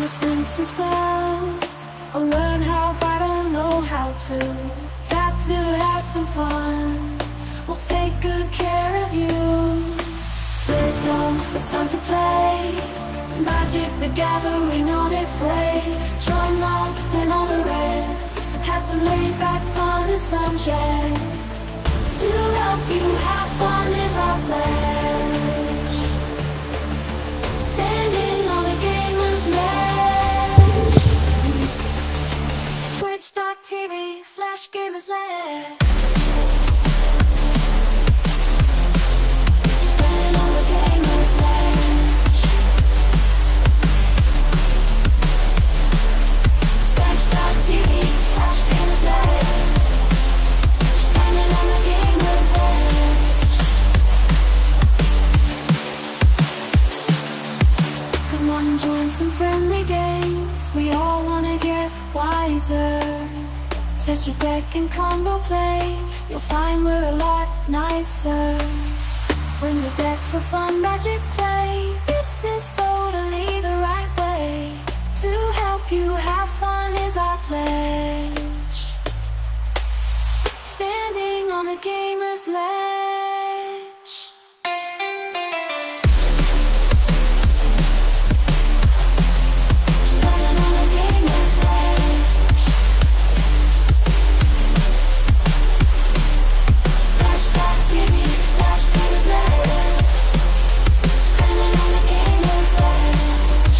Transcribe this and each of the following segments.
instance and spells. I'll learn how if I don't know how to. Tap to have some fun. We'll take good care of you. Play's done, it's time to play. Magic the Gathering on its way. Join Mom and all the rest. Have some laid back fun and some chess. To help you have fun is our pledge. Standing on a gamer's ledge. Twitch.tv/gamer's ledge. Standing on a gamer's ledge. Twitch.tv/gamer's ledge. Standing on a gamer's ledge. Come on and join some friendly games. We all wanna get wiser. Test your deck and combo play. You'll find we're a lot nicer. Bring the deck for fun magic play. This is totally the right way. To help you have fun is our pledge. Standing on a gamer's ledge. Standing on a gamer's ledge. Twitch.tv/gamer's ledge. Standing on a gamer's ledge.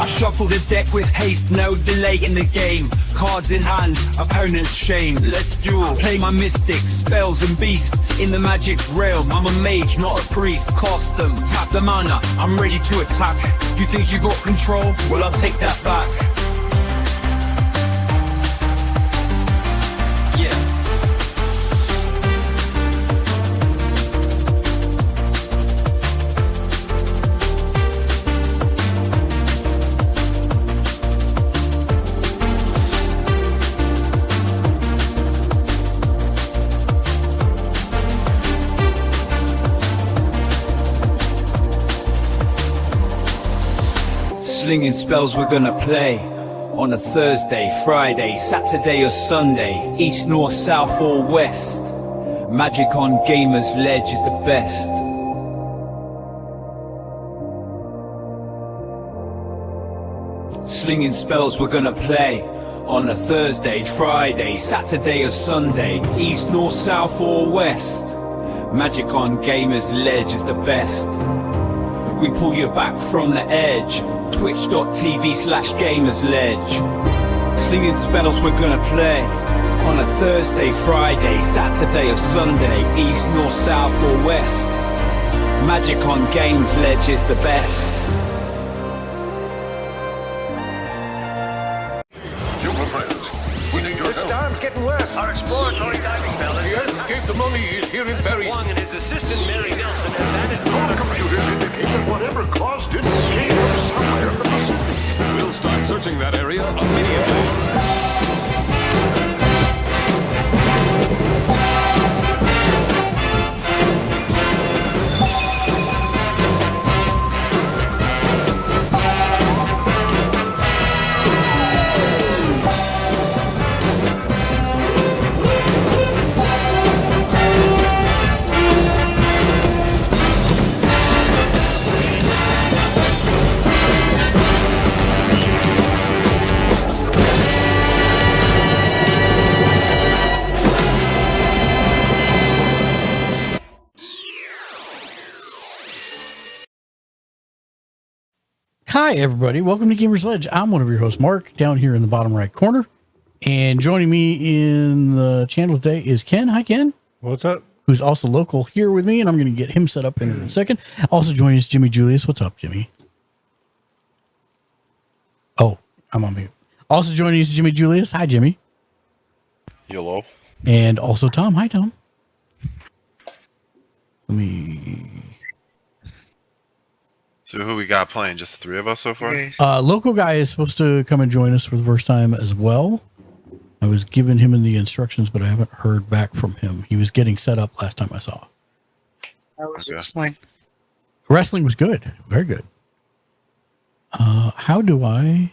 I shuffle the deck with haste, no delay in the game. Cards in hand, opponent's shame. Let's duel. Play my mystics, spells and beasts. In the magic realm, I'm a mage, not a priest. Cast them, tap the mana, I'm ready to attack. You think you got control? Well, I'll take that back. Yeah. Slinging spells we're gonna play on a Thursday, Friday, Saturday or Sunday, east, north, south or west. Magic on Gamer's Ledge is the best. Slinging spells we're gonna play on a Thursday, Friday, Saturday or Sunday, east, north, south or west. Magic on Gamer's Ledge is the best. We pull you back from the edge. Twitch.tv/gamer's ledge. Slinging spells we're gonna play on a Thursday, Friday, Saturday or Sunday, east, north, south or west. Magic on Gamer's Ledge is the best. Human friends, we need your help. The storm's getting worse. Our exploratory diving bell The escape the mummy is here in Paris. Wong and his assistant Mary Nelson have vanished. Our computers indicate that whatever caused it came from somewhere in the Pacific. We'll start searching that area immediately. Hi, everybody. Welcome to Gamer's Ledge. I'm one of your hosts, Mark, down here in the bottom right corner. And joining me in the channel today is Ken. Hi, Ken. What's up? Who's also local here with me, and I'm going to get him set up in a second. Also joining us, Jimmy Julius. What's up, Jimmy? Oh, I'm on mute. Also joining us, Jimmy Julius. Hi, Jimmy. YOLO. And also Tom. Hi, Tom. Let me... So who we got playing? Just the three of us so far? Local guy is supposed to come and join us for the first time as well. I was giving him the instructions, but I haven't heard back from him. He was getting set up last time I saw. That was Okay. wrestling. Wrestling was good. Very good. How do I...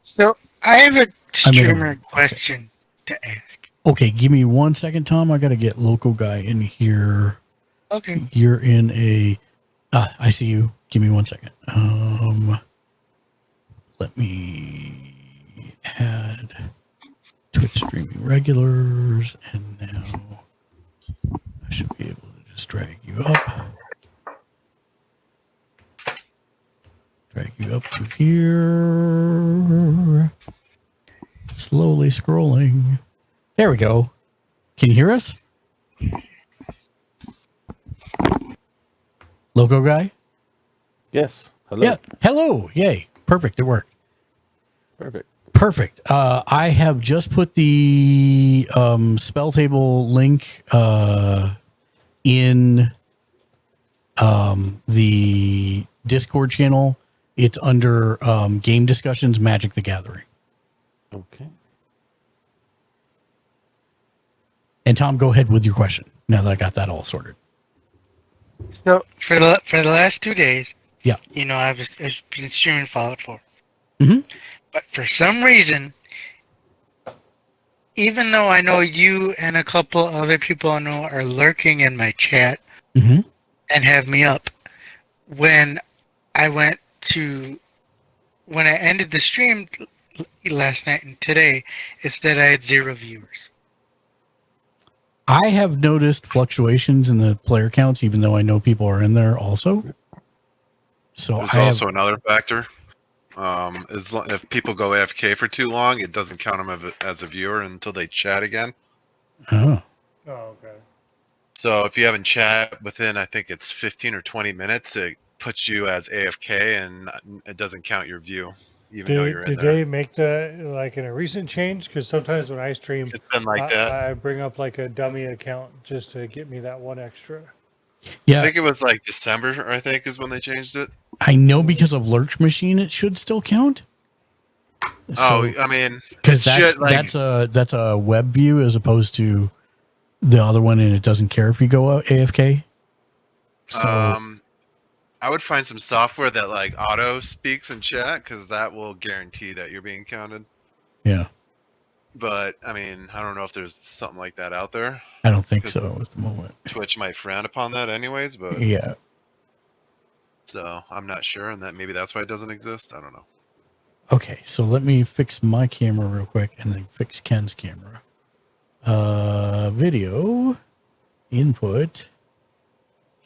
So I have a I made a- streamer question to ask. Okay, give me 1 second, Tom. I got to get local guy in here. Okay. You're in a... I see you. Give me 1 second. Let me add Twitch streaming regulars, and now I should be able to just drag you up. Drag you up to here. Slowly scrolling. There we go. Can you hear us? Loco guy? Yes. Hello. Yeah. Hello. Yay. Perfect. It worked. Perfect. Perfect. I have just put the spell table link in the Discord channel. It's under Game Discussions Magic the Gathering. Okay. And Tom, go ahead with your question now that I got that all sorted. So for the last 2 days, Yeah. you know, I've been streaming Fallout 4. Mm-hmm. But for some reason, even though I know you and a couple other people I know are lurking in my chat Mm-hmm. and have me up, when I ended the stream last night and today, it said I had 0 viewers. I have noticed fluctuations in the player counts, even though I know people are in there also. So There's I also have, another factor. If people go AFK for too long, it doesn't count them as a viewer until they chat again. oh, Oh, okay. So if you haven't chat within, I think it's 15 or 20 minutes, it puts you as AFK and it doesn't count your view, even though you're in Did there. they make that like in a recent change? Because sometimes when I stream, It's been like that. I bring up like a dummy account just to get me that one extra. I yeah. think it was like December, I think, is when they changed it. I know because of Lurch Machine, it should still count. Oh, I mean, because it's shit, like, that's a web view as opposed to the other one, and it doesn't care if you go AFK. So I would find some software that like auto speaks in chat because that will guarantee that you're being counted. yeah, But I mean, I don't know if there's something like that out there. I don't think so at the moment. Twitch might frown upon that anyways, but Yeah. so I'm not sure, and that maybe that's why it doesn't exist. I don't know. Okay, so let me fix my camera real quick, and then fix Ken's camera. Video input.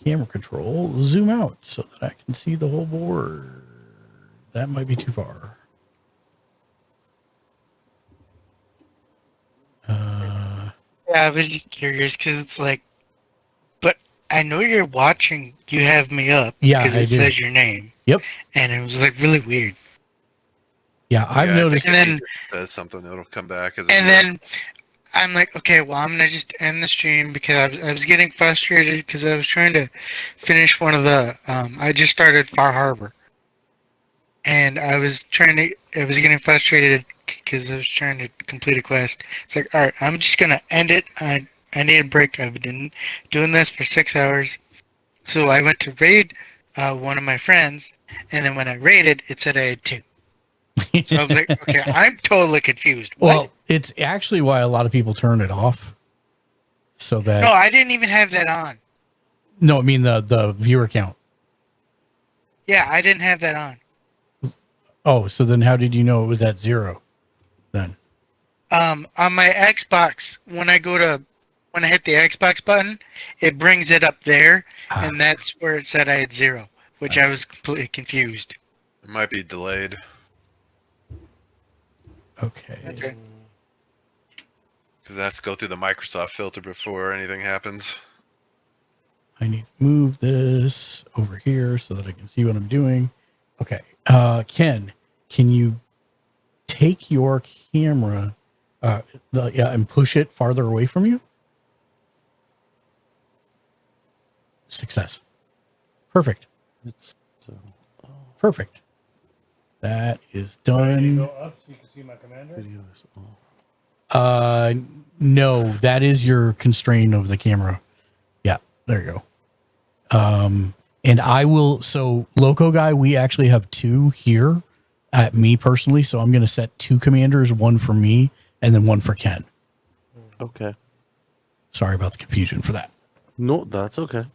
Camera control, zoom out so that I can see the whole board. That might be too far. Yeah, I was just curious because it's like, but I know you're watching. You have me up. Yeah, because I it do. says your name. Yep. And it was like really weird. Yeah, I've Yeah, I noticed. think And if then- it says something, it'll come back as a And viewer. then I'm like, okay, well, I'm gonna just end the stream because I was getting frustrated because I was trying to finish one of the. I just started Far Harbor, and I was getting frustrated because I was trying to complete a quest. It's like, all right, I'm just gonna end it. I need a break. I've been doing this for 6 hours, so I went to raid one of my friends, and then when I raided, it said I had 2. So I was like, okay, I'm totally confused. What? Well, it's actually why a lot of people turn it off. So that No, I didn't even have that on. no, I mean the viewer count. Yeah, I didn't have that on. Oh, so then how did you know it was at 0? Then On my Xbox, when I hit the Xbox button, it brings it up there, and that's where it said I had 0, which I was completely confused. It might be delayed. Okay. Okay. Because it has to go through the Microsoft filter before anything happens. I need to move this over here so that I can see what I'm doing. Okay. Ken, can you take your camera and push it farther away from you? Success. Perfect. It's Perfect. That is Do I need to done. go up so you can see my commander? videos off. No, that is your constraint of the camera. Yeah, there you go. And I will, so Loco Guy, we actually have 2 here at me personally. So I'm going to set 2 commanders, one for me and then one for Ken. Okay. Sorry about the confusion for that. No, that's okay.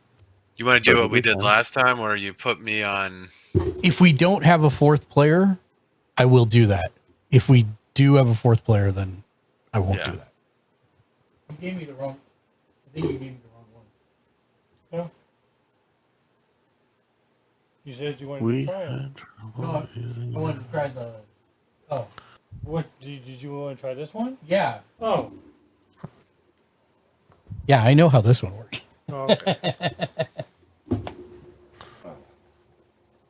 You want to do what we Perfectly did fine. last time, or you put me on? If we don't have a 4th player, I will do that. If we do have a 4th player, then I won't Yeah. do that. You gave me the wrong, I think you gave me the wrong one. No. You said you wanted We to try it. had trouble No, using I wanted to try the, oh, What did you want to try this one? yeah. Oh. Yeah, I know how this one works. Okay.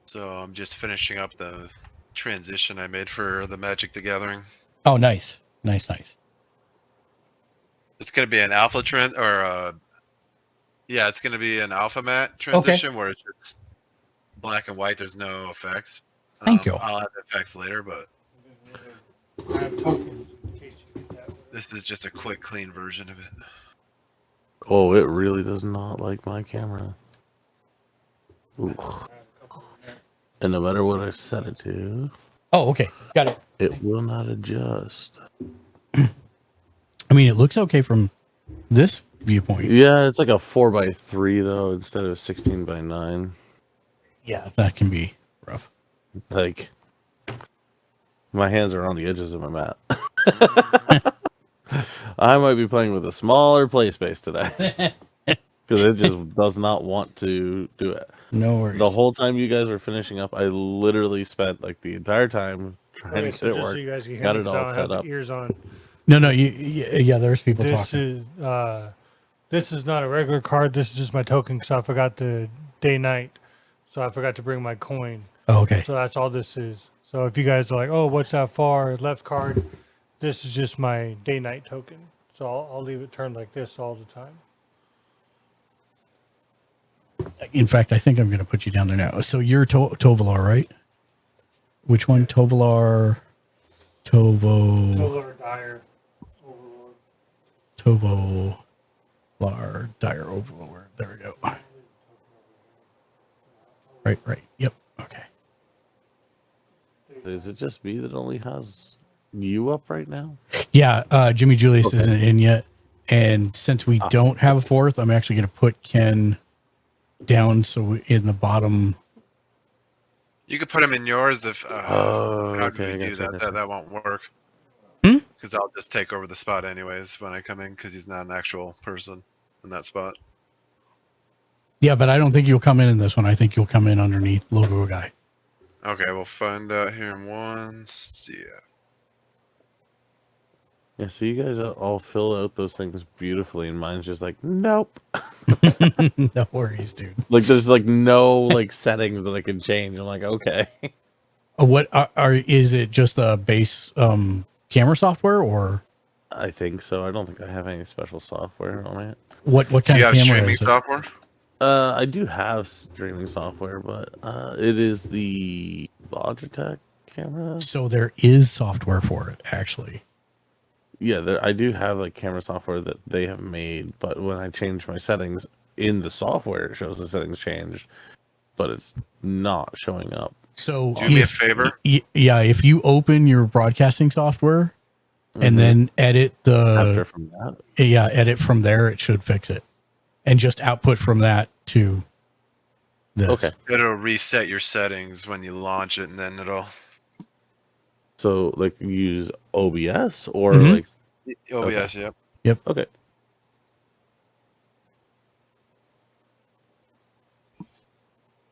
So I'm just finishing up the transition I made for the Magic the Gathering. Oh, nice. Nice. It's going to be an alpha trend, or yeah, it's going to be an alpha mat transition where it's just black and white. There's no effects. Thank you. I'll add effects later, but I have tokens in case you get that. this is just a quick, clean version of it. Oh, it really does not like my camera. Ooh. And no matter what I set it to, Oh, okay. Got it. it will not adjust. I mean, it looks okay from this viewpoint. Yeah, it's like a 4x3 though, instead of 16x9. Yeah, that can be rough. Like, my hands are on the edges of my mat. I might be playing with a smaller play space today. Because it just does not want to do it. No worries. The whole time you guys were finishing up, I literally spent like the entire time trying Okay, to so get it just work. so you guys can hear Got me, it 'cause all I don't have set the up. ears on. No, yeah, there's people This talking. this is not a regular card. This is just my token because I forgot the day night, so I forgot to bring my coin. Oh, okay. So that's all this is. So if you guys are like, oh, what's that far left card? This is just my day night token. So I'll leave it turned like this all the time. In fact, I think I'm going to put you down there now. So you're Tovalar, right? Which one? Tovalar, Solar Dire Overlord. Tovalar, Dire Overlord. There we go. Right. Yep. Okay. Is it just me that only has you up right now? Yeah, Jimmy Julius Okay. isn't in yet. And since we don't have a 4th, I'm actually going to put Ken down so in the bottom. You could put them in yours if. Oh, how do okay, we I do gotcha, that? gotcha. That won't work. Hmm? Because I'll just take over the spot anyways when I come in, because he's not an actual person in that spot. Yeah, but I don't think you'll come in this one. I think you'll come in underneath Logo Guy. Okay, we'll find out here in one. See ya. Yeah, so you guys all fill out those things beautifully, and mine's just like, nope. No worries, dude. Like, there's like no like settings that I can change. I'm like, okay. What is it? Just the base camera software, or I think so. I don't think I have any special software on it. what Do kind you of have camera streaming is it? software? I do have streaming software, but it is the Logitech camera. So there is software for it, actually. Yeah, I do have like camera software that they have made, but when I change my settings in the software, it shows the settings changed, but it's not showing up. So Do me a favor. Yeah, if you open your broadcasting software and then edit After from that, edit from there, it should fix it, and just output from that to this. okay. It'll reset your settings when you launch it, and then it'll. So like use OBS or Mhm. like OBS, yep. okay.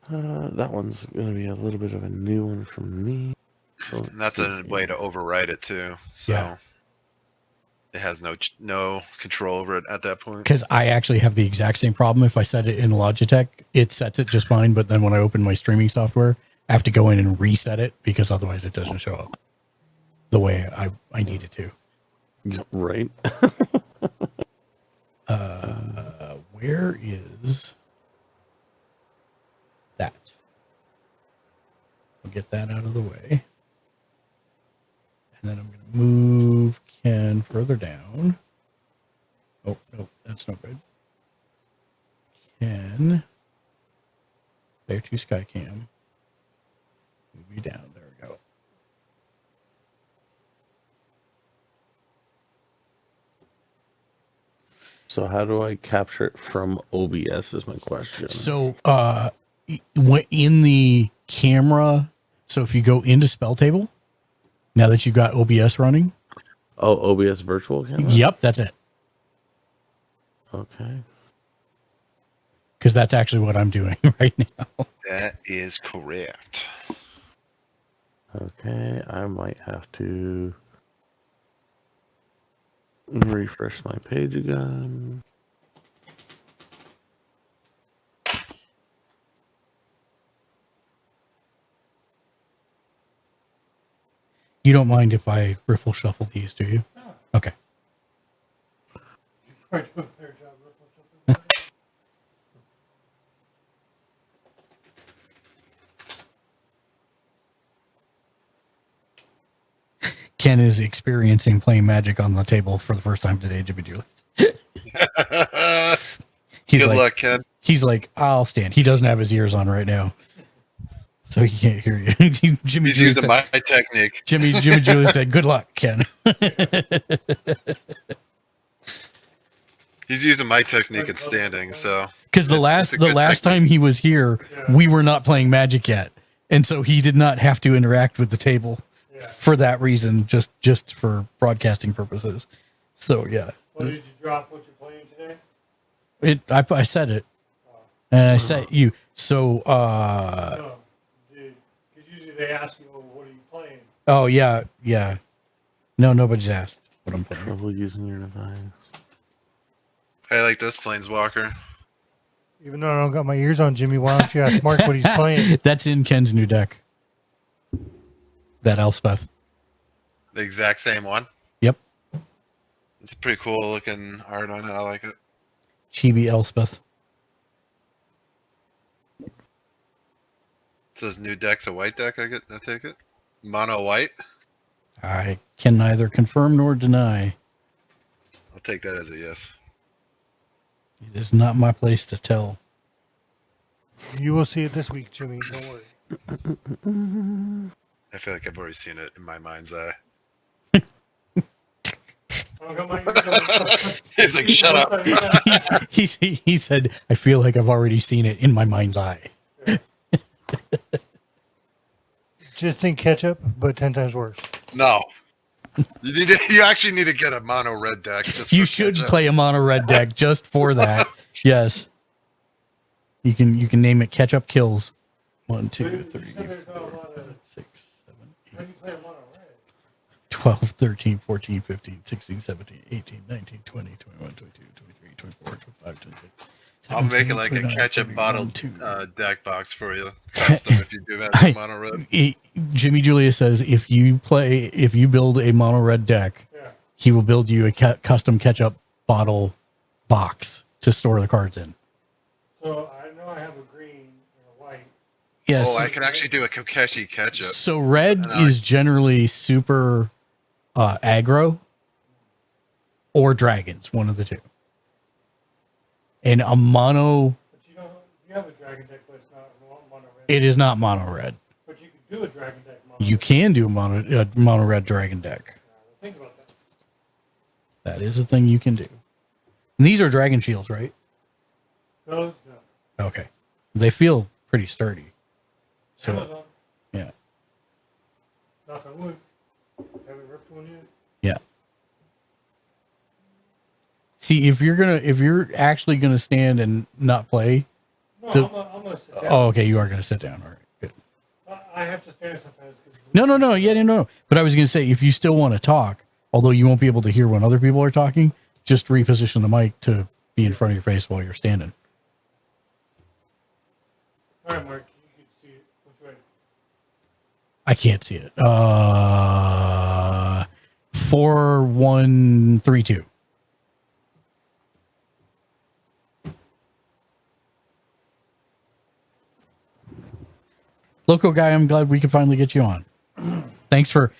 That one's going to be a little bit of a new one from me. So And that's a way to overwrite it too. So Yeah. it has no control over it at that point. Because I actually have the exact same problem. If I set it in Logitech, it sets it just fine. But then when I open my streaming software, I have to go in and reset it because otherwise it doesn't show up the way I need it to. Right. Where is that? I'll get that out of the way. And then I'm going to move Ken further down. Oh, no, that's no good. Ken. There to Skycam. Move you down. There we go. So how do I capture it from OBS is my question. So, in the camera, so if you go into Spell Table, now that you've got OBS running. Oh, OBS virtual camera? Yep, that's it. Okay. Because that's actually what I'm doing right now. That is correct. Okay, I might have to refresh my page again. You don't mind if I riffle shuffle these, do you? Okay. Ken is experiencing playing Magic on the table for the first time today, Jimmy Julius. Good luck, Ken. He's like, I'll stand. He doesn't have his ears on right now, so he can't hear you. Jimmy He's Julius using my technique. Jimmy Julius said, "Good luck, Ken." He's using my technique at standing, so Because the last time he was here, we were not playing Magic yet, and so he did not have to interact with the table for that reason, just for broadcasting purposes. So yeah. Well, did you drop what you're playing today? I said it, and I said you. So No, dude. Because usually they ask you, "Oh, what are you playing?" oh yeah. No, nobody's asked what I'm playing. Trouble using your device. I like this Planeswalker. Even though I don't got my ears on, Jimmy, why don't you ask Mark what he's playing? That's in Ken's new deck. That Elspeth. The exact same one. Yep. It's pretty cool looking art on it. I like it. Chibi Elspeth. So his new deck's a white deck, I take it? Mono white? I can neither confirm nor deny. I'll take that as a yes. It is not my place to tell. You will see it this week, Jimmy. Don't worry. I feel like I've already seen it in my mind's eye. I don't got my ears on. He's like, shut up. He said, I feel like I've already seen it in my mind's eye. Just think ketchup, but 10 times worse. No. You actually need to get a mono red deck. You should play a mono red deck just for that. Yes. You can name it Ketchup Kills. 1, 2, 3, 4, 6, 7, 8, 12, 13, 14, 15, 16, 17, 18, 19, 20, 21, 22, 23, 24, 25, 26. I'll make it like a ketchup bottle deck box for you, custom, if you do that in mono red. Jimmy Julia says if you build a mono red deck, he will build you a custom ketchup bottle box to store the cards in. So I know I have a green and a white. Yes. Oh, I can actually do a Kokeshi ketchup. So red is generally super aggro or dragons, one of the two. And a mono. But you have a dragon deck, but it's not mono red. It is not mono red. But you could do a dragon deck mono You can do a mono red dragon deck. Think about that. That is a thing you can do. And these are dragon shields, right? Those, no. Okay. They feel pretty sturdy. So Amazon. yeah. Knock on wood. Haven't ripped one yet. Yeah. See, if you're actually gonna stand and not play, The- I'm gonna sit down. Oh, okay. You are going to sit down. All right. Good. I have to stand sometimes. No. Yeah, no. But I was going to say, if you still want to talk, although you won't be able to hear when other people are talking, just reposition the mic to be in front of your face while you're standing. All right, Mark, you can see it. Which way? I can't see it. 4132. Loco guy, I'm glad we could finally get you on. Thanks for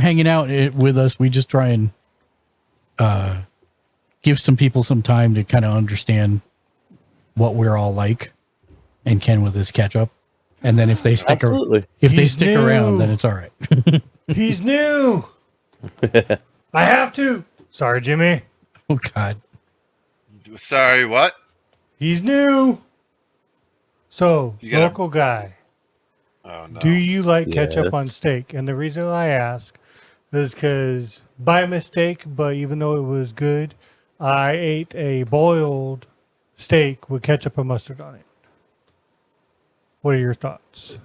hanging out with us. We just try and give some people some time to kind of understand what we're all like, and Ken with his catch up. And then if they stick Absolutely. if they He's stick new. around, then it's all right. He's new. I have to. Sorry, Jimmy. Oh God. Sorry, what? He's new. So, You gotta- local guy, Oh no. do you like Yes. ketchup on steak? And the reason I ask is because by mistake, but even though it was good, I ate a boiled steak with ketchup and mustard on it. What are your thoughts?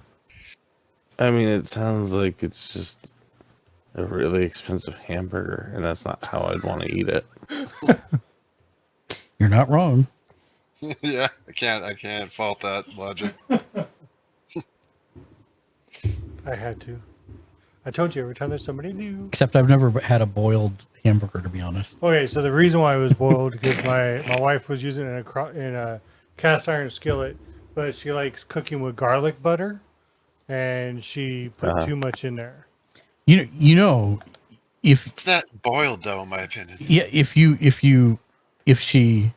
I mean, it sounds like it's just a really expensive hamburger, and that's not how I'd want to eat it. You're not wrong. Yeah, I can't fault that logic. I had to. I told you every time there's somebody new. Except I've never had a boiled hamburger, to be honest. Okay, so the reason why it was boiled because my wife was using it in a cast iron skillet, but she likes cooking with garlic butter, and she put too much in there. You know, if It's not boiled though, in my opinion. yeah, if she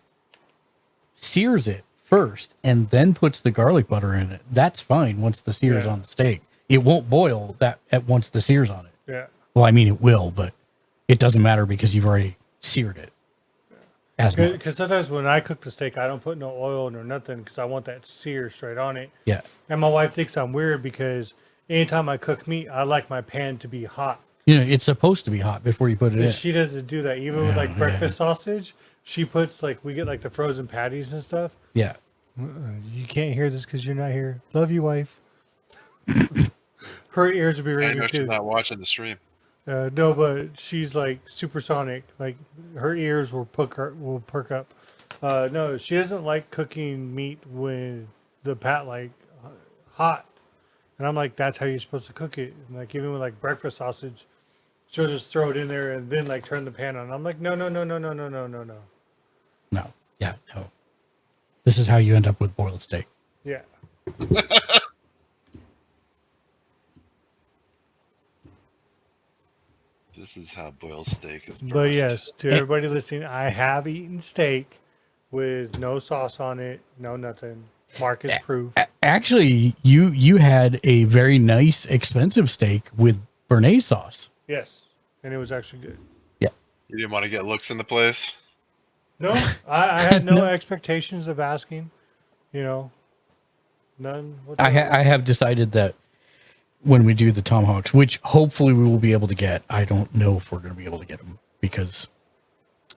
sears it first and then puts the garlic butter in it, that's fine once the sear is Yeah. on the steak. It won't boil that at once the sear's on it. Yeah. Well, I mean it will, but it doesn't matter because you've already seared it. As much. Because sometimes when I cook the steak, I don't put no oil nor nothing because I want that sear straight on it. Yeah. And my wife thinks I'm weird because anytime I cook meat, I like my pan to be hot. You know, it's supposed to be hot before you put it in. And she doesn't do that. Even with like breakfast sausage, she puts like, we get like the frozen patties and stuff. Yeah. You can't hear this because you're not here. Love you, wife. Her ears will be I ringing know she's too. not watching the stream. No, but she's like supersonic. Like her ears will perk up. No, she doesn't like cooking meat with the pat like hot. And I'm like, that's how you're supposed to cook it. And like even with like breakfast sausage, she'll just throw it in there and then like turn the pan on. I'm like, no. No. Yeah, no. This is how you end up with boiled steak. Yeah. This is how boiled steak is. But broached. yes, to everybody listening, I have eaten steak with no sauce on it, no nothing. Mark is proof. Actually, you had a very nice, expensive steak with béarnaise sauce. Yes, and it was actually good. Yeah. You didn't want to get looks in the place. No, I had no expectations of asking. You know, none. I have decided that when we do the tomahawks, which hopefully we will be able to get, I don't know if we're going to be able to get them because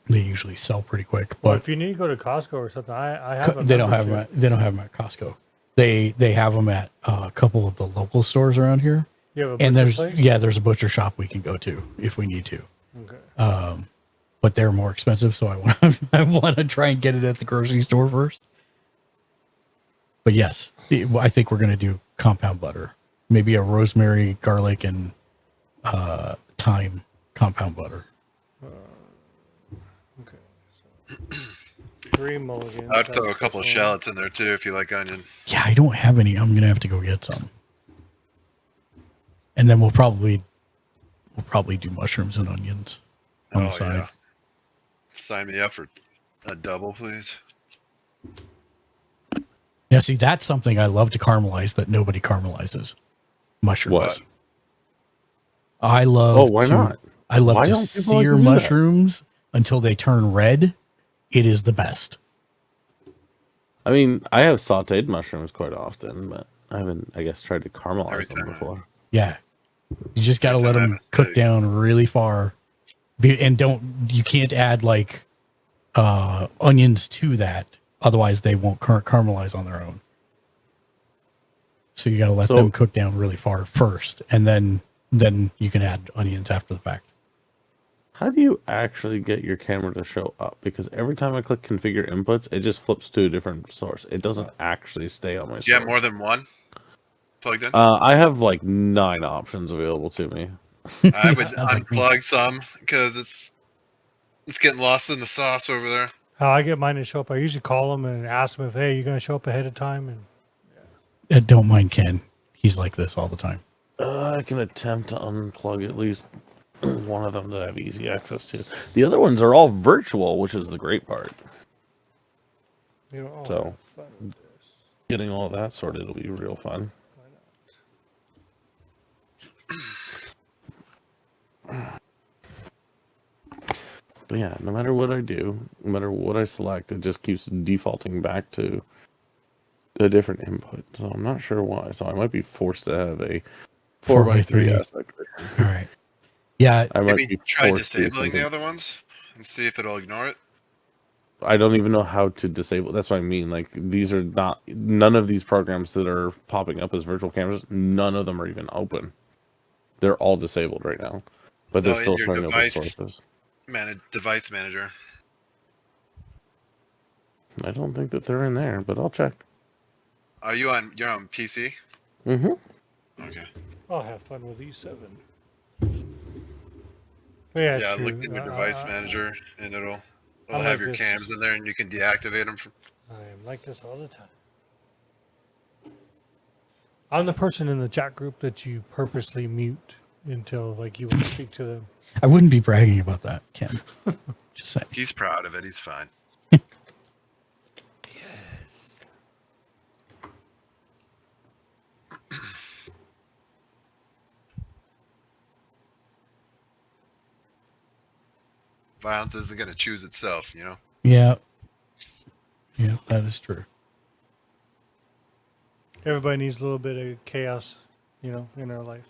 they usually sell pretty quick. Well, But if you need to go to Costco or something, I have. they don't have them. They don't have them at Costco. They have them at a couple of the local stores around here. You have a And butcher place? there's a butcher shop we can go to if we need to. Okay. But they're more expensive, so I want to try and get it at the grocery store first. But yes, I think we're going to do compound butter, maybe a rosemary, garlic, and thyme compound butter. Okay. So, 3 mulligans. I'd throw a that's couple of this one. shallots in there too if you like onion. Yeah, I don't have any. I'm going to have to go get some, and then we'll probably do mushrooms and onions on the side. Yeah. Sign me up for a double, please. Now, see, that's something I love to caramelize that nobody caramelizes. Mushrooms. What? I love. Oh, why not? I love Why to don't people like sear to do that? mushrooms until they turn red. It is the best. I mean, I have sauteed mushrooms quite often, but I haven't, I guess, tried to Every caramelize them time. before. Yeah, you just got to let Every time I them have a cook steak. down really far, and you can't add like onions to that. Otherwise, they won't caramelize on their own. So you got to let So- them cook down really far first, and then you can add onions after the fact. How do you actually get your camera to show up? Because every time I click configure inputs, it just flips to a different source. It doesn't actually stay on my source. Do you have more than one plugged in? I have like 9 options available to me. I would Sounds like me. unplug some because it's getting lost in the sauce over there. How I get mine to show up, I usually call them and ask them if, hey, you're going to show up ahead of time? And Don't mind Ken. He's like this all the time. I can attempt to unplug at least one of them that I have easy access to. The other ones are all virtual, which is the great part. you know, oh, So- fun with this. Getting all that sorted will be real fun. But yeah, no matter what I do, no matter what I select, it just keeps defaulting back to a different input. So I'm not sure why. So I might be forced to have a 4x3 aspect ratio. All right. Yeah. I might Maybe be try forced to do disabling the something. other ones and see if it'll ignore it. I don't even know how to disable. That's what I mean. Like, these are not, none of these programs that are popping up as virtual cameras, none of them are even open. They're all disabled right now, but they're Oh, in still your showing open device. sources. Device manager. I don't think that they're in there, but I'll check. You're on PC? Mm-hmm. Okay. I'll have fun with E7. But yeah, Yeah, true. look in your device manager and it'll I'm have like your this. cams in there and you can deactivate them. I am like this all the time. I'm the person in the chat group that you purposely mute until like you want to speak to them. I wouldn't be bragging about that, Ken. Just saying. He's proud of it. He's fine. Yes. Violence isn't going to choose itself, you know? Yeah. Yeah, that is true. Everybody needs a little bit of chaos, you know, in their life.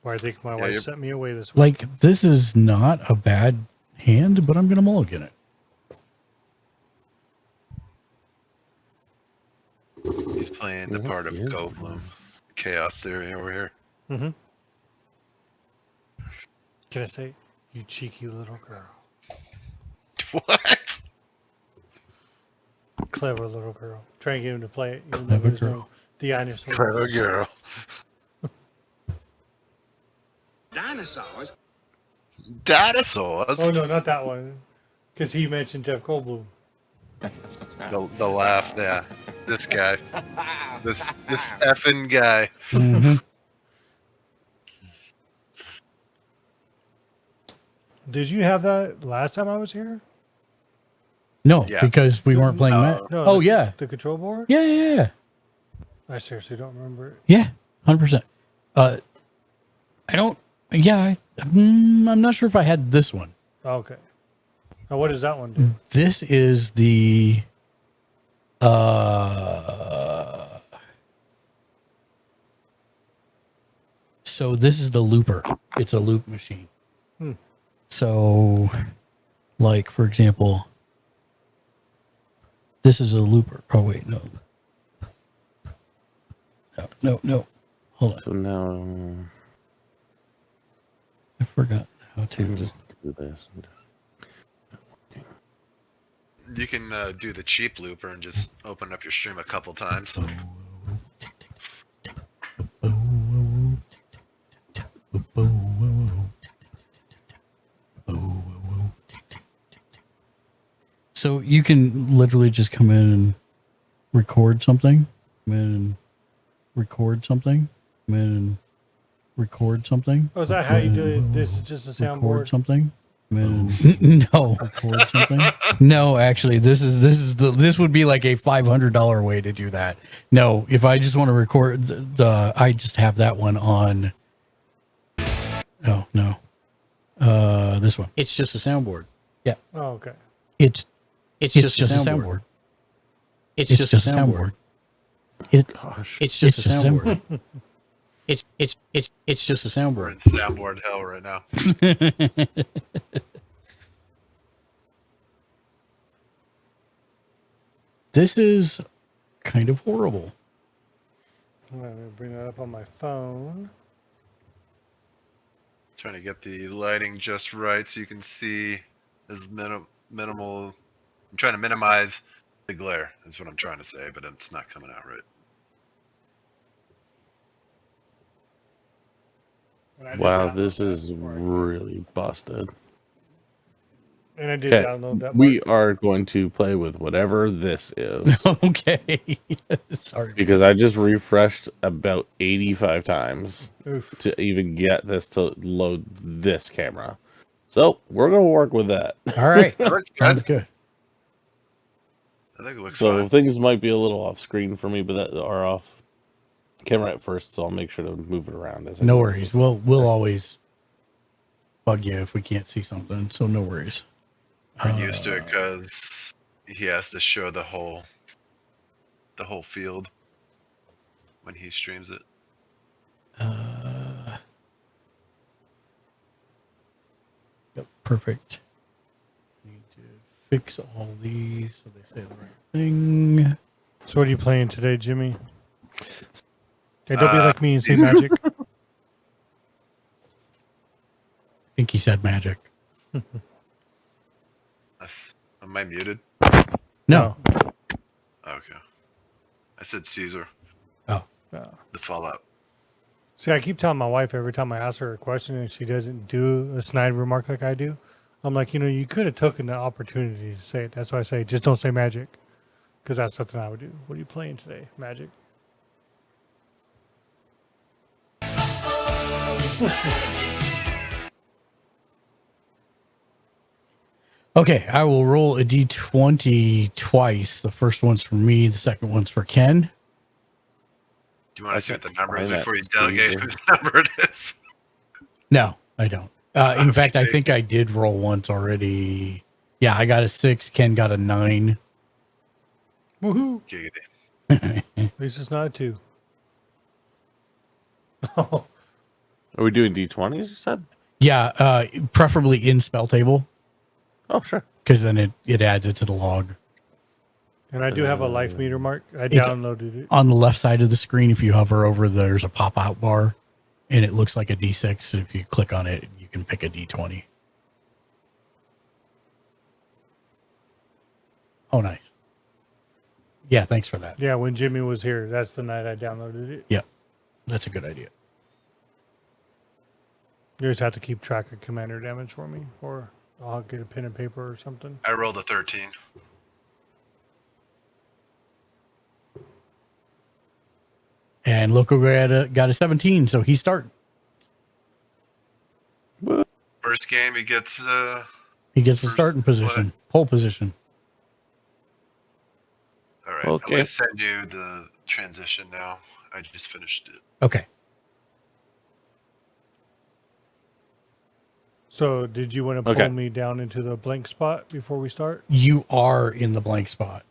Why I think my wife you're- sent me away this week. Like, this is not a bad hand, but I'm going to mulligan it. He's playing the What part of is Goldblum. Chaos theory over here. Mm-hmm. Can I say, you cheeky little girl, What? clever little girl? Try and get him to play it. Even Clever though there's girl. no dinosaur. Clever girl. Dinosaurs? Dinosaurs? Oh no, not that one, because he mentioned Jeff Goldblum. The laugh, yeah. This guy. This effing guy. Mm-hmm. Did you have that last time I was here? No, Yeah. because we weren't playing that. No, Oh, the- yeah. The control board? Yeah, yeah, yeah. I seriously don't remember it. Yeah, 100%. I don't, yeah, I'm not sure if I had this one. Okay. Now, what does that one do? This is the, so this is the looper. It's a loop machine. Hmm. So, like, for example, this is a looper. Oh, wait, no. No. Hold on. So now I forgot how to. just do this. You can do the cheap looper and just open up your stream a couple times. So you can literally just come in and record something. Come in and record something. Come in and record something. Oh, is that how you do it? This is just a Record soundboard. something. Come in and, no. Record something. No, actually, this would be like a $500 way to do that. No, if I just want to record I just have that one on. Oh no, this one. It's just a soundboard. Yeah, Oh, okay. it's just a soundboard. It's just a soundboard. It's just a soundboard. It's just a We're soundboard. in soundboard hell right now. This is kind of horrible. I'm going to bring that up on my phone. Trying to get the lighting just right so you can see as minimal. I'm trying to minimize the glare. That's what I'm trying to say, but it's not coming out right. And I did Wow, download this that is before I- really busted. And I did Okay, download that. we Mark. are going to play with whatever this is Okay. Sorry. because I just refreshed about 85 times Oof. to even get this to load this camera. So we're going to work with that. All right. It looks Sounds good. good. I think it looks So fine. things might be a little off screen for me, but that are off camera at first. So I'll make sure to move it around as I No go. worries. We'll always bug you if we can't see something. So no worries. We're used to it because he has to show the whole field when he streams it. Yep, perfect. Need to fix all these so they say the right thing. So what are you playing today, Jimmy? Okay, don't be like me and say magic. I think he said magic. Am I muted? No. Okay. I said Caesar, Oh. No. the Fallout. See, I keep telling my wife every time I ask her a question and she doesn't do a snide remark like I do. I'm like, you could have taken the opportunity to say it. That's why I say, just don't say magic. Because that's something I would do. What are you playing today? Magic? Okay, I will roll a d20 twice. The first one's for me, the second one's for Ken. Do you want to see what the number is find that before you delegate Caesar. whose number it is? No, I don't. In fact, I think I did roll once already. Yeah, I got a 6. Ken got a 9. Woohoo! Giggity. At least it's not a 2. Oh, Are we doing D20s? You said? Yeah, preferably in spell table Oh, sure. because then it adds it to the log. and I do have a life meter mark. I It's- downloaded it. On the left side of the screen, if you hover over, there's a pop out bar, and it looks like a D6. If you click on it, you can pick a D20. Oh, nice. Yeah, thanks for that. Yeah, when Jimmy was here, that's the night I downloaded it. Yep, that's a good idea. You just have to keep track of commander damage for me, or I'll get a pen and paper or something. I rolled a 13. And Loco got a 17, so he started. First game, he gets. He gets the First starting position, pole position. All right. Okay. I'm going to send you the transition now. I just finished it. Okay. So, did you want to pull Okay. me down into the blank spot before we start? You are in the blank spot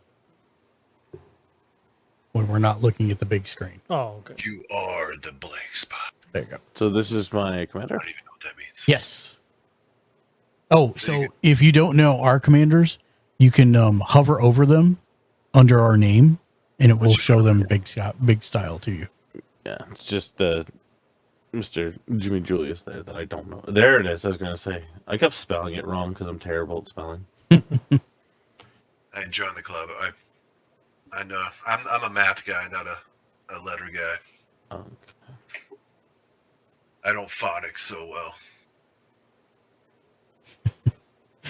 when we're not looking at the big screen. Oh, okay. You are the blank spot. There you go. So this is my commander? I don't even know what that means. Yes. Oh, So you so if you don't know our commanders, you can hover over them under our name, and it will Which show them big style to you. Yeah, it's just Mr. Jimmy Julius there that I don't know. There it is. I was going to say. I kept spelling it wrong because I'm terrible at spelling. I joined the club. I know. I'm a math guy, not a letter guy. Um, I don't phonics so well.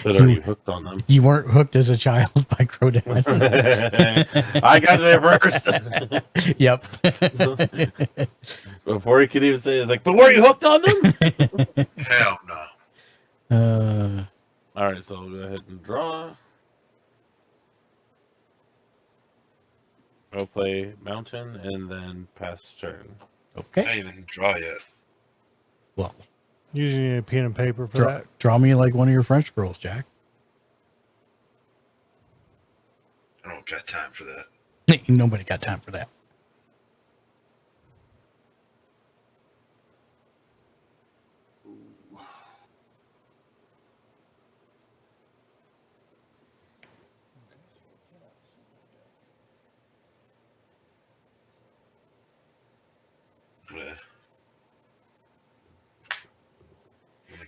but are you hooked on them? You weren't hooked as a child by Crodan. I got there first. Yep. Before he could even say it, it's like, but were you hooked on them? Hell no. All right, so I'll go ahead and draw. I'll play mountain and then pass turn. I Okay. didn't even draw yet. Well, Usually need a pen and paper for that. draw me like one of your French girls, Jack. I don't got time for that. Nobody got time for that.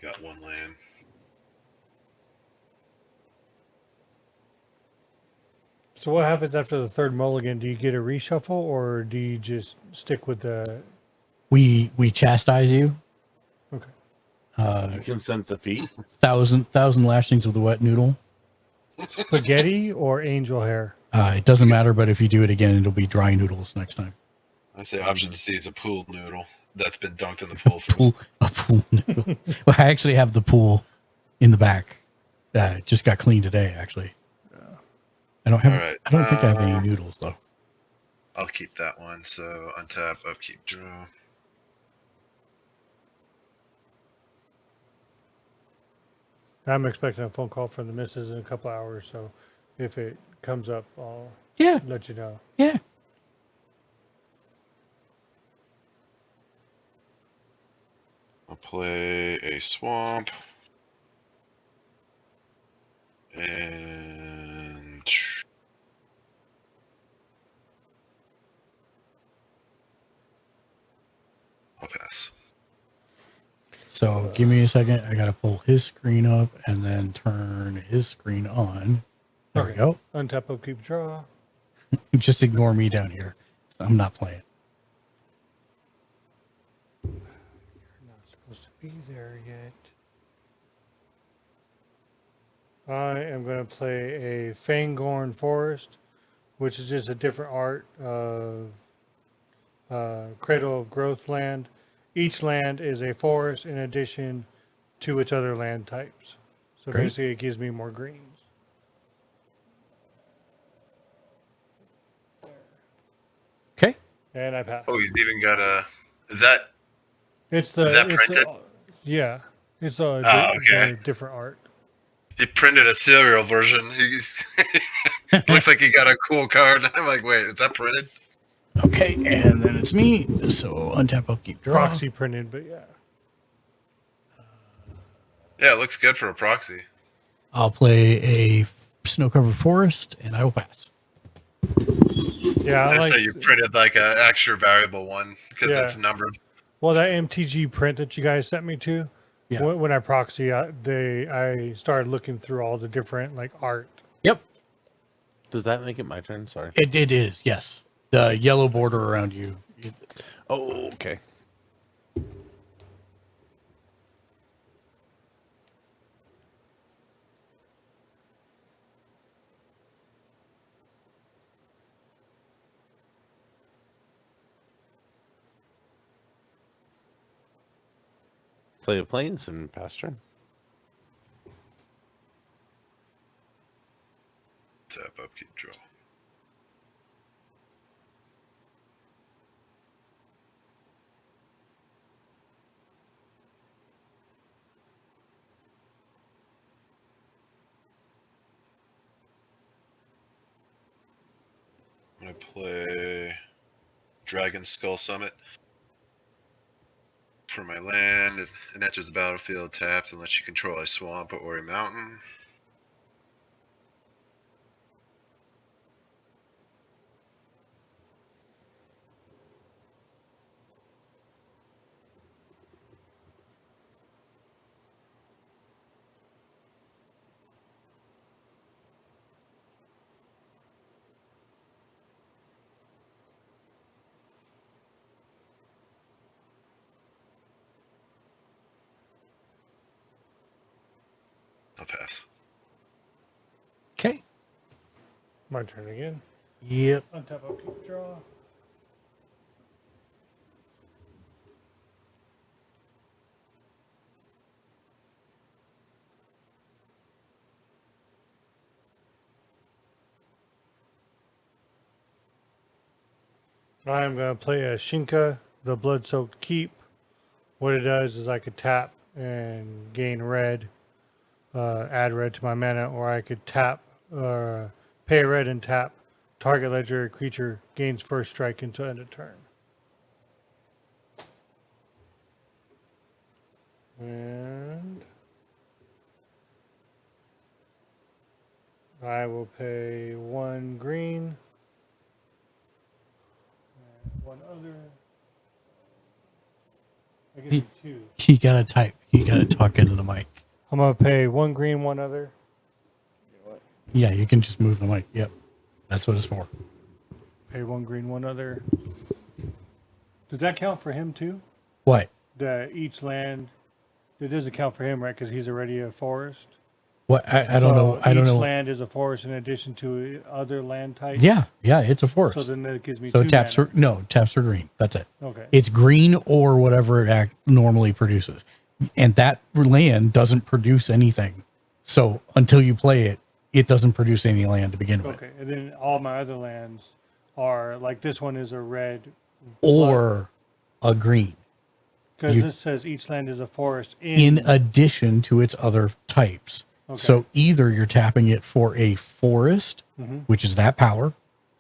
got one land. So what happens after the third mulligan? Do you get a reshuffle, or do you just stick with the? We chastise you. Okay. You consent defeat. Thousand lashings of the wet noodle. Spaghetti or angel hair? It doesn't matter, but if you do it again, it'll be dry noodles next time. I say option C is a pool noodle that's been dunked in the pool for A pool noodle. Well, I actually have the pool in the back. Just got cleaned today, actually. I don't have. All right, I don't think I have any noodles though. I'll keep that one. So untap, upkeep, draw. I'm expecting a phone call from the missus in a couple hours, so if it comes up, I'll Yeah, let you know. yeah. I'll play a swamp. And I'll pass. So give me a second. I gotta pull his screen up and then turn his screen on. There we go. Untap, upkeep, draw. Just ignore me down here. I'm not playing. You're not supposed to be there yet. I am going to play a Fangorn Forest, which is just a different art of Cradle of Growth land. Each land is a forest in addition to its other land types. So Great. basically, it gives me more greens. Okay. And I pass. Oh, he's even got a. Is that? It's the. Is that it's printed? yeah. It's a Oh, okay. different art. He printed a serial version. It looks like he got a cool card. I'm like, wait, is that printed? Okay, and then it's me. So untap, upkeep, draw. Proxy printed, but yeah. Yeah, it looks good for a proxy. I'll play a snow-covered forest, and I will pass. Yeah, So I like. you printed like an extra variable one because Yeah. it's numbered. Well, that MTG print that you guys sent me to, Yeah. when I proxy, I started looking through all the different like art. Yep, Does that make it my turn? Sorry. it is. Yes, the yellow border around you. Oh, okay. Play of planes and pass turn. Tap, upkeep, draw. I'm gonna play Dragon Skull Summit. For my land, it enters the battlefield tapped unless you control a swamp or a mountain. I'll pass. Okay. My turn again. Yep. Untap, upkeep, draw. I'm going to play a Shinka, the Blood-Soaked Keep. What it does is I could tap and gain red, add red to my mana, or I could tap, pay red and tap. Target legendary creature gains first strike until end of turn. And I will pay 1 green. And 1 other. I guess it's 2. He gotta type. He gotta talk into the mic. I'm gonna pay 1 green, 1 other. Yeah, you can just move the mic. Yep, that's what it's for. Pay 1 green, 1 other. Does that count for him too? What? Each land, it doesn't count for him, right? Because he's already a forest. What? I don't know. I don't Each know. land is a forest in addition to other land types. Yeah, it's a So forest. then that gives me So 2 taps mana. taps are green. That's it. Okay. It's green or whatever it normally produces, and that land doesn't produce anything. So until you play it, it doesn't produce any land to begin with. Okay. And then all my other lands are like this one is a red. Or a green. Because You- this says each land is a forest In addition to its other types. Okay. So either you're tapping it for a forest, which is that power,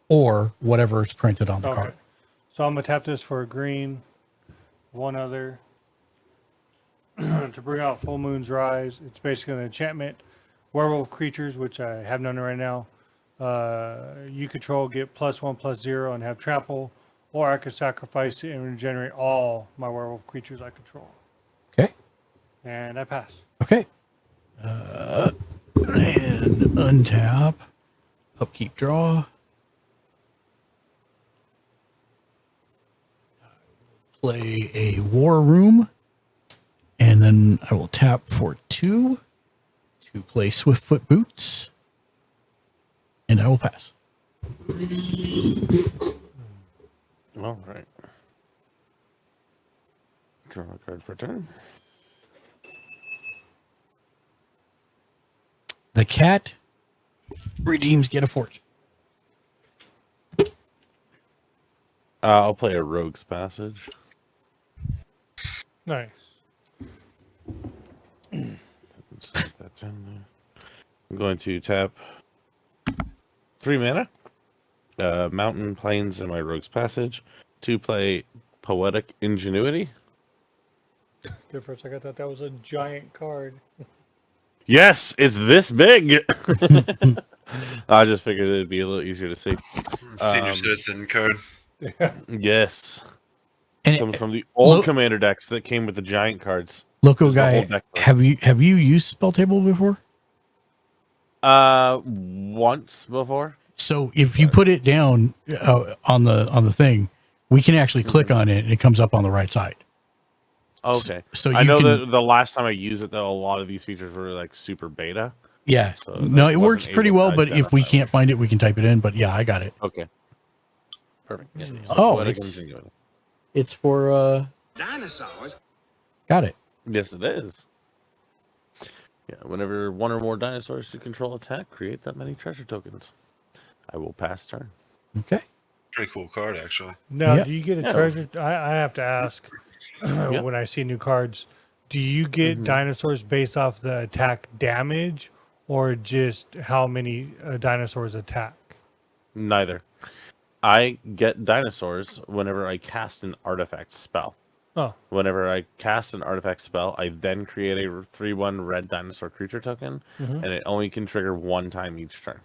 or whatever is printed on the Okay. card. So I'm gonna tap this for a green, 1 other. To bring out Full Moon's Rise. It's basically an enchantment. Werewolf creatures, which I have none right now. You control get +1/+0 and have trample, or I could sacrifice it and regenerate all my werewolf creatures I control. Okay. And I pass. Okay. And untap. Upkeep draw. Play a War Room. And then I will tap for 2 to play Swiftfoot Boots. And I will pass. All right. Draw a card for turn. The cat redeems Get a Fortune. I'll play a Rogue's Passage. Nice. Set that down there. I'm going to tap 3 mana. Mountain Plains and my Rogue's Passage. To play Poetic Ingenuity. Good for a second. I thought that was a giant card. Yes, it's this big. I just figured it'd be a little easier to see. Senior citizen card. Yes. And Coming from the old Lo- commander decks that came with the giant cards. Loco There's the whole guy, deck for it. have you used Spell Table before? Once before. So if you put it down on the thing, we can actually click on it and it comes up on the right side. Okay. So I you know can- that the last time I used it, though, a lot of these features were like super beta. Yeah. So No, that it works wasn't pretty able to well, but if we identify. can't find it, we can type it in. But yeah, I got it. Okay. Perfect. Yeah, so Oh, Poetic it's- Ingenuity. It's for Dinosaurs? got it. Yes, it is. Yeah, whenever one or more dinosaurs you control attack, create that many treasure tokens. I will pass turn. Okay. Pretty cool card, actually. Now, Yeah. do you get a Yeah. treasure? I have to ask when I see new cards. Do you get dinosaurs based off the attack damage, or just how many dinosaurs attack? Neither. I get dinosaurs whenever I cast an artifact spell. Oh, Whenever I cast an artifact spell, I then create a 3/1 red dinosaur creature token, and it only can trigger 1 time each turn.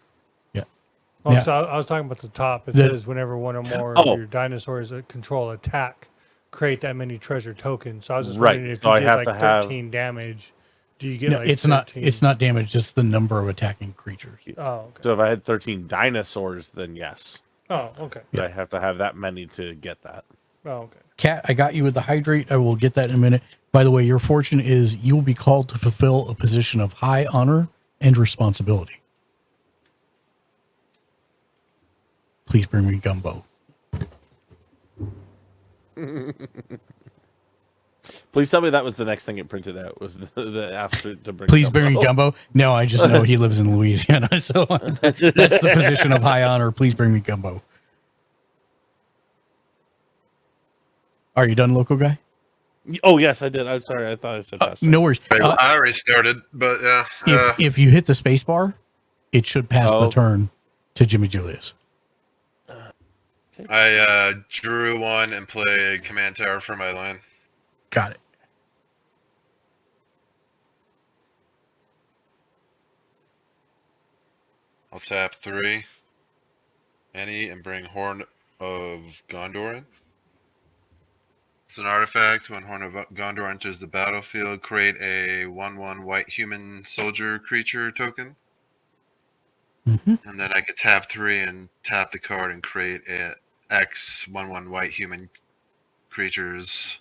oh Yeah. so I was talking about the top. It The- says whenever one or more Oh. of your dinosaurs that control attack, create that many treasure tokens. So I was just Right, wondering if so you I get have like to have- 13 damage, do you get No, like it's 13? not damage, just the number of attacking creatures. Oh, okay. So if I had 13 dinosaurs, then yes. Oh, okay. I have to have that many to get that. Oh, okay. Cat, I got you with the hydrate. I will get that in a minute. By the way, your fortune is you will be called to fulfill a position of high honor and responsibility. Please bring me gumbo. Please tell me that was the next thing it printed out was the after to bring. Please gumbo. bring me gumbo. No, I just know he lives in Louisiana, so that's the position of high honor. Please bring me gumbo. Are you done, local guy? Oh yes, I did. I'm sorry. I thought I said pass. No worries. I already started, but yeah. If you hit the space bar, it should pass the Oh. turn to Jimmy Julius. I drew 1 and played Command Tower for my land. Got it. I'll tap 3. Any and bring Horn of Gondor in. It's an artifact. When Horn of Gondor enters the battlefield, create a 1/1 white human soldier creature token. Mhm. And then I could tap 3 and tap the card and create a X 1/1 white human creatures.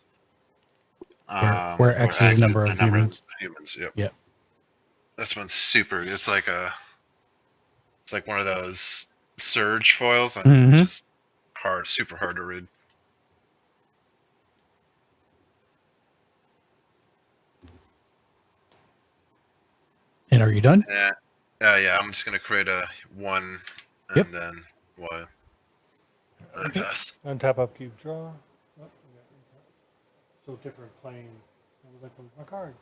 Where X is the number of humans. Humans. Yep. Yep. This one's super. It's like one of those surge foils, and Mhm. just hard, super hard to read. And are you done? Yeah. I'm just gonna create a 1, and Yep. then what? And pass. Untap, upkeep, draw. Oh, so different plane. I was like, where's my cards?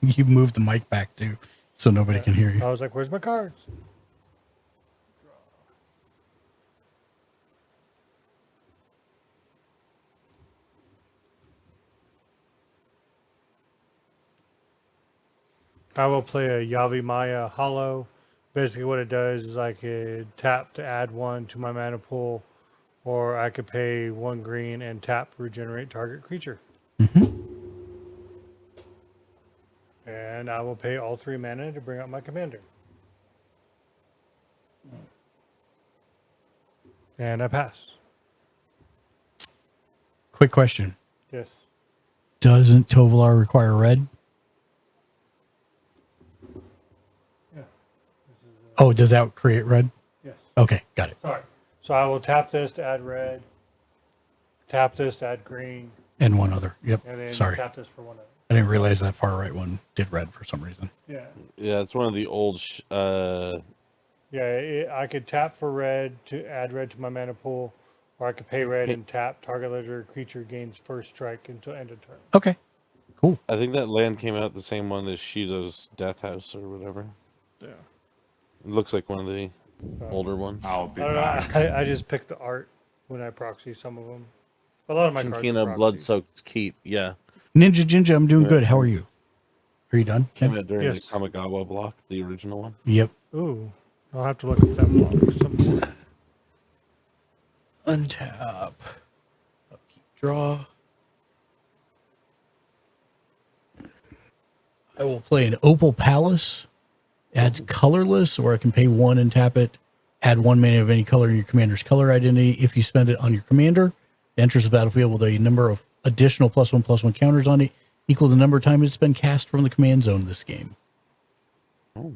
You moved the mic back too, so nobody can hear you. I was like, where's my cards? I will play a Yavi Maya Hollow. Basically, what it does is I could tap to add 1 to my mana pool, or I could pay 1 green and tap regenerate target creature. And I will pay all 3 mana to bring out my commander. And I pass. Quick question: Yes. doesn't Tovolar require red? Yeah. Oh, does that create red? Yes. Okay, got it. Sorry. So I will tap this to add red, tap this to add green, And one other. Yep. and then Sorry, tap this for 1 other. I didn't realize that far right one did red for some reason. Yeah. Yeah, it's one of the old. Yeah, I could tap for red to add red to my mana pool, or I could pay red Hey. and tap target legendary creature gains first strike until end of turn. Okay, cool. I think that land came out the same one as Shizo's Death House or whatever. Yeah. It looks like one of the older ones. I'll be I don't back. know. I just picked the art when I proxy some of them. A lot of my cards are Kinkina proxies. Blood-Soaked Keep. Yeah, Ninja Jinja, I'm doing Yeah. good. How are you? Are you done? came out during Yes. the Kamigawa block, the original one. Yep. Ooh, I'll have to look up that block or something. Untap. Upkeep, draw. I will play an Opal Palace. Adds colorless, or I can pay 1 and tap it. Add 1 mana of any color in your commander's color identity. If you spend it on your commander, it enters the battlefield with a number of additional +1/+1 counters on it, equal to the number of times it's been cast from the command zone this game. Oh.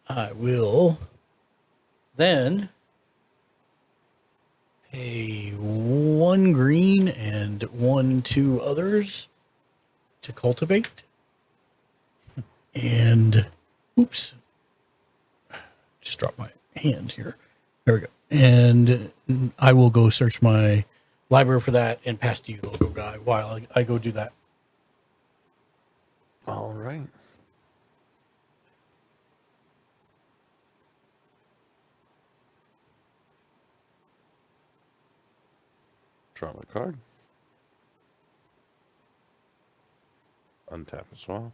I will then pay 1 green and 2 others to cultivate. And oops, just dropped my hand here. There we go. And I will go search my library for that and pass to you, local guy, while I go do that. All right. Draw my card. Untap as well.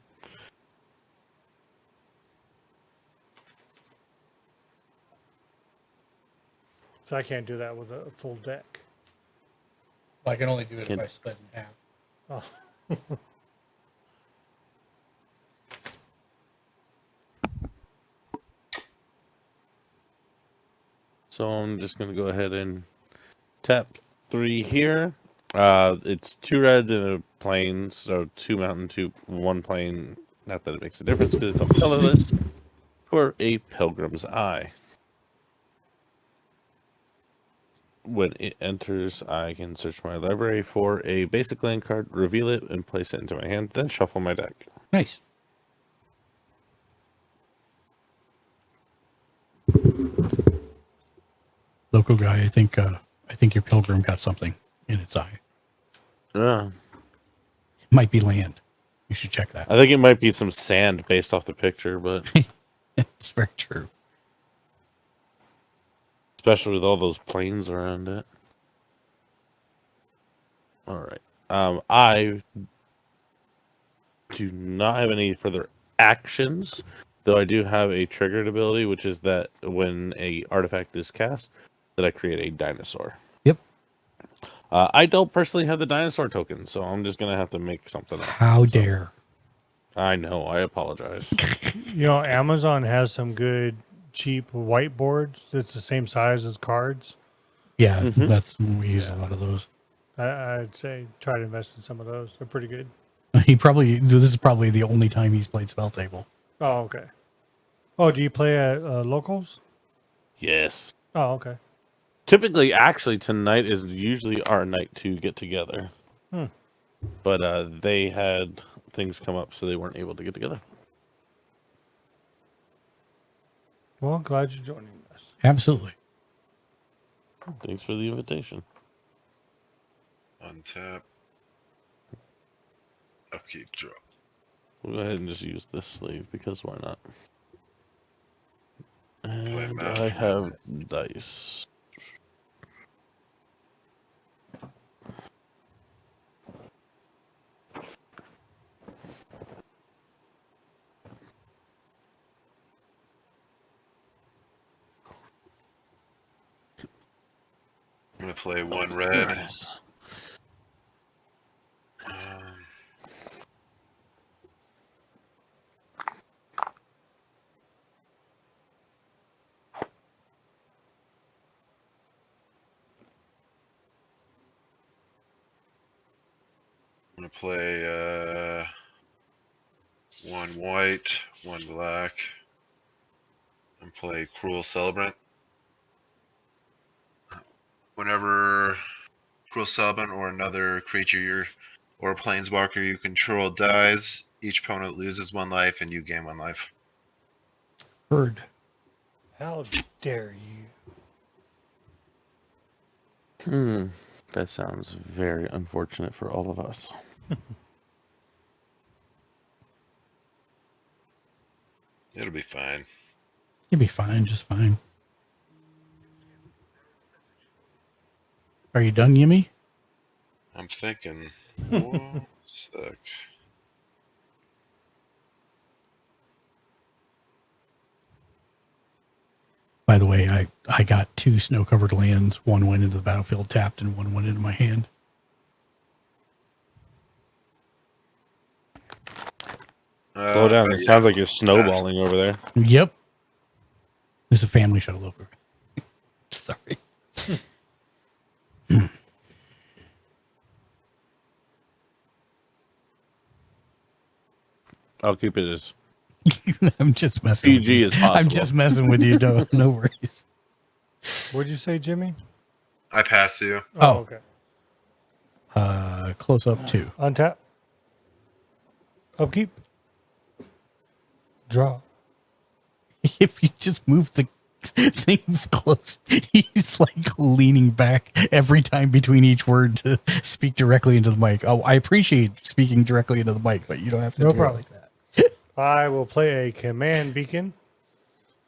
So I can't do that with a full deck. I can only do it Can- if I split in half. Oh. So I'm just going to go ahead and tap 3 here. It's 2 red and a plain, so 2 mountain, 1 plain. Not that it makes a difference because it's on colorless. For a Pilgrim's Eye. When it enters, I can search my library for a basic land card, reveal it, and place it into my hand, then shuffle my deck. Nice. Local guy, I think your pilgrim got something in its eye. Yeah. Might be land. You should check that. I think it might be some sand based off the picture, but It's very true. especially with all those planes around it. All right. I do not have any further actions, though I do have a triggered ability, which is that when a artifact is cast, that I create a dinosaur. Yep. I don't personally have the dinosaur token, so I'm just gonna have to make something up. How dare. I know. I apologize. You know, Amazon has some good cheap whiteboards that's the same size as cards. Yeah, that's we use a lot of those. I'd say try to invest in some of those. They're pretty good. This is probably the only time he's played Spell Table. Oh, okay. Oh, do you play at locals? Yes. Oh, okay. Typically, actually, tonight is usually our night to get together. But they had things come up, so they weren't able to get together. Well, glad you're joining us. Absolutely. Thanks for the invitation. Untap. Upkeep, draw. We'll go ahead and just use this sleeve because why not? Play And map. I have dice. I'm gonna play one red. Nice. I'm gonna play one white, one black, and play Cruel Celebrant. Whenever Cruel Celebrant or another creature or planeswalker you control dies, each opponent loses 1 life and you gain 1 life. Heard. How dare you? That sounds very unfortunate for all of us. It'll be fine. You'll be fine, just fine. Are you done, Yimmy? I'm thinking. 1 sec. By the way, I got 2 snow-covered lands. One went into the battlefield tapped, and one went into my hand. Slow down. It sounds like you're snowballing over there. Yep. This is a family show, Loco. Sorry. I'll keep it as I'm just messing with PG you. as possible. I'm just messing with you. No worries. What'd you say, Jimmy? I pass you. Oh. Okay. Close up 2. Untap. Upkeep. Draw. If you just move the things close, he's like leaning back every time between each word to speak directly into the mic. Oh, I appreciate speaking directly into the mic, but you don't have to No do problem. it like that. I will play a command beacon.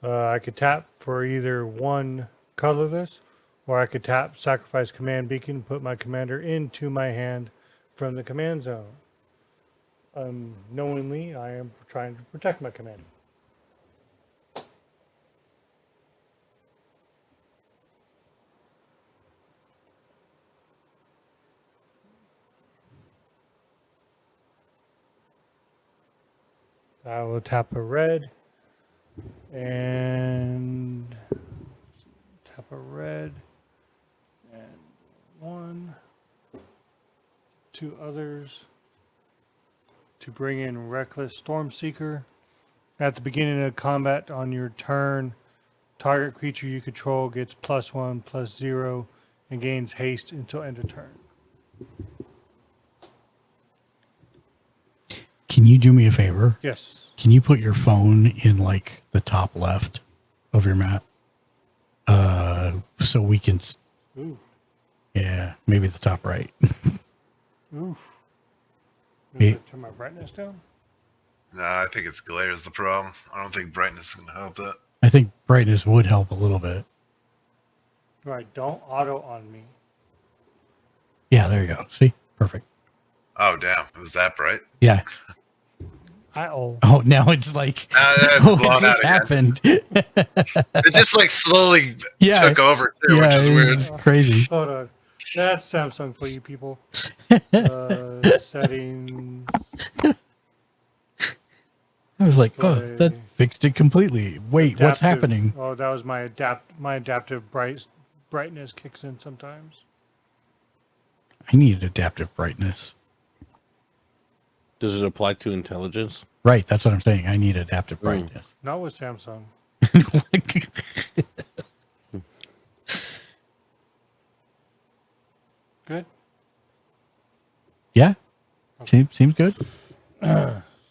I could tap for either one colorless, or I could tap, sacrifice command beacon, put my commander into my hand from the command zone. Knowingly, I am trying to protect my commander. I will tap a red and tap a red and 1, 2 others to bring in Reckless Stormseeker. At the beginning of combat on your turn, target creature you control gets +1/+0 and gains haste until end of turn. Can you do me a favor? Yes. Can you put your phone in like the top left of your map? So we can. Ooh. Yeah, maybe the top right. Oof. Me- Turn my brightness down. Nah, I think it's glare is the problem. I don't think brightness is gonna help that. I think brightness would help a little bit. Right. Don't auto on me. Yeah, there you go. See? Perfect. Oh damn, it was that bright. Yeah. Oh. Oh, now it's like, That's oh, blown it just out again. happened. It just like slowly Yeah. took over too, Yeah, which is it weird. was crazy. Hold on. That's Samsung for you people. Settings. I was like, oh, that Display. fixed it completely. Wait, what's Adaptive- happening? Oh, that was my adaptive brightness kicks in sometimes. I need adaptive brightness. Does it apply to intelligence? Right, that's what I'm saying. I need adaptive Mm. brightness. Not with Samsung. Good. Yeah, seems good.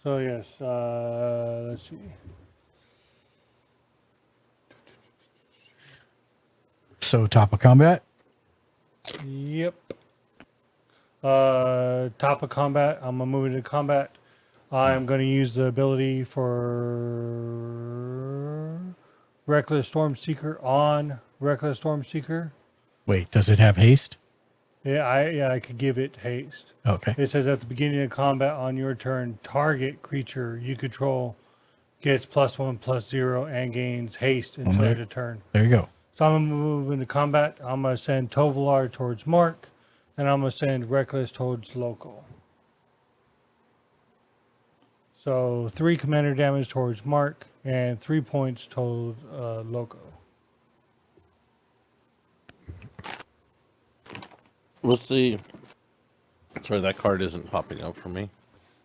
So yes, let's see. So top of combat. Yep. Top of combat. I'm gonna move into combat. I'm gonna use the ability for Reckless Storm Seeker on Reckless Storm Seeker. Wait, does it have haste? Yeah, I could give it haste. Okay. It says at the beginning of combat on your turn, target creature you control gets +1/+0 and gains haste until there. end of turn. There you go. So I'm gonna move into combat. I'm gonna send Tovolar towards Mark, and I'm gonna send Reckless towards Local. So 3 commander damage towards Mark and 3 points towards Loco. What's the? Sorry, that card isn't popping up for me.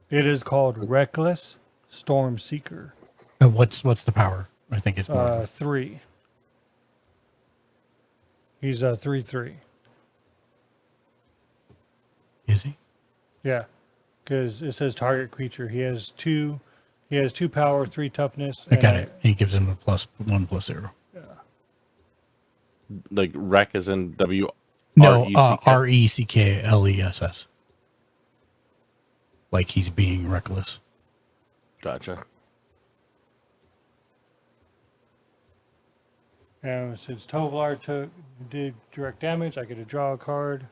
It is called Reckless Storm Seeker. What's the power? I think it's more. 3. He's a 3/3. Is he? Yeah, because it says target creature. He has 2. He has 2 power, 3 toughness. I got it. He gives him a +1/+0. Like rec is in W. No, R-E-C-K. RECKLESS. Like he's being reckless. Gotcha. And since Tovolar did direct damage, I get to draw a card.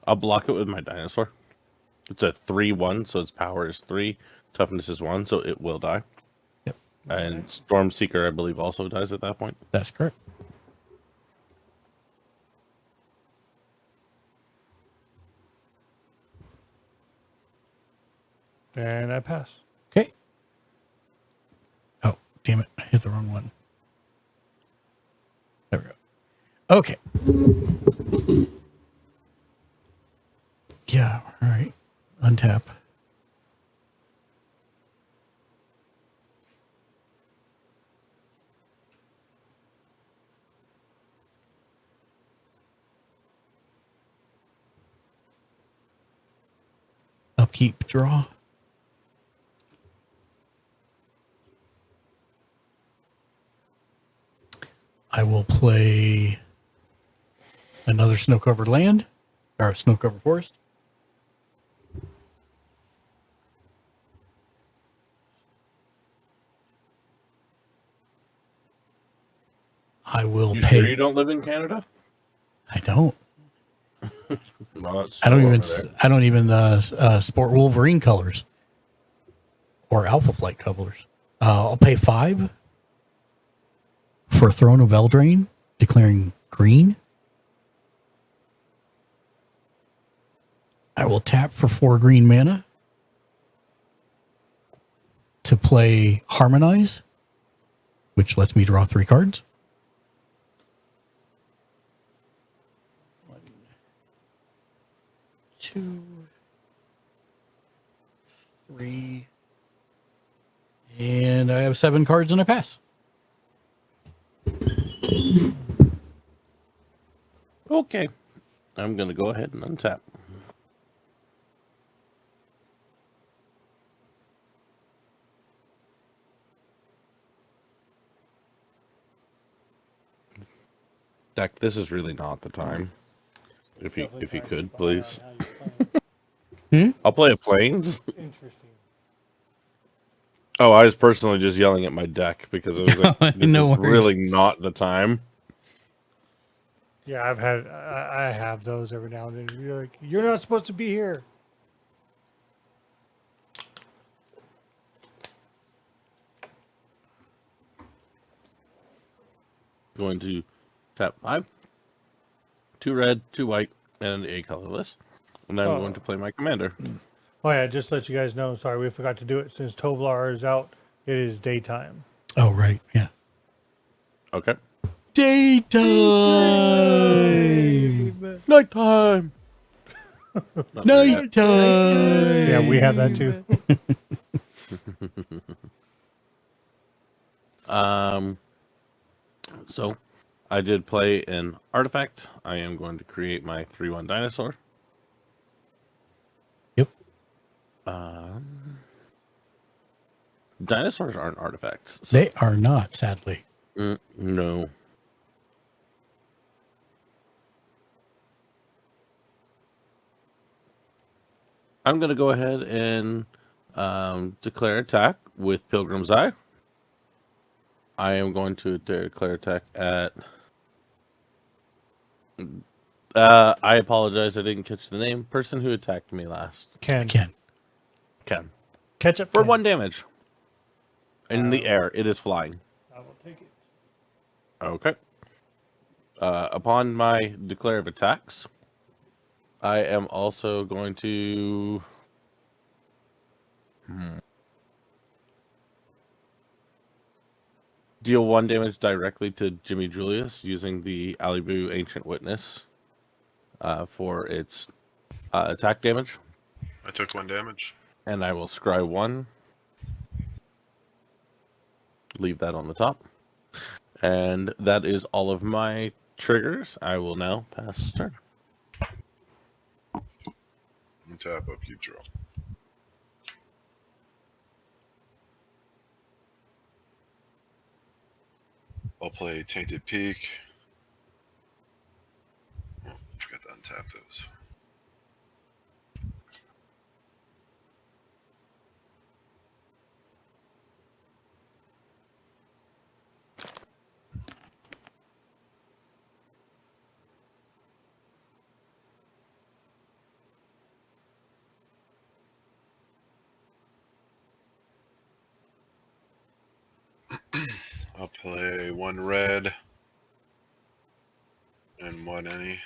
I'll block it with my dinosaur. It's a 3/1, so its power is 3, toughness is 1, so it will die. Yep. And Stormseeker, I believe, also dies at that point. That's correct. And I pass. Okay. Oh, damn it. I hit the wrong one. There we go. Okay. Yeah, all right. Untap. Upkeep, draw. I will play another snow-covered land, or snow-covered forest. I will You pay. sure you don't live in Canada? I don't. No, it's I don't still even. over there. I don't even sport Wolverine colors or Alpha Flight colors. I'll pay 5 for Throne of Eldraine, declaring green. I will tap for 4 green mana to play Harmonize, which lets me draw 3 cards. 1, 2, 3, and I have 7 cards and I pass. Okay. I'm going to go ahead and untap. Deck, this is really not the time. If you could, please. I'll play a Plains. Interesting. Oh, I was personally just yelling at my deck because it was like, this No is worries. really not the time. Yeah, I have those every now and then. You're like, you're not supposed to be here. Going to Tap 5. 2 red, 2 white, and a colorless. And I'm going to play my commander. Oh yeah, just to let you guys know. Sorry, we forgot to do it. Since Tovlar is out, it is daytime. Oh, right. Yeah. Okay. Daytime. Nighttime. Not there yet. Nighttime. Yeah, we have that too. So I did play an artifact. I am going to create my 3/1 dinosaur. Yep. Dinosaurs aren't artifacts. So, They are not, sadly. no. I'm going to go ahead and declare attack with Pilgrim's Eye. I am going to declare attack at... I apologize, I didn't catch the name. Person who attacked me last. Ken. Ken. Ken. Catch up. For Ken. 1 damage. In the air, it is flying. I will take it. Okay. Upon my declare of attacks, I am also going to... deal 1 damage directly to Jimmy Julius using the Alibu Ancient Witness for its attack damage. I took 1 damage. And I will scry 1. Leave that on the top. And that is all of my triggers. I will now pass turn. And tap up, keep draw. I'll play Tainted Peak. Oh, forgot to untap those. I'll play 1 red and 1 any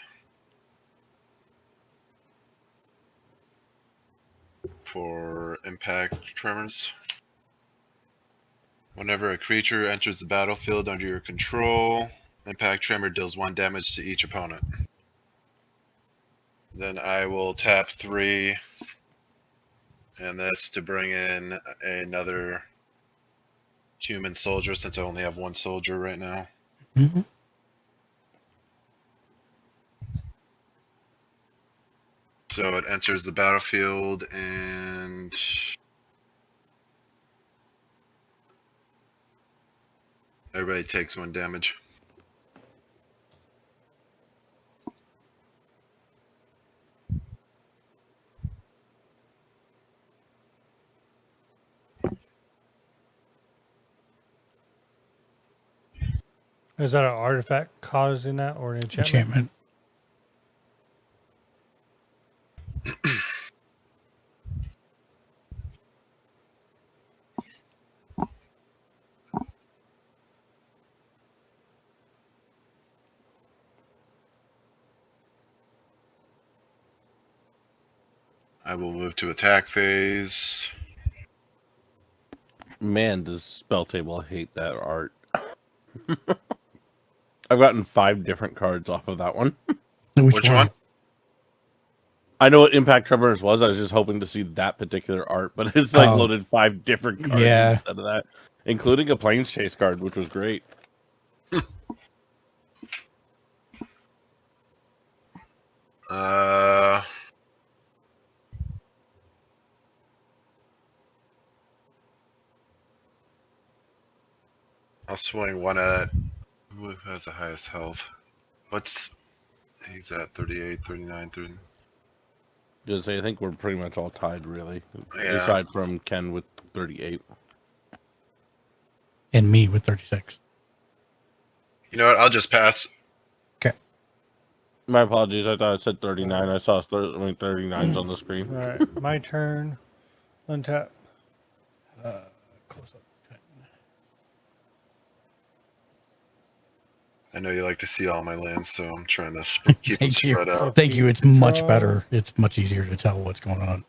for impact tremors. Whenever a creature enters the battlefield under your control, impact tremor deals 1 damage to each opponent. Then I will tap 3 and this to bring in another human soldier since I only have 1 soldier right now. Mm-hmm. So it enters the battlefield and everybody takes 1 damage. Is that an artifact causing that or an enchantment? I will move to attack phase. Man, does Spell Table hate that art. I've gotten 5 different cards off of that one. Which one? I know what Impact Tremors was. I was just hoping to see that particular art, but it's like loaded 5 different cards instead of that, including a Plains Chase card, which was great. I'll swing 1 at who has the highest health. He's at 38, 39, 30. Just I think we're pretty much all tied, really, Yeah. aside from Ken with 38 and me with 36. You know what? I'll just pass. Okay. My apologies. I thought I said 39. I saw 39s on the screen. All right, my turn. Untap. Close up. I know you like to see all my lands, so I'm trying to keep them Thank you. spread out. Thank you. It's much better. It's much easier to tell what's going on.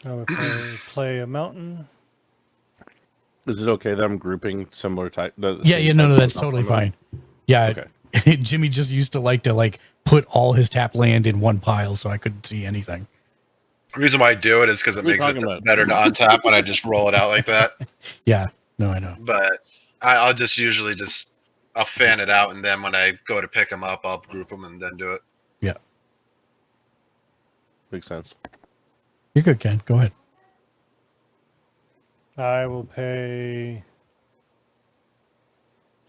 I would play a mountain. Is it okay that I'm grouping similar type? Yeah, no, that's totally fine. Yeah, Okay. Jimmy just used to like put all his tap land in one pile so I couldn't see anything. The reason why I do it is because it What are you makes it talking about? better to untap when I just roll it out like that. Yeah, no, I know. But I'll just usually I'll fan it out, and then when I go to pick them up, I'll group them and then do it. Yeah, Makes sense. you're good, Ken. Go ahead. I will pay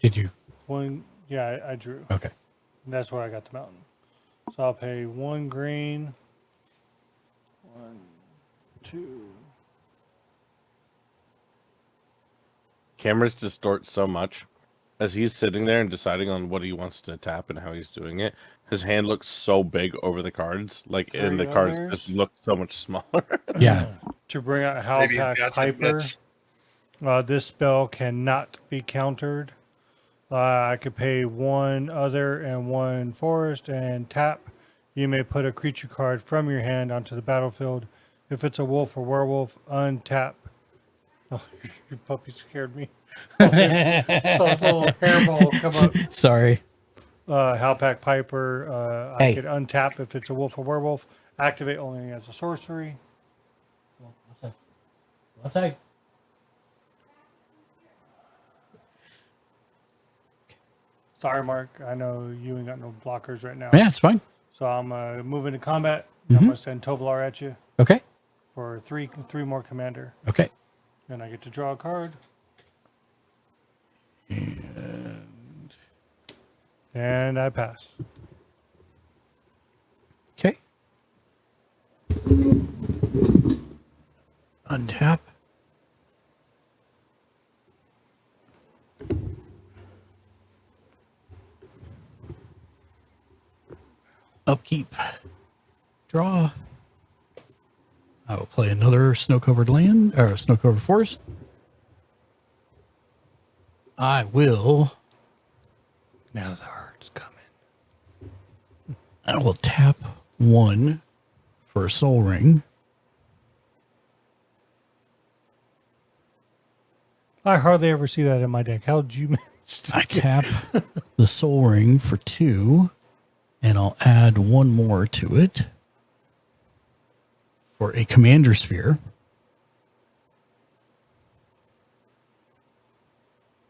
Did you? one. Yeah, I drew. Okay. That's where I got the mountain. So I'll pay 1 green. 1, 2. Cameras distort so much. As he's sitting there and deciding on what he wants to tap and how he's doing it, his hand looks so big over the cards. Like, and the cards just look so much smaller. Yeah. To bring out Maybe Howlpack got some Piper. bits. This spell cannot be countered. I could pay 1 other and 1 forest and tap. You may put a creature card from your hand onto the battlefield. If it's a wolf or werewolf, untap. Oh, your puppy scared me. Saw this little hairball come up. Sorry. Howlpack Piper. Hey. I could untap if it's a wolf or werewolf. Activate only as a sorcery. What's that? Sorry, Mark. I know you ain't got no blockers right now. Yeah, it's fine. So I'm moving to combat. I'm gonna send Tovolar at you Okay. for three more commander, Okay. and I get to draw a card. And I pass. Okay. Untap. Upkeep. Draw. I will play another snow-covered land or snow-covered forest. I will. Now the heart's coming. I will tap 1 for a soul ring. I hardly ever see that in my deck. How'd you manage to I tap the soul ring for 2, and I'll add 1 more to it for a commander sphere.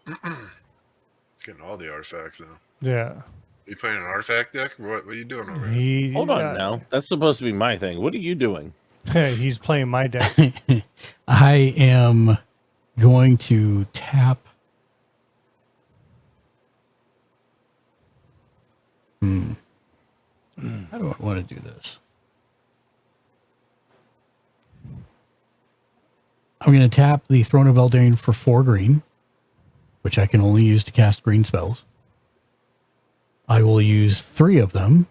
It's getting all the artifacts now. Yeah. You playing an artifact deck? What are you doing over here? He, Hold on now. That's supposed to be my thing. What are you doing? He's playing my deck. I am going to tap. How do I want to do this? I'm going to tap the Throne of Eldraine for 4 green, which I can only use to cast green spells. I will use 3 of them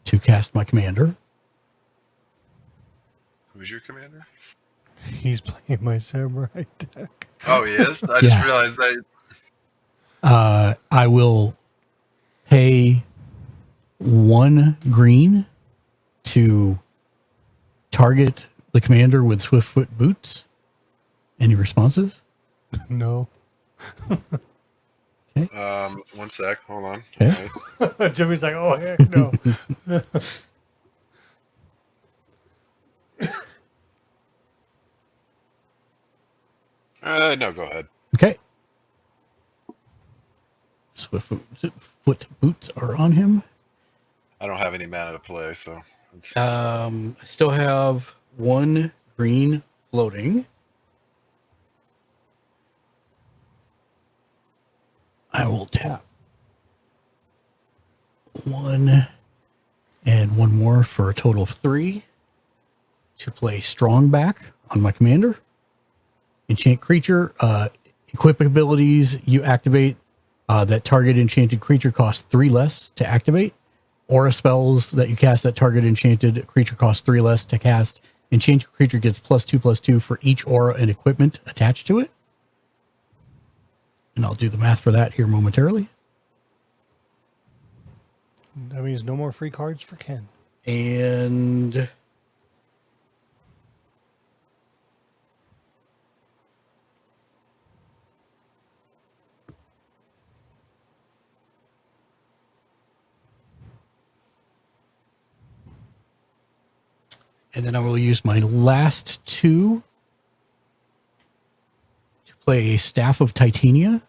to cast my commander. Who's your commander? He's playing my samurai deck. Oh, he is? I Yeah. just realized that. I will pay 1 green to target the commander with Swiftfoot boots. Any responses? No. 1 sec. Hold on. Okay. Jimmy's like, oh, heck no. No, go ahead. Okay. Swiftfoot boots are on him. I don't have any mana to play, so. It's, I still have 1 green floating. I will tap 1 and 1 more for a total of 3 to play strong back on my commander. Enchant creature, equip abilities you activate that target enchanted creature costs 3 less to activate. Aura spells that you cast that target enchanted creature costs 3 less to cast. Enchanted creature gets +2/+2 for each aura and equipment attached to it. And I'll do the math for that here momentarily. That means no more free cards for Ken. And then I will use my last 2 to play a Staff of Titania.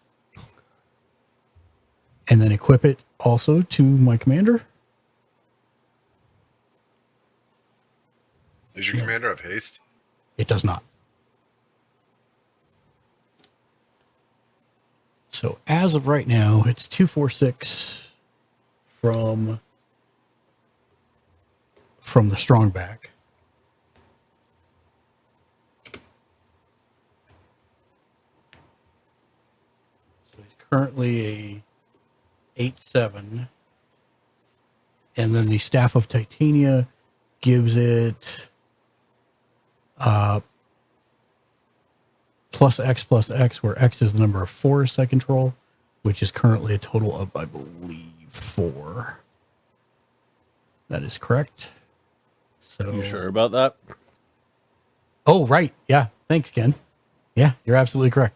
And then equip it also to my commander. Does your commander have haste? It does not. So as of right now, it's 246 from the strong back. So he's currently a 8/7. And then the Staff of Titania gives it plus X, where X is the number of forests I control, which is currently a total of, I believe, 4. That is correct. So You sure about that? Oh, right. Yeah. Thanks, Ken. Yeah, you're absolutely correct.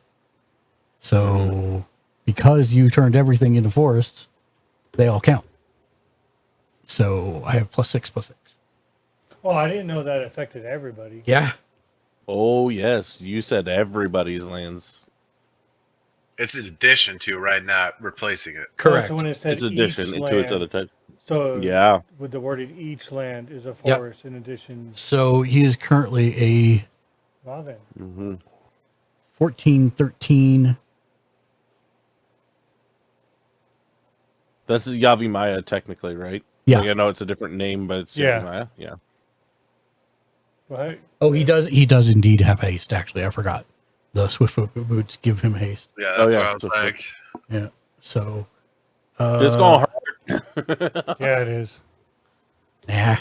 So because you turned everything into forests, they all count. So I have +6/6. Oh, I didn't know that affected everybody. Yeah. Oh, yes. You said everybody's lands. It's an addition to, right? Not replacing it. Correct. So when it said It's addition each into its land, other type. so Yeah. with the wording each land is a Yep. forest in addition. So he is currently a Wow, then. Mm-hmm. 14/13. That's Yavi Maya, technically, right? Yeah. Like, I know it's a different name, but it's Yeah. Yavi Maya. Yeah. Right? Oh, he does indeed have haste, actually. I forgot. The Swiftfoot boots give him haste. Yeah, that's yeah, what I was so- like. Yeah. So It's going hard. Yeah, it is. nah.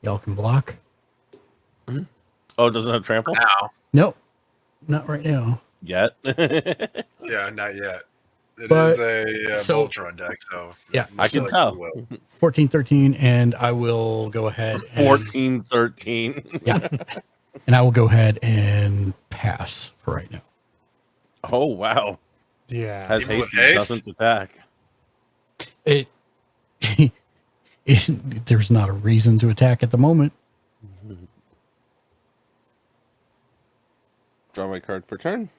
Y'all can block. Oh, it doesn't have trample? Now, Nope. Not right now. Yet. yeah, not yet. It But- is a so- Voltron deck, so Yeah, I can tell. 14/13, and I will go ahead and 14/13. yeah. And I will go ahead and pass for right now. Oh, wow. Yeah. Has Even with haste and haste? doesn't attack. It, there's not a reason to attack at the moment. Draw my card per turn.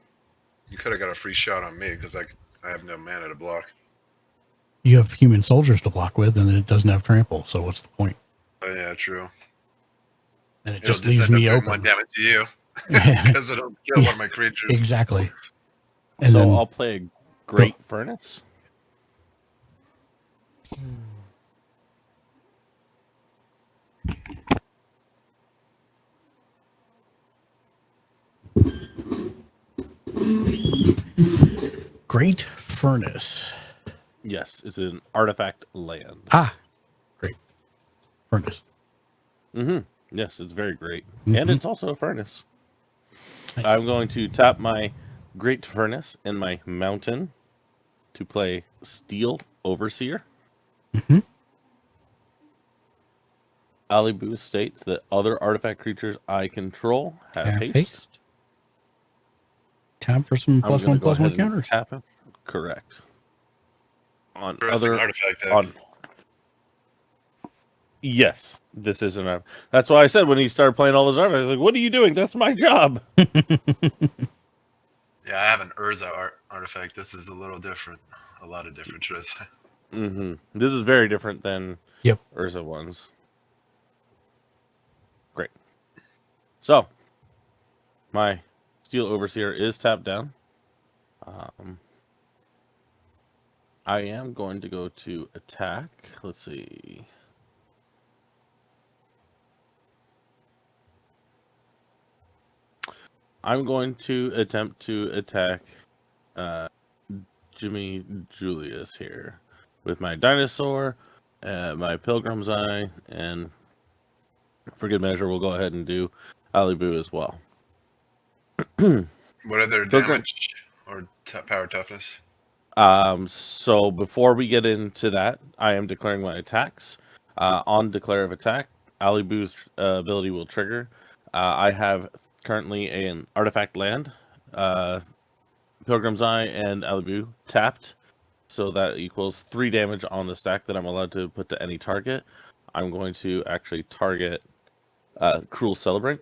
You could have got a free shot on me because I have no mana to block. You have human soldiers to block with, and it doesn't have trample. So what's the point? Oh yeah, true. And it It'll just leaves end up me doing 1 open. damage to you because it'll kill one of my creatures. Exactly. And So then I'll play a Great Furnace. Great Furnace. Yes, it's an artifact land. Ah, Great Furnace. Mm-hmm. Yes, it's very great. And it's also a furnace. Nice. I'm going to tap my Great Furnace and my Mountain to play Steel Overseer. Mhm. Alibu states that other artifact creatures I control have Have haste. haste. Tap for some I'm plus gonna one, go plus one ahead and counters. Tap it. Correct. On Interesting other artifact deck. on. Yes, this isn't a. That's why I said when he started playing all those artifacts, I was like, "What are you doing? That's my job." Yeah, I have an Urza artifact. This is a little different. A lot of different, should I say. Mm-hmm. This is very different than Yep. Urza ones. Great. So, my Steel Overseer is tapped down. I am going to go to attack. Let's see. I'm going to attempt to attack Jimmy Julius here with my dinosaur, my Pilgrim's Eye, and for good measure, we'll go ahead and do Alibu as well. What are their Pilgrim- damage? or power toughness? So before we get into that, I am declaring my attacks. On declare of attack, Ali Boo's ability will trigger. I have currently an artifact land, Pilgrim's Eye, and Ali Boo tapped. So that equals 3 damage on the stack that I'm allowed to put to any target. I'm going to actually target Cruel Celebrant.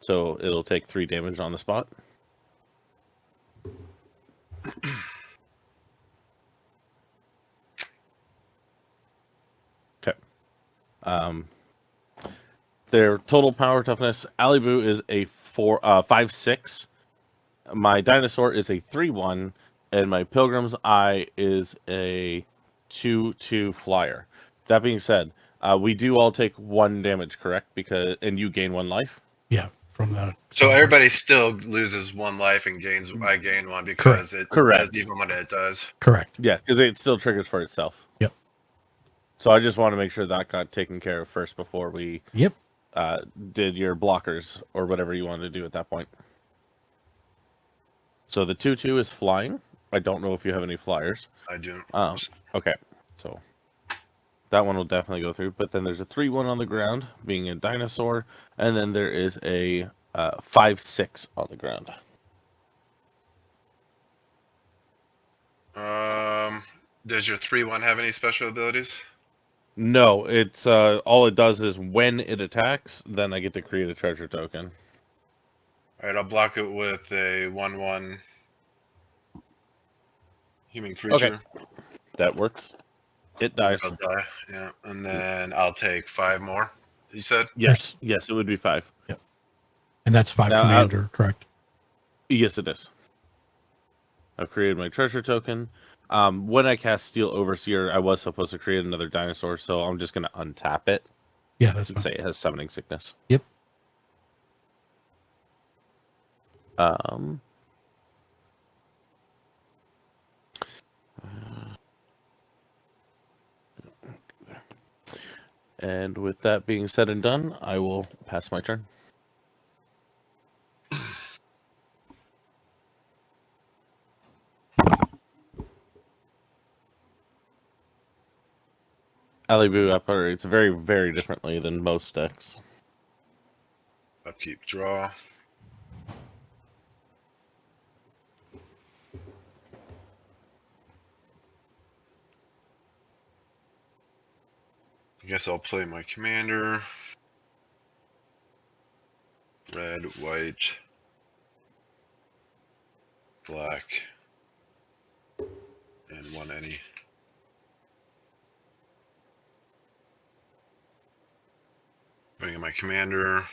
So it'll take 3 damage on the spot. Okay. Their total power toughness, Alibu is a 5/6. My dinosaur is a 3/1, and my Pilgrim's Eye is a 2/2 flyer. That being said, we do all take 1 damage, correct? And you gain 1 life. Yeah, from the. So everybody still loses 1 life and gains. I gain 1 because it does even when it does. Correct. Yeah, because it still triggers for itself. Yep. So I just want to make sure that got taken care of first before we did your blockers or whatever you wanted to do at that point. So the 2/2 is flying. I don't know if you have any flyers. I do. Okay. So that one will definitely go through. But then there's a 3/1 on the ground, being a dinosaur, and then there is a 5/6 on the ground. Does your 3/1 have any special abilities? No, it's all it does is when it attacks, then I get to create a treasure token. All right, I'll block it with a 1/1 human creature. Okay, that works. It dies. I'll die. Yeah, and then I'll take 5 more. You said? Yes, yes, it would be 5. Yep. And that's 5 commander, correct? Yes, it is. I've created my treasure token. When I cast Steel Overseer, I was supposed to create another dinosaur, so I'm just going to untap it. Yeah, that's fine. Say it has Summoning Sickness. Yep. And with that being said and done, I will pass my turn. Alibu operates very, very differently than most decks. Upkeep, draw. I guess I'll play my commander. Red, white, black, and 1 any. Bring in my commander.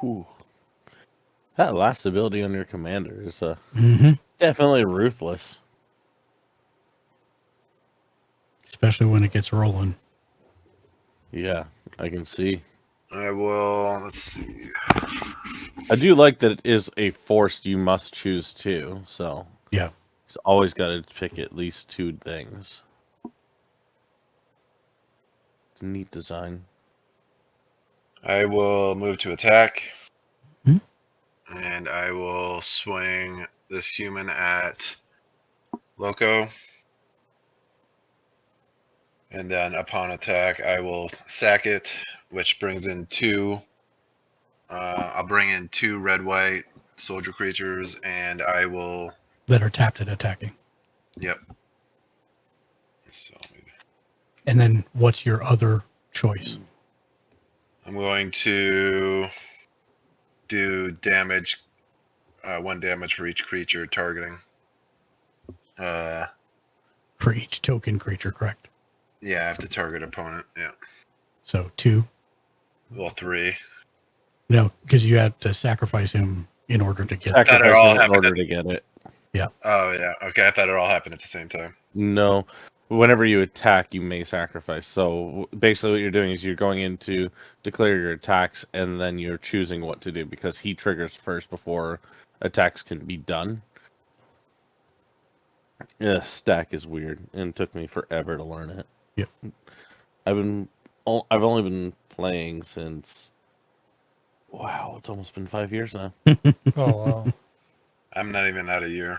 Ooh. That last ability on your commander is definitely ruthless. Especially when it gets rolling. Yeah, I can see. I will, let's see. I do like that it is a forced you must choose 2, so. Yeah. It's always got to pick at least 2 things. It's a neat design. I will move to attack. And I will swing this human at Loco. And then upon attack, I will sack it, which brings in 2. I'll bring in 2 red-white soldier creatures, and I will... That are tapped at attacking. Yep. So, and then what's your other choice? I'm going to do damage, 1 damage for each creature targeting. For each token creature, correct? Yeah, I have to target opponent, yeah. So 2? Well, 3. No, because you had to sacrifice him in order to get it. In order to get it. Yeah. Oh, yeah. Okay, I thought it all happened at the same time. No. Whenever you attack, you may sacrifice. So basically what you're doing is you're going in to declare your attacks, and then you're choosing what to do, because he triggers first before attacks can be done. Yeah, stack is weird, and it took me forever to learn it. Yep. I've only been playing since. Wow, it's almost been 5 years now. Oh wow. I'm not even at a year.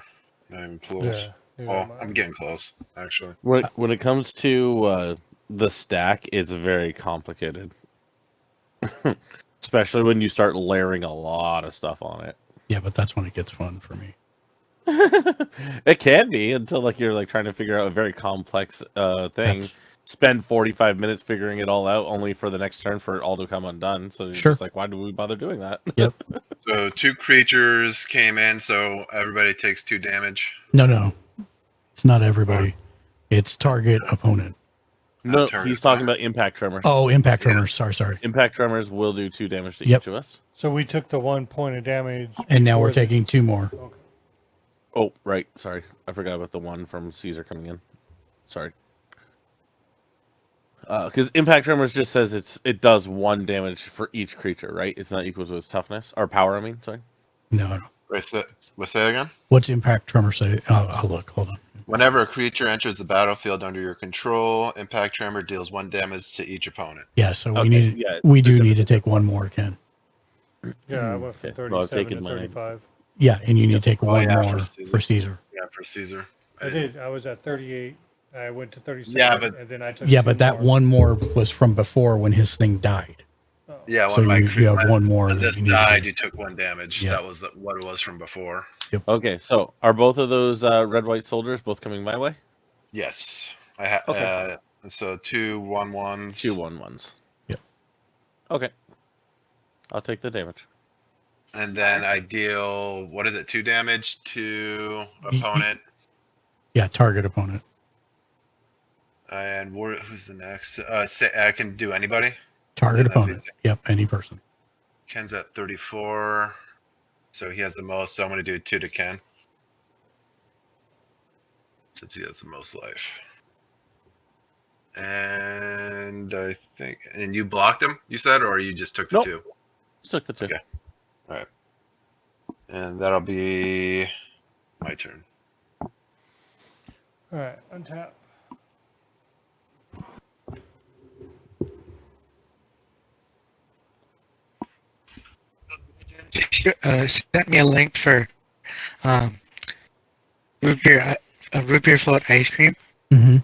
Not even close. Yeah. neither Oh, am I. I'm getting close, actually. When it comes to the stack, it's very complicated, especially when you start layering a lot of stuff on it. Yeah, but that's when it gets fun for me. It can be until like you're like trying to figure out a very complex thing. That's Spend 45 minutes figuring it all out, only for the next turn for it all to come undone. So you're Sure. just like, why do we bother doing that? Yep. So 2 creatures came in, so everybody takes 2 damage. No. It's not everybody. It's target opponent. No, target he's talking about impact tremors. Oh, impact tremors. Sorry. Impact tremors will do 2 damage to Yep. each of us. So we took the 1 point of damage. And now we're before the- taking 2 more. Okay. Oh, right. Sorry. I forgot about the one from Caesar coming in. Sorry. Because impact tremors just says it does 1 damage for each creature, right? It's not equal to its toughness or power. I mean, sorry. No. What's that again? What's impact tremor say? I'll look. Hold on. Whenever a creature enters the battlefield under your control, impact tremor deals 1 damage to each opponent. Yeah, so Okay, we need yeah, we do need specifically. to take 1 more, Ken. Yeah, I went from Okay. Well, I've 37 taken to mine. 35. Yeah, and you need to take Oh, 1 yeah, more for Caesar. Yeah, for Caesar. I did. I was at 38. I went to 37. Yeah, but- and then I took. Yeah, 2 but that more. 1 more was from before when his thing died. Yeah, So when you have 1 more. when that this you need to died, do. you took 1 damage. Yeah. That was what it was from before. Okay, so are both of those red white soldiers both coming my way? Yes. I had Okay. so 2 1/1s. 2 1/1s. Yep. Okay. I'll take the damage. And then I deal, what is it, 2 damage to opponent. Yeah, target opponent. And who's the next? I can do anybody. Target Yeah, that's opponent. Yep, any person. Ken's at 34. So he has the most. So I'm going to do 2 to Ken. Since he has the most life. And I think, and you blocked him, you said, or you just took the Nope. 2? Just took the 2. Okay. Alright. And that'll be my turn. All right, untap. Sent me a link for root beer float ice cream, Mm-hmm.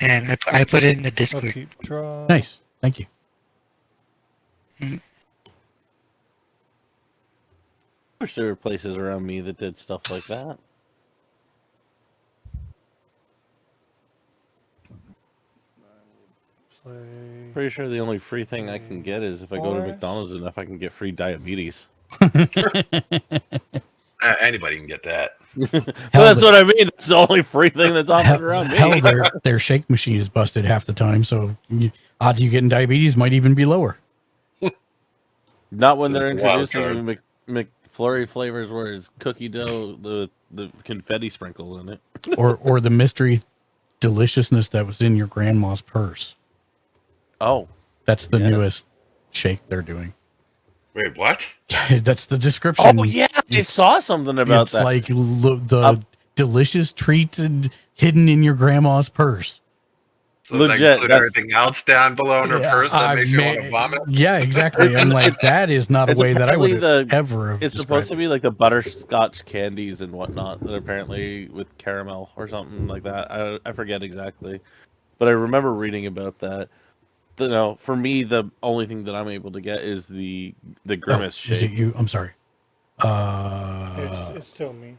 and I put it in the I'll Discord. keep draw. Nice. Thank you. Wish there were places around me that did stuff like that. Play. Pretty sure the only free thing I can get is if I go to Forest. McDonald's enough, I can get free diabetes. Anybody can get that. Well, that's what I mean. It's the only free thing that's offered around me. Hell, their shake machine is busted half the time, so odds of you getting diabetes might even be lower. Not when That's they're the wild introducing McFlurry flavors where it's cookie dough, the confetti sprinkles in it. or the mystery deliciousness that was in your grandma's purse. Oh, That's the Yeah. newest shake they're doing. Wait, what? That's the description. oh yeah, I It's- saw something about It's that. like the delicious treats hidden in your grandma's purse. So does that Legit, include that's- everything else down below in her purse that makes you want to vomit? Yeah, exactly. I'm like, that is not a It's way that I would apparently ever have It's supposed to described be like the butterscotch candies and whatnot that apparently with caramel or something like that. I forget exactly, but I remember reading about that. You know, for me, the only thing that I'm able to get is the it. grimace Is it shake. you? I'm sorry. It's still me.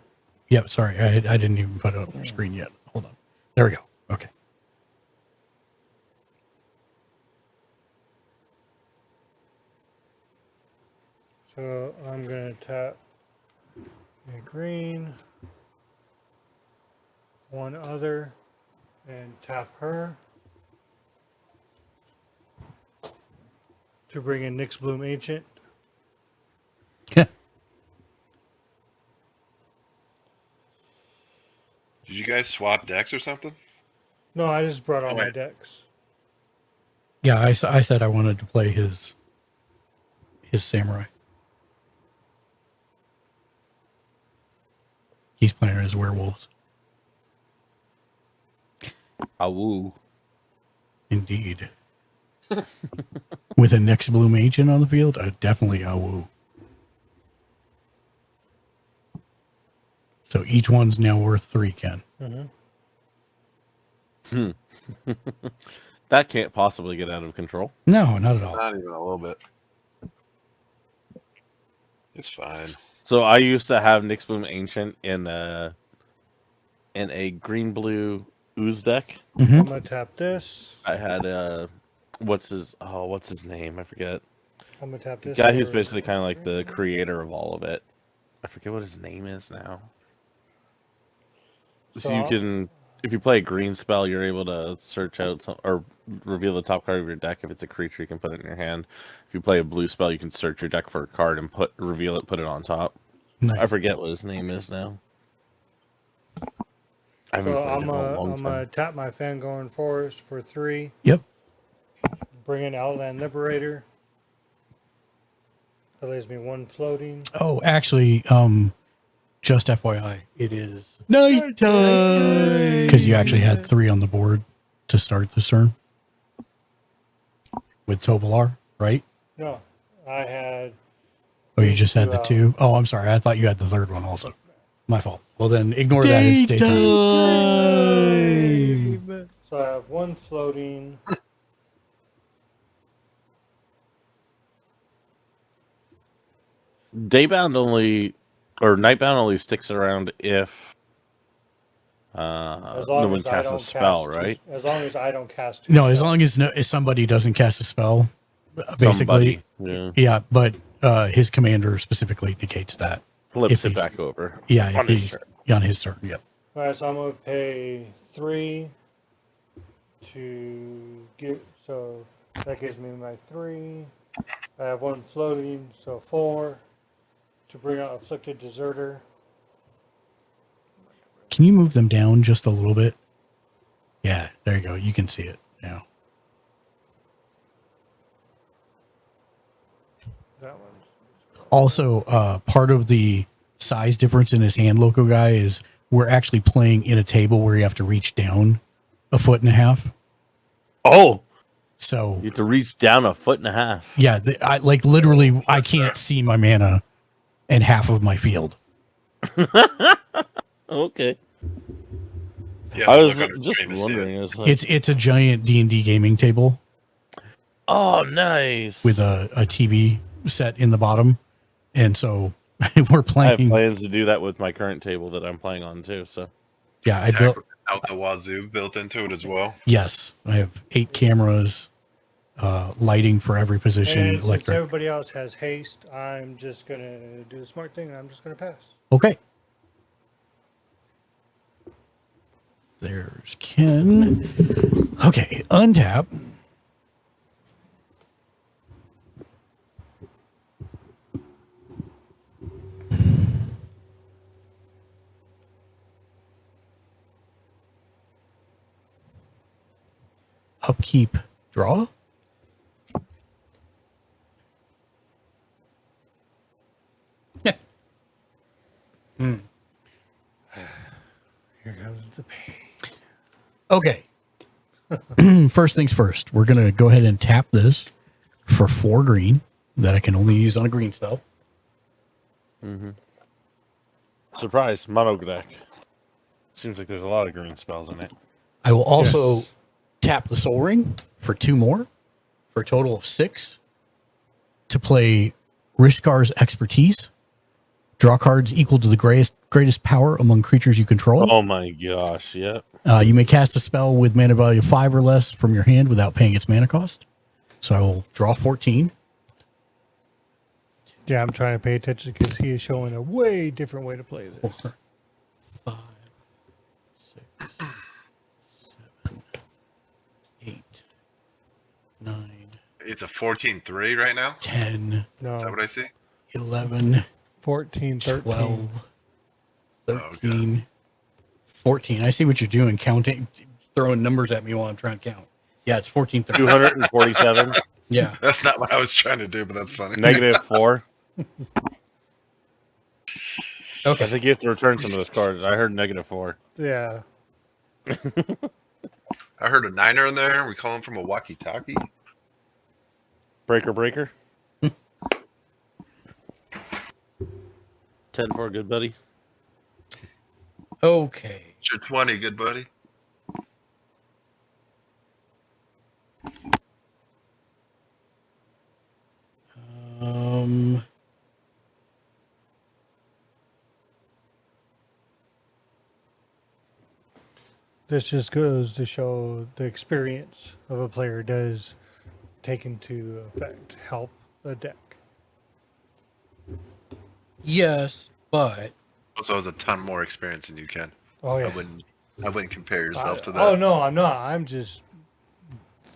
Yeah, sorry. I didn't even put it up on the screen yet. Hold on. There we go. Okay. So I'm gonna tap a green, 1 other, and tap her to bring in Nyx Bloom Ancient. Did you guys swap decks or something? No, I just brought all Oh, my wait. decks. Yeah, I said I wanted to play his samurai. He's playing his werewolves. Awoo. Indeed. With a next bloom agent on the field, definitely a woo. So each one's now worth 3, Ken. That can't possibly get out of control. No, not at all. Not even a little bit. It's fine. So I used to have Nyx Bloom Ancient in a green blue ooze deck. I'm gonna tap this. I had what's his name? I forget. I'm gonna tap this. Guy who's for- basically kind of like the creator of all of it. I forget what his name is now. So you can, if you play a green spell, you're able to search out some, or reveal the top card of your deck. If it's a creature, you can put it in your hand. If you play a blue spell, you can search your deck for a card and reveal it, put it on top. Nice. I forget what his name is now. I haven't So played it in a long I'm time. gonna tap my Fangorn Forest for 3. Yep. Bring in Outland Liberator. That leaves me 1 floating. Oh, actually, just FYI, it is nighttime because you actually had 3 on the board to start this turn with Tobolar, right? No, I had. Oh, you just had the 2. Oh, I'm sorry. I thought you had the 3rd one also. My fault. Well, then ignore that. It's daytime. So I have 1 floating. Nightbound only sticks around if As no long one as I casts a don't spell, cast right? As long as I don't cast 2 No, as spells. long as if somebody doesn't cast a spell, basically. Somebody, Yeah, but his commander specifically negates that. flips if it he's- back over. Yeah, if on his he's turn. on his turn. Yep. All right, so I'm gonna pay 3 to give. So that gives me my 3. I have 1 floating, so 4 to bring out Afflicted Deserter. Can you move them down just a little bit? Yeah, there you go. You can see it now. That one's Also, part of the size difference in his hand, Loco Guy, is we're actually playing in a table where you have to reach down 1.5 feet. Oh, So you have to reach down 1.5 feet. yeah, I like literally I can't see my mana and half of my field. Okay. Yeah, I so was look under just stream is wondering. I was like, It's a giant D&D gaming table oh, nice. with a TV set in the bottom, and so we're I have playing. plans to do that with my current table that I'm playing on too. So Yeah, I Attack built. out the wazoo built into it as well. Yes, I have 8 cameras, lighting for every position, And since electric. everybody else has haste, I'm just gonna do the smart thing. And I'm just gonna pass. Okay. There's Ken. Okay, untap. Upkeep, draw. Yeah. Here comes the pain. Okay. First things first, we're going to go ahead and tap this for 4 green that I can only use on a green spell. surprise, mono deck. Seems like there's a lot of green spells in it. I will also Yes. tap the Soul Ring for 2 more for a total of 6 to play Rishkar's Expertise. Draw cards equal to the greatest power among creatures you control. Oh my gosh, yeah. You may cast a spell with mana value 5 or less from your hand without paying its mana cost. So I will draw 14. Yeah, I'm trying to pay attention because he is showing a way different way to play this. 4, 5, 6, 7, 8, 9, It's a 14-3 right now. 10, No, Is that what I see? 11, 14, 13. 12, Oh, 13, 14. I see what you're doing, counting, throwing numbers at me while I'm trying to count. Yeah, it's 14, 13. 247, Yeah. That's not what I was trying to do, but that's funny. -4. I Okay. think you have to return some of those cards. I heard -4. Yeah. I I heard a niner in there. We call him from a walkie-talkie. Breaker. 10-4, good buddy. Okay. It's your 20, good buddy. Um. This just goes to show the experience of a player does take into effect help a deck. Yes, but Also has a ton more experience than you can. Oh yeah. I wouldn't compare yourself to that. Oh no, I'm not. I'm just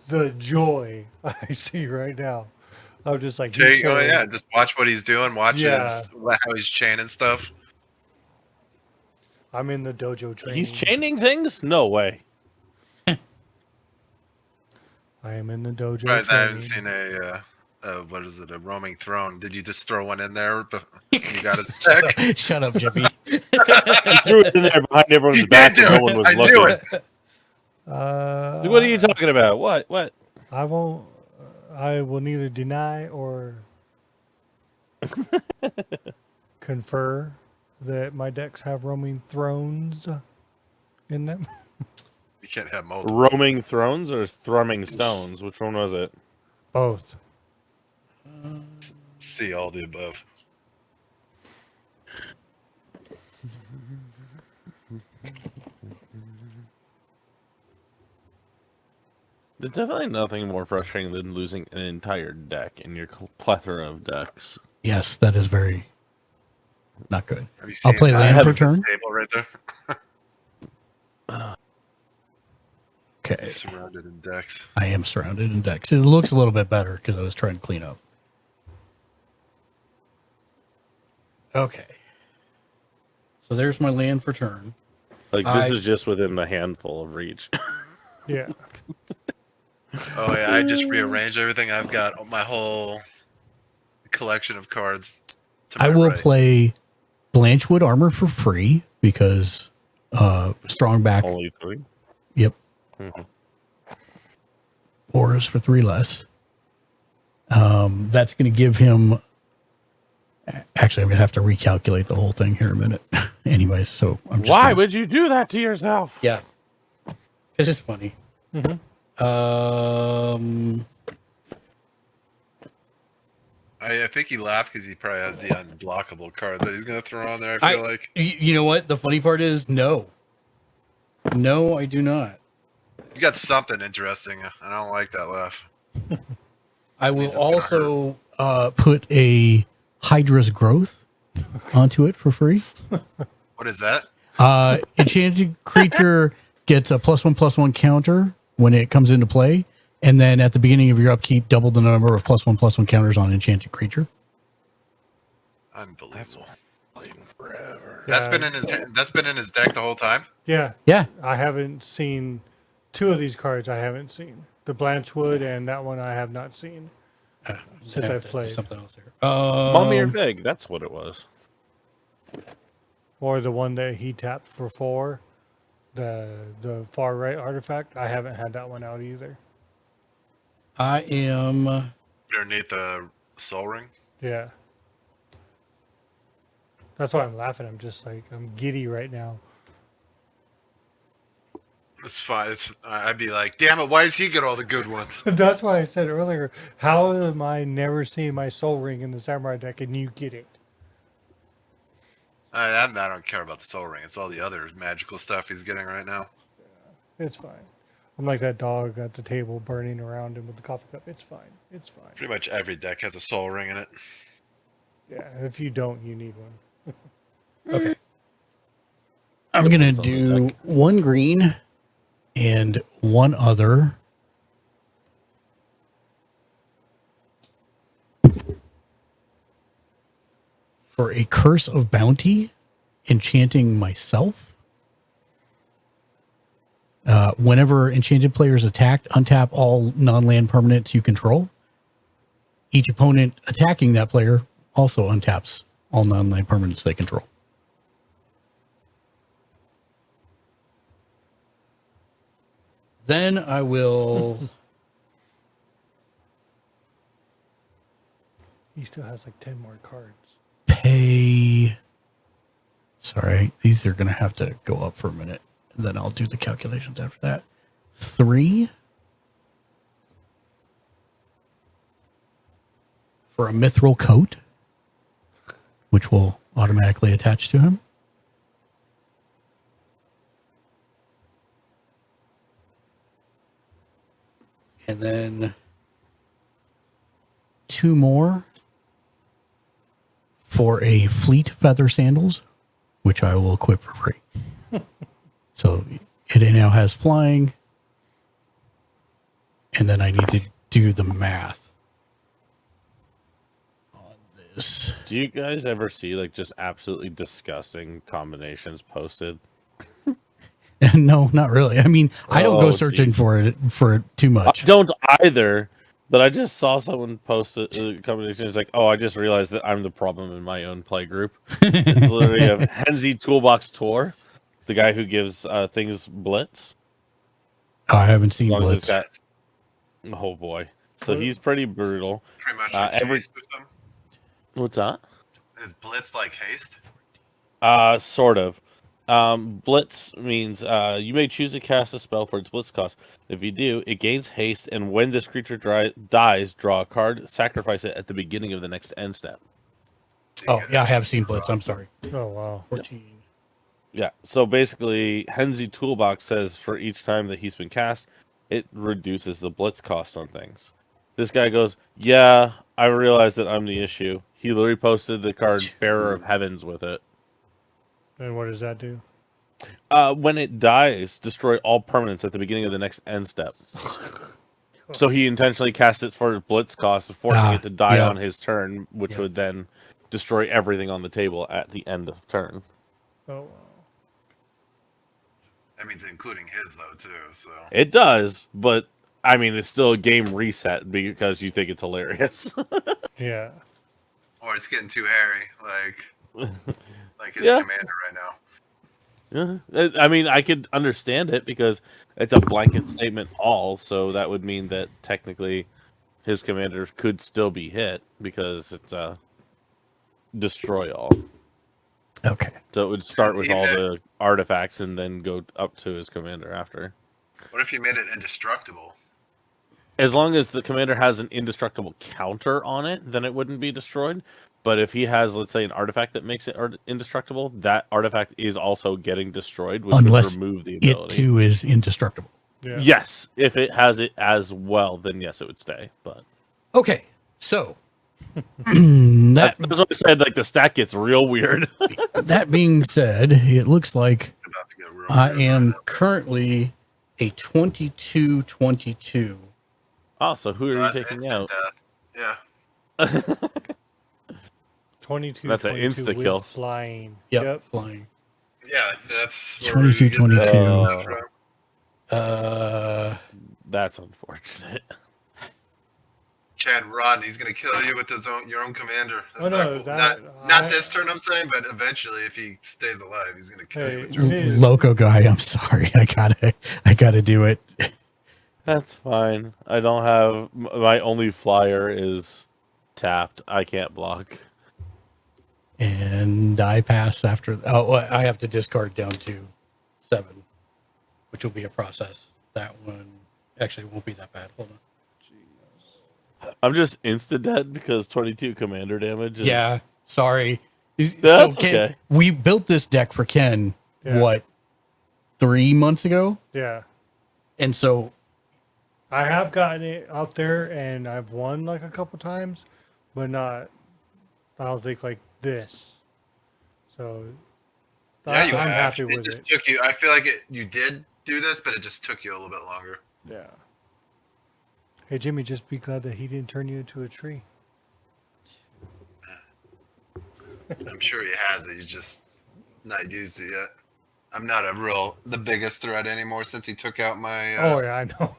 the joy I see right now. I'm just like, Jay, he's oh showing- yeah, just watch what he's doing. Watch Yeah. how he's chaining stuff. I'm in the dojo training. He's chaining things? No way. I am in the dojo Surprised I haven't training. seen what is it, a roaming throne? Did you just throw one in there when you got his deck? shut up, Jippy. He threw it in there behind everyone's back did and no do one it. was I looking. knew it. What are you talking about? What? I won't. I will neither deny or confer that my decks have roaming thrones in them. You can't have multiple. Roaming thrones or thrumming stones? Which one was it? Both. See all the above. There's definitely nothing more frustrating than losing an entire deck in your plethora of decks. Yes, that is very not good. Have you I'll seen play that? land I have for a good turn. Table right there. Okay, He's surrounded in decks. I am surrounded in decks. It looks a little bit better because I was trying to clean up. Okay, so there's my land for turn. Like, this is just within the handful of reach. Yeah. Oh yeah, I just rearranged everything. I've got my whole collection of cards. To my I will right. play Blanchwood armor for free because strong back. Only 3? Yep. Mhm. Auras for 3 less. That's going to give him. Actually, I'm going to have to recalculate the whole thing here in a minute. Anyways, so I'm just. Why would you do that to yourself? Yeah. Because it's funny. I think he laughed because he probably has the unblockable card that he's gonna throw on there. I feel like You know what? The funny part is no. No, I do not. you got something interesting. I don't like that laugh. I will It's gonna also put a Hydra's Growth onto it for free. What is that? Enchanted creature gets a +1/+1 counter when it comes into play, and then at the beginning of your upkeep, double the number of +1/+1 counters on enchanted creature. Unbelievable. Forever. That's been in his deck the whole time. Yeah. Yeah, I haven't seen 2 of these cards. I haven't seen the Blanchwood and that one. I have not seen since I I've played. something else here. Mommy or Big, that's what it was. Or the one that he tapped for 4, the far right artifact. I haven't had that one out either. I am. Underneath the Soul Ring. Yeah. That's why I'm laughing. I'm just like, I'm giddy right now. It's fine. I'd be like, damn it, why does he get all the good ones? That's why I said earlier, how am I never seeing my soul ring in the samurai deck and you get it? I don't care about the Soul Ring. It's all the other magical stuff he's getting right now. It's fine. I'm like that dog at the table burning around him with the coffee cup. It's fine. It's fine. Pretty much every deck has a Soul Ring in it. Yeah, if you don't, you need one. Okay. I'm going to do 1 green and 1 other. For a Curse of Bounty, enchanting myself. Whenever enchanted player is attacked, untap all non-land permanents you control. Each opponent attacking that player also untaps all non-land permanents they control. Then I will. He still has like 10 more cards. Pay. Sorry, these are going to have to go up for a minute. And then I'll do the calculations after that. 3 for a mithril coat, which will automatically attach to him. And then 2 more for a fleet feather sandals, which I will equip for free. So it now has flying. And then I need to do the math on this. Do you guys ever see like just absolutely disgusting combinations posted? No, not really. I mean, I don't go Oh, searching geez. for it too much. I don't either, but I just saw someone post a combination. It's like, oh, I just realized that I'm the problem in my own play group. It's literally a Henzi Toolbox Tour, the guy who gives things Blitz. Oh, I haven't seen As long as Blitz. it's got- oh boy, so he's pretty brutal. Pretty much like every haste or something. what's that? Is Blitz like haste? Sort of. Blitz means you may choose to cast a spell for its blitz cost. If you do, it gains haste, and when this creature dies, draw a card, sacrifice it at the beginning of the next end step. Oh, yeah, I have seen Blitz. I'm sorry. Oh, wow. 14. Yeah, so basically, Henzi Toolbox says for each time that he's been cast, it reduces the blitz cost on things. This guy goes, yeah, I realize that I'm the issue. He literally posted the card Bearer of Heavens with it. And what does that do? When it dies, destroy all permanents at the beginning of the next end step. So he intentionally cast it for blitz cost, forcing it to die yeah. on his turn, which Yeah. would then destroy everything on the table at the end of turn. Oh, wow. That means including his though too. So It does, but I mean, it's still a game reset because you think it's hilarious. Yeah. or it's getting too hairy, like his Yeah. commander right now. Yeah. I mean, I could understand it because it's a blanket statement all, so that would mean that technically his commander could still be hit because it's a destroy all. Okay. So it would start with all the artifacts and then go up to his commander after. What if you made it indestructible? As long as the commander has an indestructible counter on it, then it wouldn't be destroyed. But if he has, let's say, an artifact that makes it indestructible, that artifact is also getting destroyed, which Unless would remove the it ability. too is indestructible. Yeah. Yes, if it has it as well, then yes, it would stay. But Okay, so that that's what I said. Like the stat gets real weird. that being said, it looks like It's about to get real I weird am right now. currently a 22-22. Oh, so who are So you that's taking instant out? death. Yeah. 22, That's an 22 insta with kill. flying. Yep, flying. Yeah, that's where 22, you get that 22. stuff from. That's unfortunate. Chad, run! He's gonna kill you with your own commander. That's Oh, not no, cool. that- not I- this turn, I'm saying, but eventually, if he stays alive, he's gonna kill you Hey, with your own. his- Loco guy, I'm sorry. I gotta do it. That's fine. I don't have my only flyer is tapped. I can't block. And I pass after. Oh, well, I have to discard down to 7, which will be a process. That one actually won't be that bad. Hold on. I'm just insta dead because 22 commander damage. Is... Yeah, sorry. That's Ken, okay. we built this deck for Ken, Yeah. what, 3 months ago? Yeah. And so, I have gotten it out there and I've won like a couple times, but not, I don't think like this. So Yeah, you I'm have. happy It with just it. took you. I feel like you did do this, but it just took you a little bit longer. Yeah. Hey, Jimmy, just be glad that he didn't turn you into a tree. I'm sure he has it. He's just not used it yet. I'm not the biggest threat anymore since he took out my Oh, yeah, I know.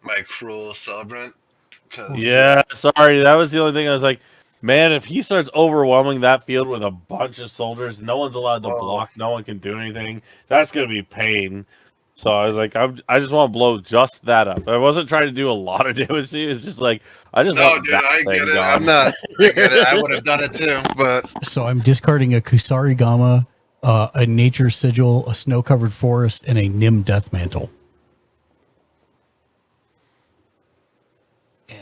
my cruel celebrant. 'Cause, Yeah, sorry. That was the only thing I was like, man, if he starts overwhelming that field with a bunch of soldiers, no one's allowed to Oh. block, no one can do anything. That's going to be pain. So I was like, I just want to blow just that up. I wasn't trying to do a lot of damage to you. It's just like I just No, want dude, that I thing get it. gone. I'm not. I get it. I would have done it too, but So I'm discarding a Kusarigama, a Nature Sigil, a Snow-Covered Forest, and a Nim Death Mantle.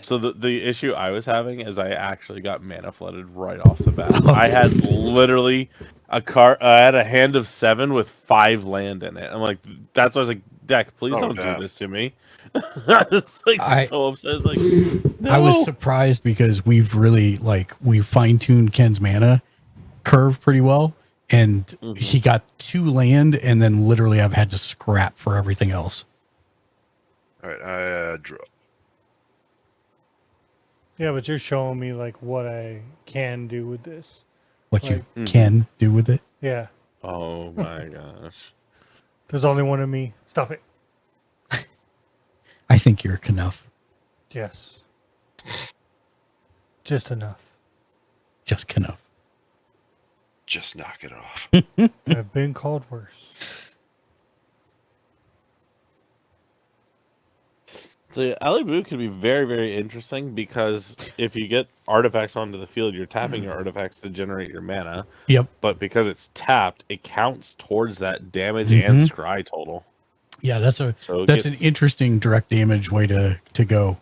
So the issue I was having is I actually got mana flooded right off the bat. I had literally I had a hand of 7 with 5 land in it. I'm like, that's why I was like, deck, please Oh, don't damn. do this to me. I was like I- so upset. I was like, no. I was surprised because we've really we fine-tuned Ken's mana curve pretty well, and he got 2 land, and then literally I've had to scrap for everything else. all right. I draw. Yeah, but you're showing me like what I can do with this. What you can do with it. Yeah, Oh my gosh. there's only one of me. Stop it. I think you're enough. Yes, just enough. Just enough. Just knock it off. I've been called worse. The alley boot could be very, very interesting because if you get artifacts onto the field, you're tapping your artifacts to generate your mana. Yep. But because it's tapped, it counts towards that damage and scry total. Yeah, that's So it an gets- interesting direct damage way to go.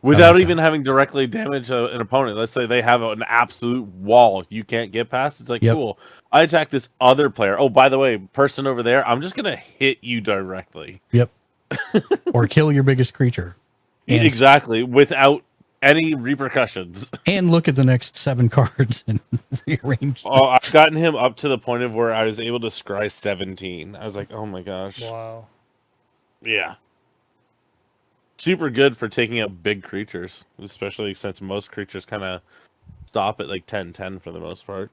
Without like even having directly damage an opponent. Let's say they have an absolute wall you can't get past. It's like, Yep. cool. I attack this other player. Oh, by the way, person over there, I'm just going to hit you directly. Yep. Or kill your biggest creature. And, Exactly. Without any repercussions. and look at the next 7 cards and rearrange. Oh, I've gotten him up to the point of where I was able to scry 17. I was like, oh my gosh. Wow. Yeah. Super good for taking out big creatures, especially since most creatures kind of stop at like 10-10 for the most part.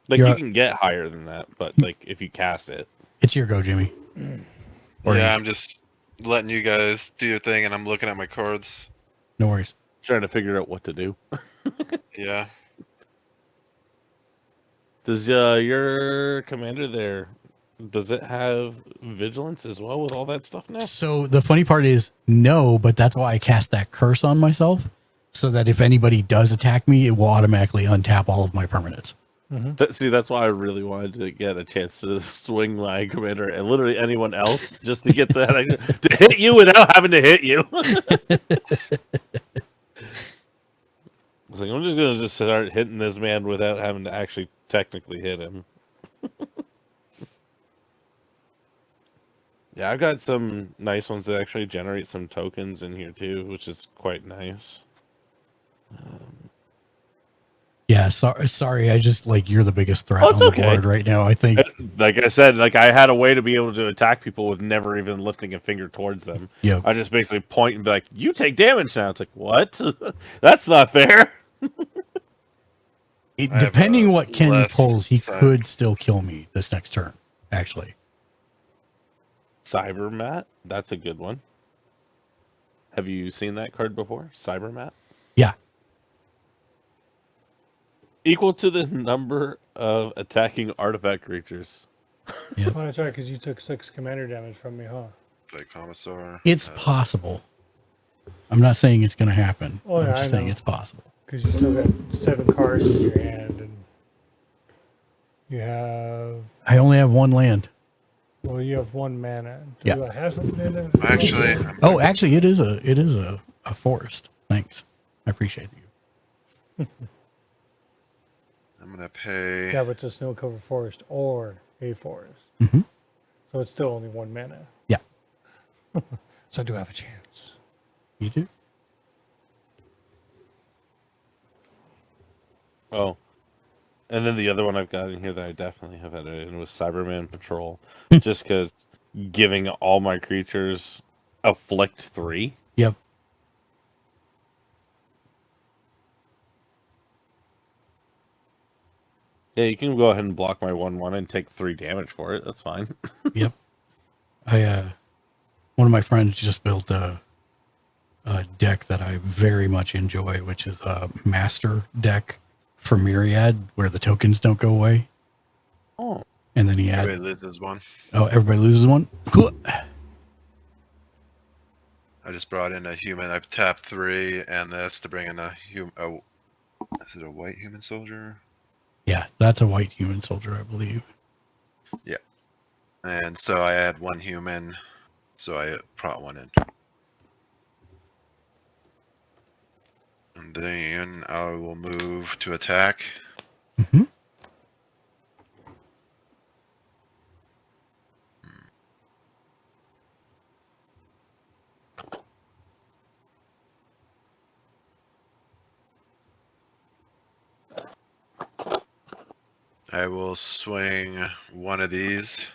Like, Yeah. you can get higher than that, but like if you cast it. It's your go, Jimmy. Or Yeah, you. I'm just letting you guys do your thing, and I'm looking at my cards. No worries. Trying to figure out what to do. Yeah. Does your commander there, does it have vigilance as well with all that stuff now? So the funny part is no, but that's why I cast that curse on myself, so that if anybody does attack me, it will automatically untap all of my permanents. See, that's why I really wanted to get a chance to swing my commander and literally anyone else just to get that to hit you without having to hit you. I was like, I'm just gonna start hitting this man without having to actually technically hit him. Yeah, I've got some nice ones that actually generate some tokens in here too, which is quite nice. Yeah, sorry. I just you're the biggest threat Oh, on it's the okay. board right now. I think. Like I said, like I had a way to be able to attack people with never even lifting a finger towards them. Yep. I just basically point and be like, "You take damage now." It's like, what? That's not fair. It, have, depending what Ken less pulls, he side. could still kill me this next turn. Actually, Cybermat, that's a good one. Have you seen that card before? Cybermat, yeah. equal to the number of attacking artifact creatures. Oh, that's right, because you took 6 commander damage from me, huh? Play Commissar. It's possible. I'm not saying it's going to happen. Oh, yeah, I'm just I saying know. it's possible. Because you still got 7 cards in your hand, and you have I only have 1 land. you have 1 mana. Do Yeah. I have something in it? Actually, Oh, actually, it is a forest. Thanks, I appreciate you. I'm gonna pay. Yeah, but it's a snow-covered forest or a forest. Mhm. So it's still only 1 mana. Yeah, So I do have a chance. you do. Oh, and then the other one I've got in here that I definitely have had in was Cyberman Patrol, just because giving all my creatures afflict 3. Yep. Yeah, you can go ahead and block my 1/1 and take 3 damage for it. That's fine. Yep. One of my friends just built a deck that I very much enjoy, which is a master deck for Myriad, where the tokens don't go away. Oh, And then he had, Everybody loses one. oh, everybody loses one. Cool. I just brought in a human. I've tapped 3 and this to bring in a human. Oh, is it a white human soldier? Yeah, that's a white human soldier, I believe. Yeah. And so I had 1 human, so I brought 1 in. And then I will move to attack. Mm-hmm. I will swing 1 of these.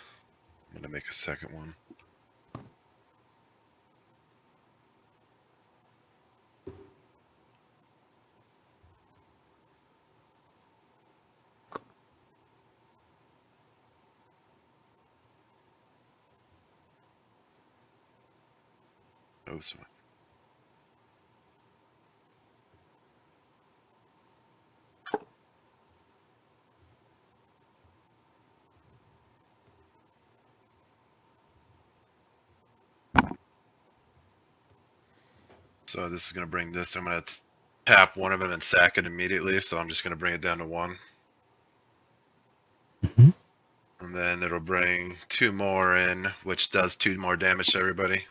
I'm gonna make a second one. Oh, sorry. So this is gonna bring this. I'm gonna tap 1 of them and sack it immediately. So I'm just gonna bring it down to 1. Mm-hmm. And then it'll bring 2 more in, which does 2 more damage to everybody.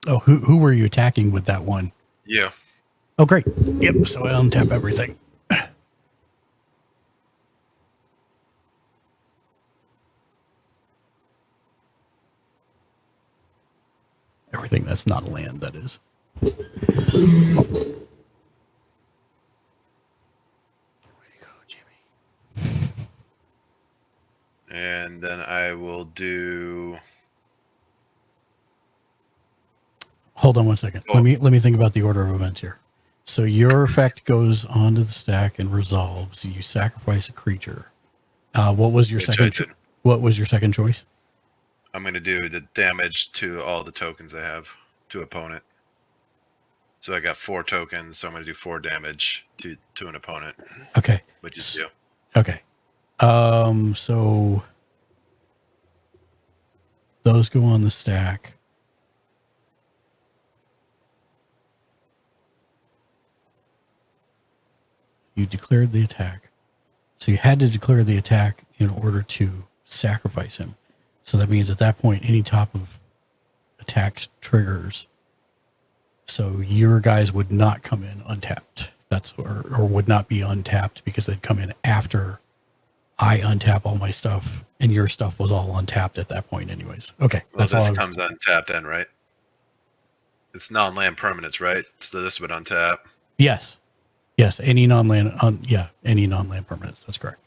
Oh, who were you attacking with that one? Yeah. Oh, great. Yep. So I untap everything. Everything that's not land, that is. Where'd you go, Jimmy? And then I will do. Hold on one second. Oh. Let me think about the order of events here. So your effect goes onto the stack and resolves. You sacrifice a creature. What was your Which second? I did. What was your second choice? I'm gonna do the damage to all the tokens I have to opponent. So I got 4 tokens, so I'm gonna do 4 damage to an opponent, Okay. which is 2. Okay. So those go on the stack. You declared the attack. So you had to declare the attack in order to sacrifice him. So that means at that point, any top of attacks triggers. So your guys would not come in untapped. That's or would not be untapped because they'd come in after I untap all my stuff, and your stuff was all untapped at that point, anyways. Okay, Well, that's all. this comes untapped then, right? It's non-land permanents, right? So this would untap. Yes, yes. Any non-land, any non-land permanents. That's correct.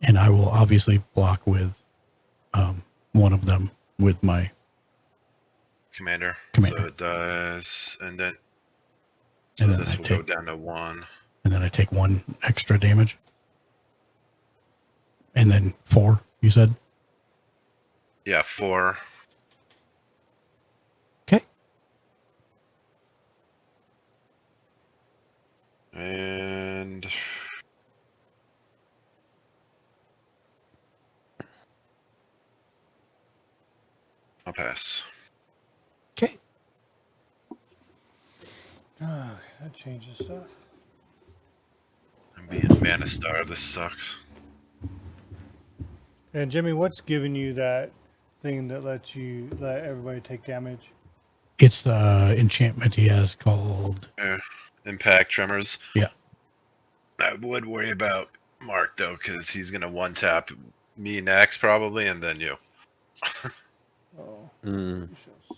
And I will obviously block with one of them with my Commander. Commander. So it does, and then so And then this I will take- go down to 1. and then I take 1 extra damage. And then 4, you said? Yeah, 4. Okay. And I'll pass. Okay. That changes stuff. I'm being mana star. This sucks. And Jimmy, what's giving you that thing that lets you let everybody take damage? It's the enchantment he has called. Impact tremors. Yeah. I would worry about Mark though, because he's gonna 1-tap me next probably, and then you. Oh, Mm. we shall see.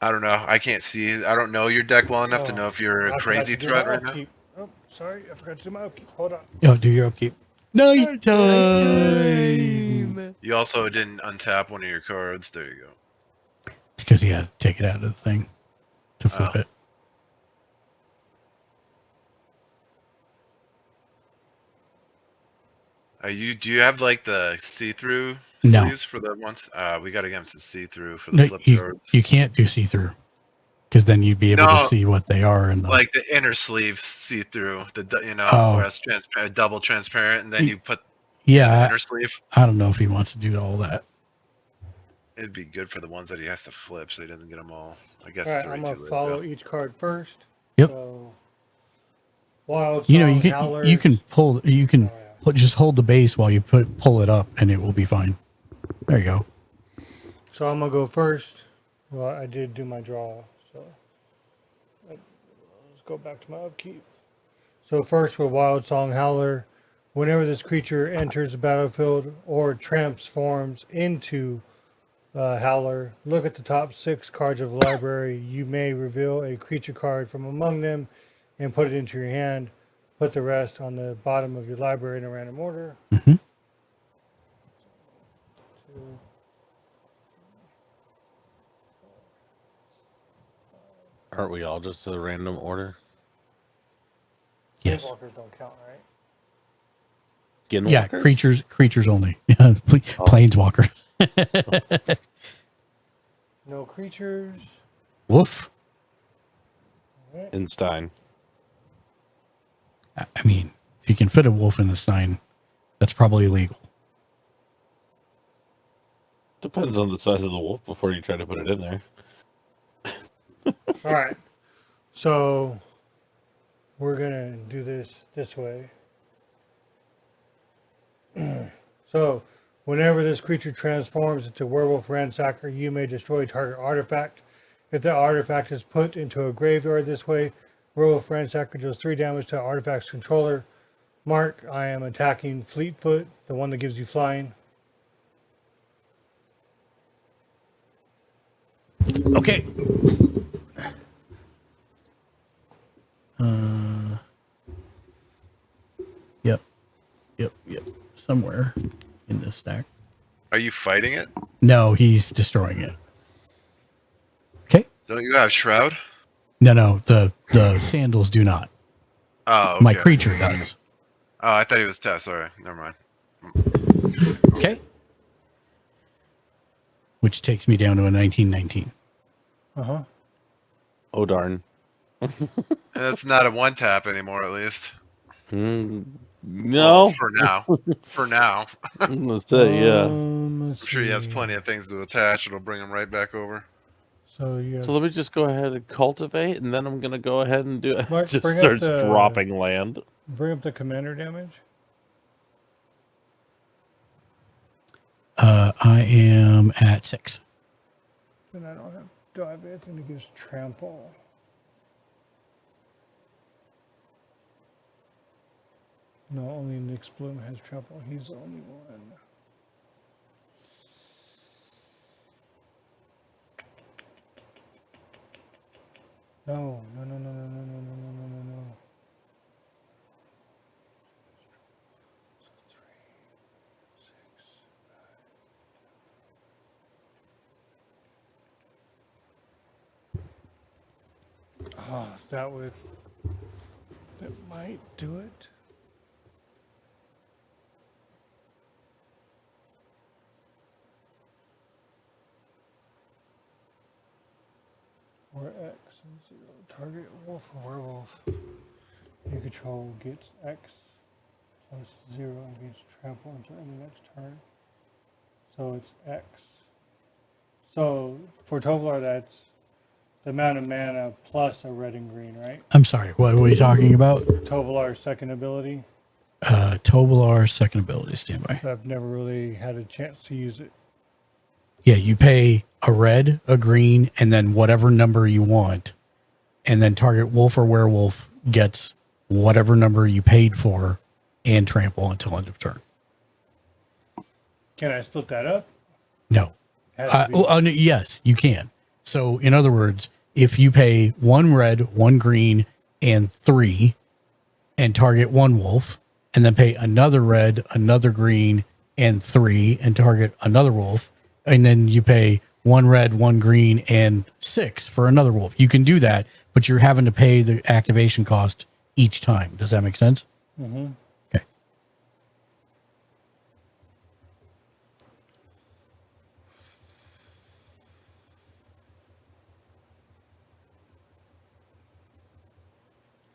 I don't know. I can't see. I don't know your deck well enough to know if you're a I forgot crazy to do threat my right now. upkeep. Oh, sorry, I forgot to do my upkeep. Hold on. Oh, do your upkeep. Night time. You also didn't untap one of your cards. There you go. It's because he had to take it out of the thing to flip Oh. it. Do you have like the see-through No. sleeves for the ones? We got to get him some see-through for the No, flip you, cards. you can't do see-through because then you'd be able to No, see what they are in the. like the inner sleeve see-through, Oh. where it's transparent, double transparent, and then you put the Yeah, inner sleeve. I don't know if he wants to do all that. It'd be good for the ones that he has to flip, so he doesn't get them all. I guess All it's right, already I'm too gonna late. follow Though. each card first. Yep. So, Wild You know, Song, you can Howlers. you can pull you can Oh, yeah. just hold the base while you pull it up, and it will be fine. There you go. So I'm gonna go first. Well, I did do my draw, so let's go back to my upkeep. So first with Wild Song Howler, whenever this creature enters the battlefield or transforms into Howler, look at the top 6 cards of the library. You may reveal a creature card from among them and put it into your hand. Put the rest on the bottom of your library in a random order. Mhm. Aren't we all just a random order? Yes. Walkers don't count, right? Yeah, Skinwalkers? creatures only. Planeswalker. No creatures. Woof. Einstein. I mean, if you can fit a wolf in the Stein, that's probably illegal. Depends on the size of the wolf before you try to put it in there. All right. So we're going to do this way. So whenever this creature transforms into werewolf ransacker, you may destroy target artifact. If the artifact is put into a graveyard this way, werewolf ransacker does 3 damage to artifact's controller. Mark, I am attacking Fleetfoot, the one that gives you flying. Okay. Yep. Somewhere in this stack. Are you fighting it? No, he's destroying it. Okay. Don't you have Shroud? No, the sandals do not. Oh, okay. My creature does. Oh, I thought he was tough. Sorry, never mind. Okay. Which takes me down to a 1919. Uh-huh. Oh, darn. It's not a one tap anymore, at least. No. Well, for now. For now. Let's say, yeah. I'm sure he has plenty of things to attach. It'll bring him right back over. So you So let me just go ahead and cultivate, and then I'm going to go ahead and do it. Mark, Just bring up starts the- dropping land. bring up the commander damage. I am at 6. Then I don't have. Do I have anything that gives trample? No, only Nick's Bloom has trample. He's the only one. No. Oh, that might do it. Or X and 0. Target wolf or werewolf you control gets X plus 0 against trample until end of next turn. So it's X. So for Tovolar, that's the amount of mana plus a red and green, right? I'm sorry. What are you talking about? Tovolar's second ability. Tovolar's second ability. Standby. I've never really had a chance to use it. Yeah, you pay a red, a green, and then whatever number you want. And then target wolf or werewolf gets whatever number you paid for and trample until end of turn. Can I split that up? No. Has to be- No, yes, you can. So, in other words, if you pay 1 red, 1 green, and 3, and target 1 wolf, and then pay another red, another green, and 3, and target another wolf, and then you pay 1 red, 1 green, and 6 for another wolf. You can do that, but you're having to pay the activation cost each time. Does that make sense? Mm-hmm. Okay.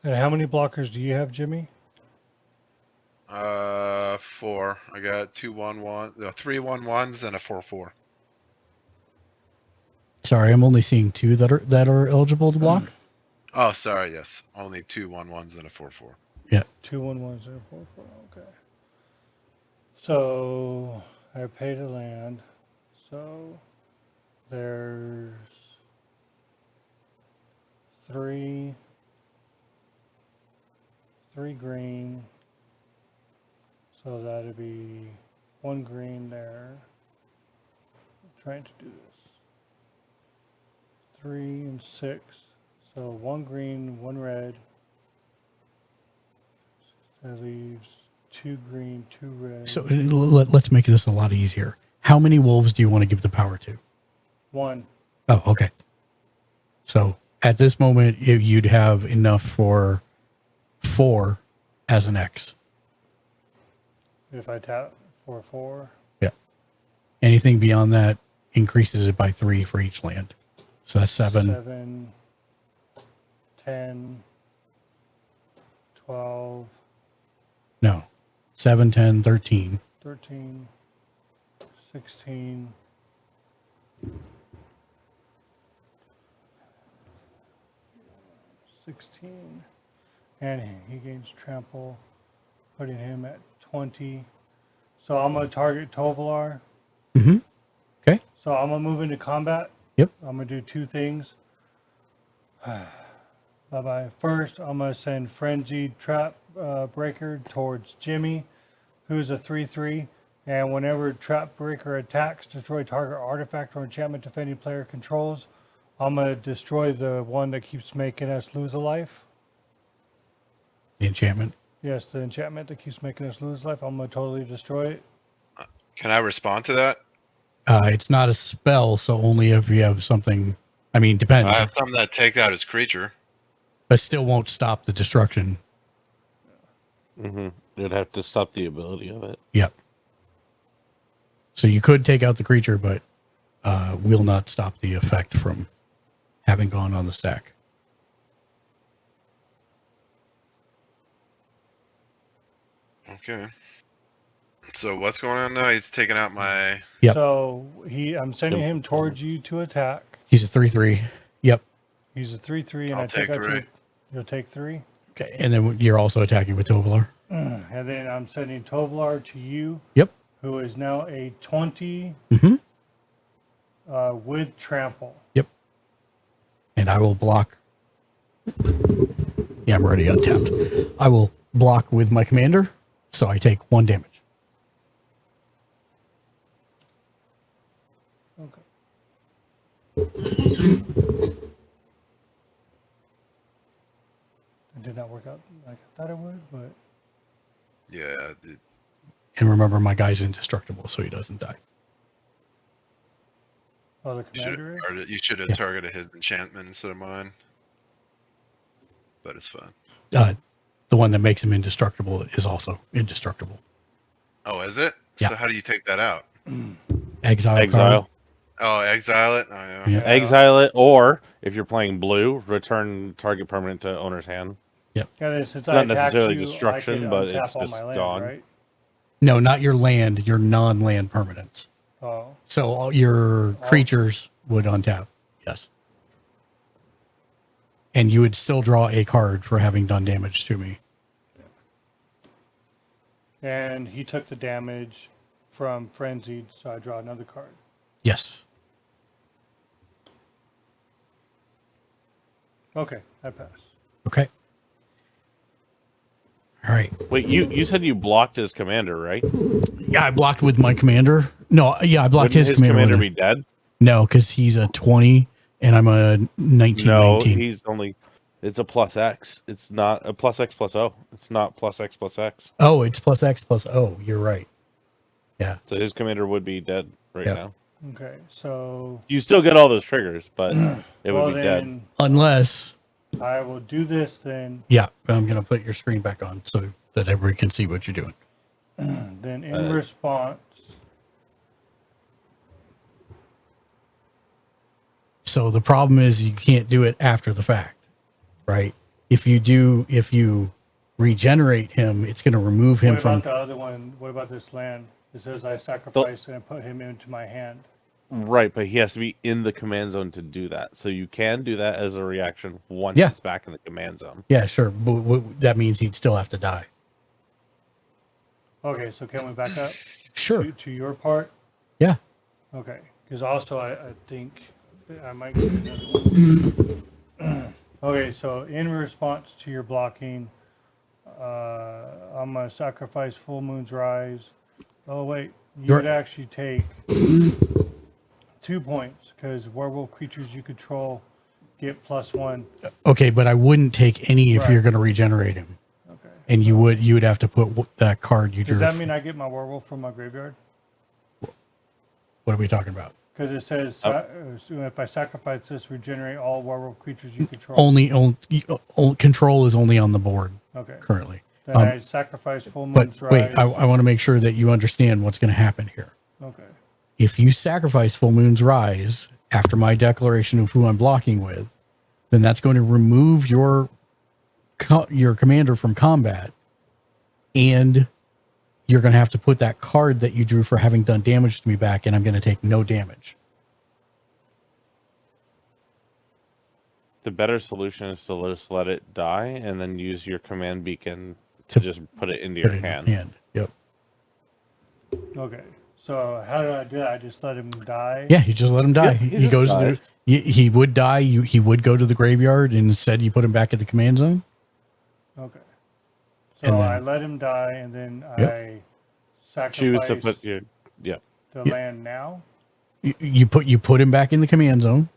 And how many blockers do you have, Jimmy? 4. I got 2 1-1, no, 3 1-1s and a 4-4. Sorry, I'm only seeing 2 that are eligible to block. Oh, sorry. Yes, only 2 1-1s and a 4-4. Yeah. 2 1-1s and a 4-4. Okay. So I paid a land. So there's 3 green. So that'd be 1 green there. I'm trying to do this. 3 and 6. So 1 green, 1 red. That leaves 2 green, 2 red. So let's make this a lot easier. How many wolves do you want to give the power to? 1. Oh, okay. So at this moment, you'd have enough for 4 as an X. If I tap for 4. Yeah. Anything beyond that increases it by 3 for each land. So that's 7. 7, 10, 12, No. 7, 10, 13. 13, 16, 16. And he gains trample, putting him at 20. So I'm going to target Tovolar. Mm-hmm. Okay. So I'm going to move into combat. Yep. I'm going to do 2 things. Bye-bye. First, I'm going to send Frenzied Trap Breaker towards Jimmy, who's a 3/3. And whenever Trap Breaker attacks, destroy target artifact or enchantment defending player controls. I'm going to destroy the one that keeps making us lose a life. The enchantment. Yes, the enchantment that keeps making us lose life. I'm going to totally destroy it. Can I respond to that? It's not a spell, so only if you have something. I mean, depends. I have some that take out his creature. But still won't stop the destruction. Mm-hmm. You'd have to stop the ability of it. Yep. So you could take out the creature, but will not stop the effect from having gone on the stack. Okay. So what's going on now? He's taking out my. Yep. So I'm sending him towards you to attack. He's a 3/3. Yep. He's a 3/3, and I'll I take take out 3. you'll take 3. Okay. And then you're also attacking with Tovolar. And then I'm sending Tovolar to you, Yep. who is now a 20 Mm-hmm. With trample. Yep. And I will block. Yeah, I'm already untapped. I will block with my commander, so I take 1 damage. Okay. It did not work out like I thought it would, but Yeah. And remember, my guy's indestructible, so he doesn't die. oh, the commander is? You should have Yeah. targeted his enchantment instead of mine. But it's fine. The one that makes him indestructible is also indestructible. Oh, is it? Yeah. So how do you take that out? Exile. Exile. Oh, exile it? Oh, yeah. Yeah. Exile it, or if you're playing blue, return target permanent to owner's hand. Yeah, then since Not I attacked necessarily you, destruction, I could but untap it's all just my land, gone. right? No, not your land, your non-land permanents. Oh, So all your creatures would untap. Yes. And you would still draw a card for having done damage to me. and he took the damage from Frenzied, so I draw another card. Yes. Okay, I pass. Okay. All right. Wait, you said you blocked his commander, right? Yeah, I blocked with my commander. No, yeah, I blocked Wouldn't his commander. be dead? No, because he's a 20 and I'm a 19. No, 19. he's only. It's a plus X. It's not a plus X plus O. It's not plus X plus X. Oh, it's plus X plus O. You're right. Yeah. So his commander would be dead right Yep. now. Okay, so You still get all those triggers, but it well would be dead. then Unless, I will do this then. yeah, I'm going to put your screen back on so that everybody can see what you're doing. Then in response, So the problem is you can't do it after the fact, right? if you regenerate him, it's going to remove him What from. about the other one? What about this land? It says I sacrifice and put him into my hand. Right, but he has to be in the command zone to do that. So you can do that as a reaction once Yeah. it's back in the command zone. Yeah, sure. But that means he'd still have to die. Okay, so can we back up Sure. to your part? Yeah. Okay, because also I think I might get another one. Okay, so in response to your blocking, I'm gonna sacrifice Full Moon's Rise. Oh wait, you You're- would actually take 2 points because werewolf creatures you control get +1. Okay, but I wouldn't take any if Right. you're going to regenerate him, Okay. and you would have to put that card you drew. Does that mean I get my werewolf from my graveyard? What are we talking about? Because it says if I sacrifice this, regenerate all werewolf creatures you control. Only control is only on the board Okay. currently. Then I sacrifice Full But Moon's wait, Rise. I want to make sure that you understand what's going to happen here. Okay. If you sacrifice Full Moon's Rise after my declaration of who I'm blocking with, then that's going to remove your commander from combat, and you're going to have to put that card that you drew for having done damage to me back, and I'm going to take no damage. The better solution is to just let it die and then use your command beacon to just put it into your Put it in hand. your hand. Yep. Okay. So how do I do that? I just let him die? Yeah, you just let him die. Yeah, he he just goes to dies. he would die. He would go to the graveyard, and instead you put him back at the command zone. Okay. So And then- I let him die, and then Yep. I sacrifice Choose to put your the Yep. land now, You put him back in the command zone.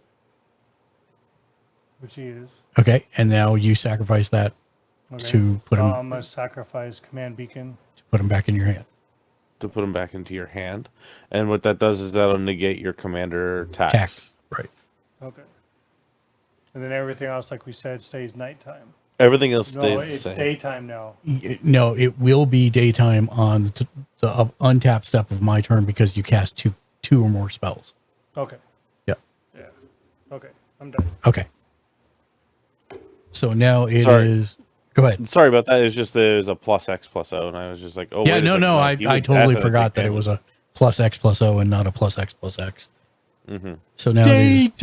which he is. Okay, and now you sacrifice that Okay. to put him I'm going to sacrifice Command Beacon. back in your hand. to put them back into your hand, and what that does is that'll negate your commander tax. Tax. Right. Okay. And then everything else, like we said, stays nighttime. Everything else No, stays it's the same. daytime now. No, it will be daytime on the untapped step of my turn because you cast two or more spells. Okay. Yeah. Yeah. Okay. I'm done. Okay. So now it is. Sorry. Go ahead. Sorry about that. It's just there's a +X+O, and I was just like, oh, Yeah, wait a no, second, no. like, he I would totally definitely forgot take that it damage. was a +X+O and not a +X+X. Mm-hmm. So now it is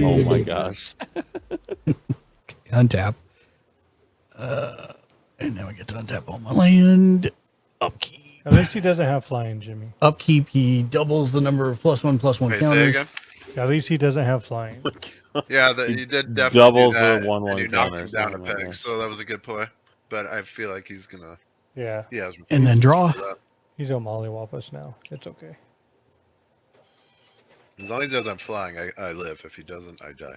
Oh my gosh. untap. And now I get to untap all my land. Upkeep. At least he doesn't have flying, Jimmy. Upkeep. He doubles the number of +1/+1 Wait, say counters. again? At least he doesn't have flying. Yeah, you did definitely doubles do the that, 1/1 and you knocked him counters, down a something like peg, that. so that was a good play. But I feel like he's gonna, Yeah. yeah. And then draw. He's gonna mollywop us now. It's okay. As long as he doesn't flying, I live. If he doesn't, I die.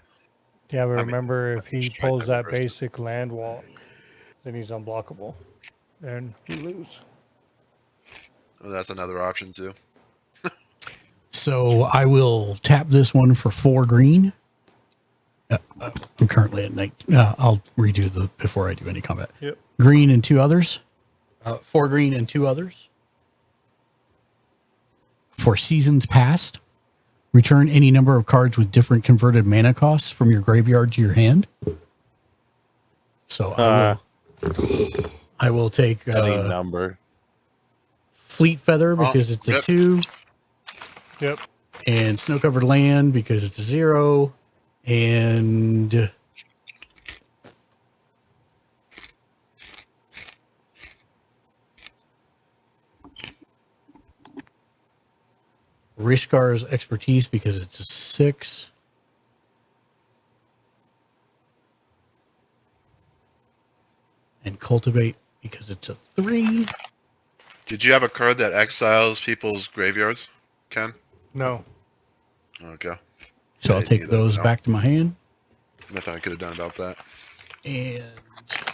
Yeah, but I mean, remember, if he strike pulls every that person. basic land walk, then he's unblockable. And we lose. Oh, that's another option too. So I will tap this one for 4 green. I'm currently at night. I'll redo the before I do any combat. Yep. Green and 2 others. 4 green and 2 others. For seasons past, return any number of cards with different converted mana costs from your graveyard to your hand. So I will take Any number. Fleet Feather because it's a yep. 2. Yep. And Snow Covered Land because it's a 0. And Rishkar's Expertise because it's a 6. And Cultivate because it's a 3. Did you have a card that exiles people's graveyards, Ken? No. Okay. So I'll Yeah, take neither of those them. back to my hand. Nothing I could have done about that. And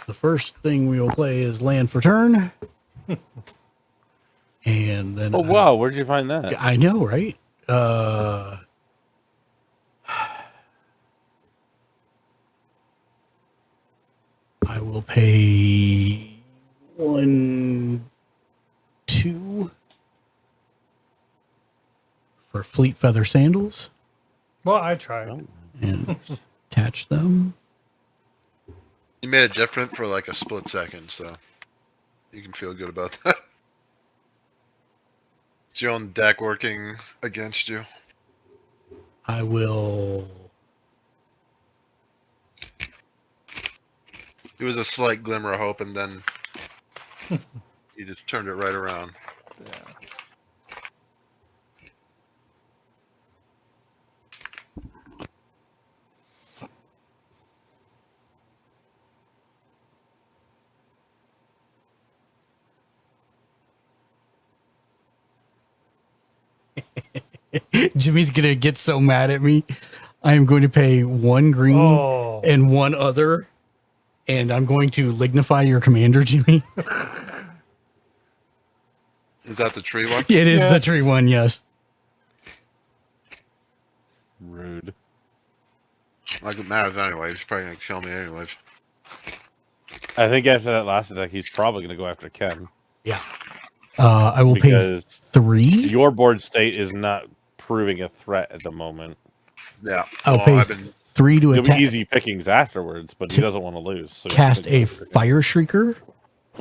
the first thing we will play is Land for Turn. And then Oh wow, where'd you find that? I know, right? I will pay 1, 2 for Fleet Feather Sandals Well, I tried. and attach them. You made it different for like a split second, so you can feel good about that. Is your own deck working against you? I will. It was a slight glimmer of hope, and then you just turned it right around. Jimmy's gonna get so mad at me. I am going to pay 1 green Oh. and 1 other, and I'm going to lignify your commander, Jimmy. Is that the tree one? It is the Yes. tree one, yes. Rude. Like it matters anyway. He's probably gonna kill me anyways. I think after that last attack, he's probably going to go after Ken. Yeah. I will pay Because 3. your board state is not proving a threat at the moment. Yeah. I'll Well, pay I've been 3 to There'll be attack. easy pickings afterwards, but he To doesn't want to lose. So he's Cast gonna a go after Ken. fire shrieker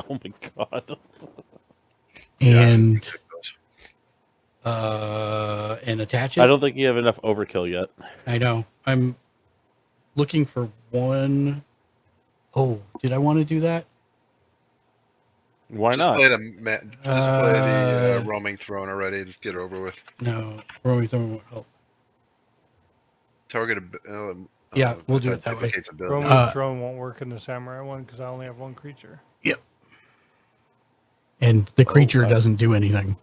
Oh my god. and attach it. I don't think you have enough overkill yet. I know. I'm looking for 1. Oh, did I want to do that? Why just not? play the roaming throne already. Just get it over with. No. Roaming Throne won't help. Target. Yeah, we'll do it that way. duplicates ability. Roman Throne won't work in the samurai one because I only have 1 creature. Yep. And the creature right. doesn't do anything.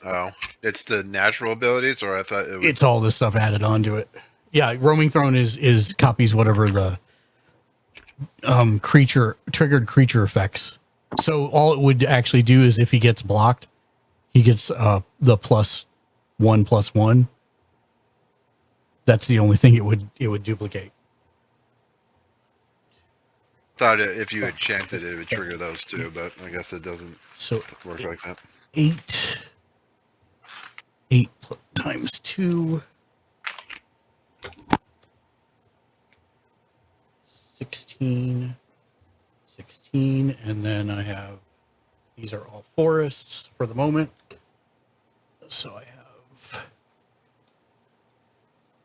Oh, it's the natural abilities, or I thought it was. It's all this stuff added onto it. Yeah, Roaming Throne is copies whatever the triggered creature effects. So all it would actually do is if he gets blocked, he gets the +1/+1. That's the only thing it would duplicate. Thought if you had chanted it would trigger those two, but I guess it doesn't So work like that. 8 times 2. 16, and then I have, these are all forests for the moment. So I have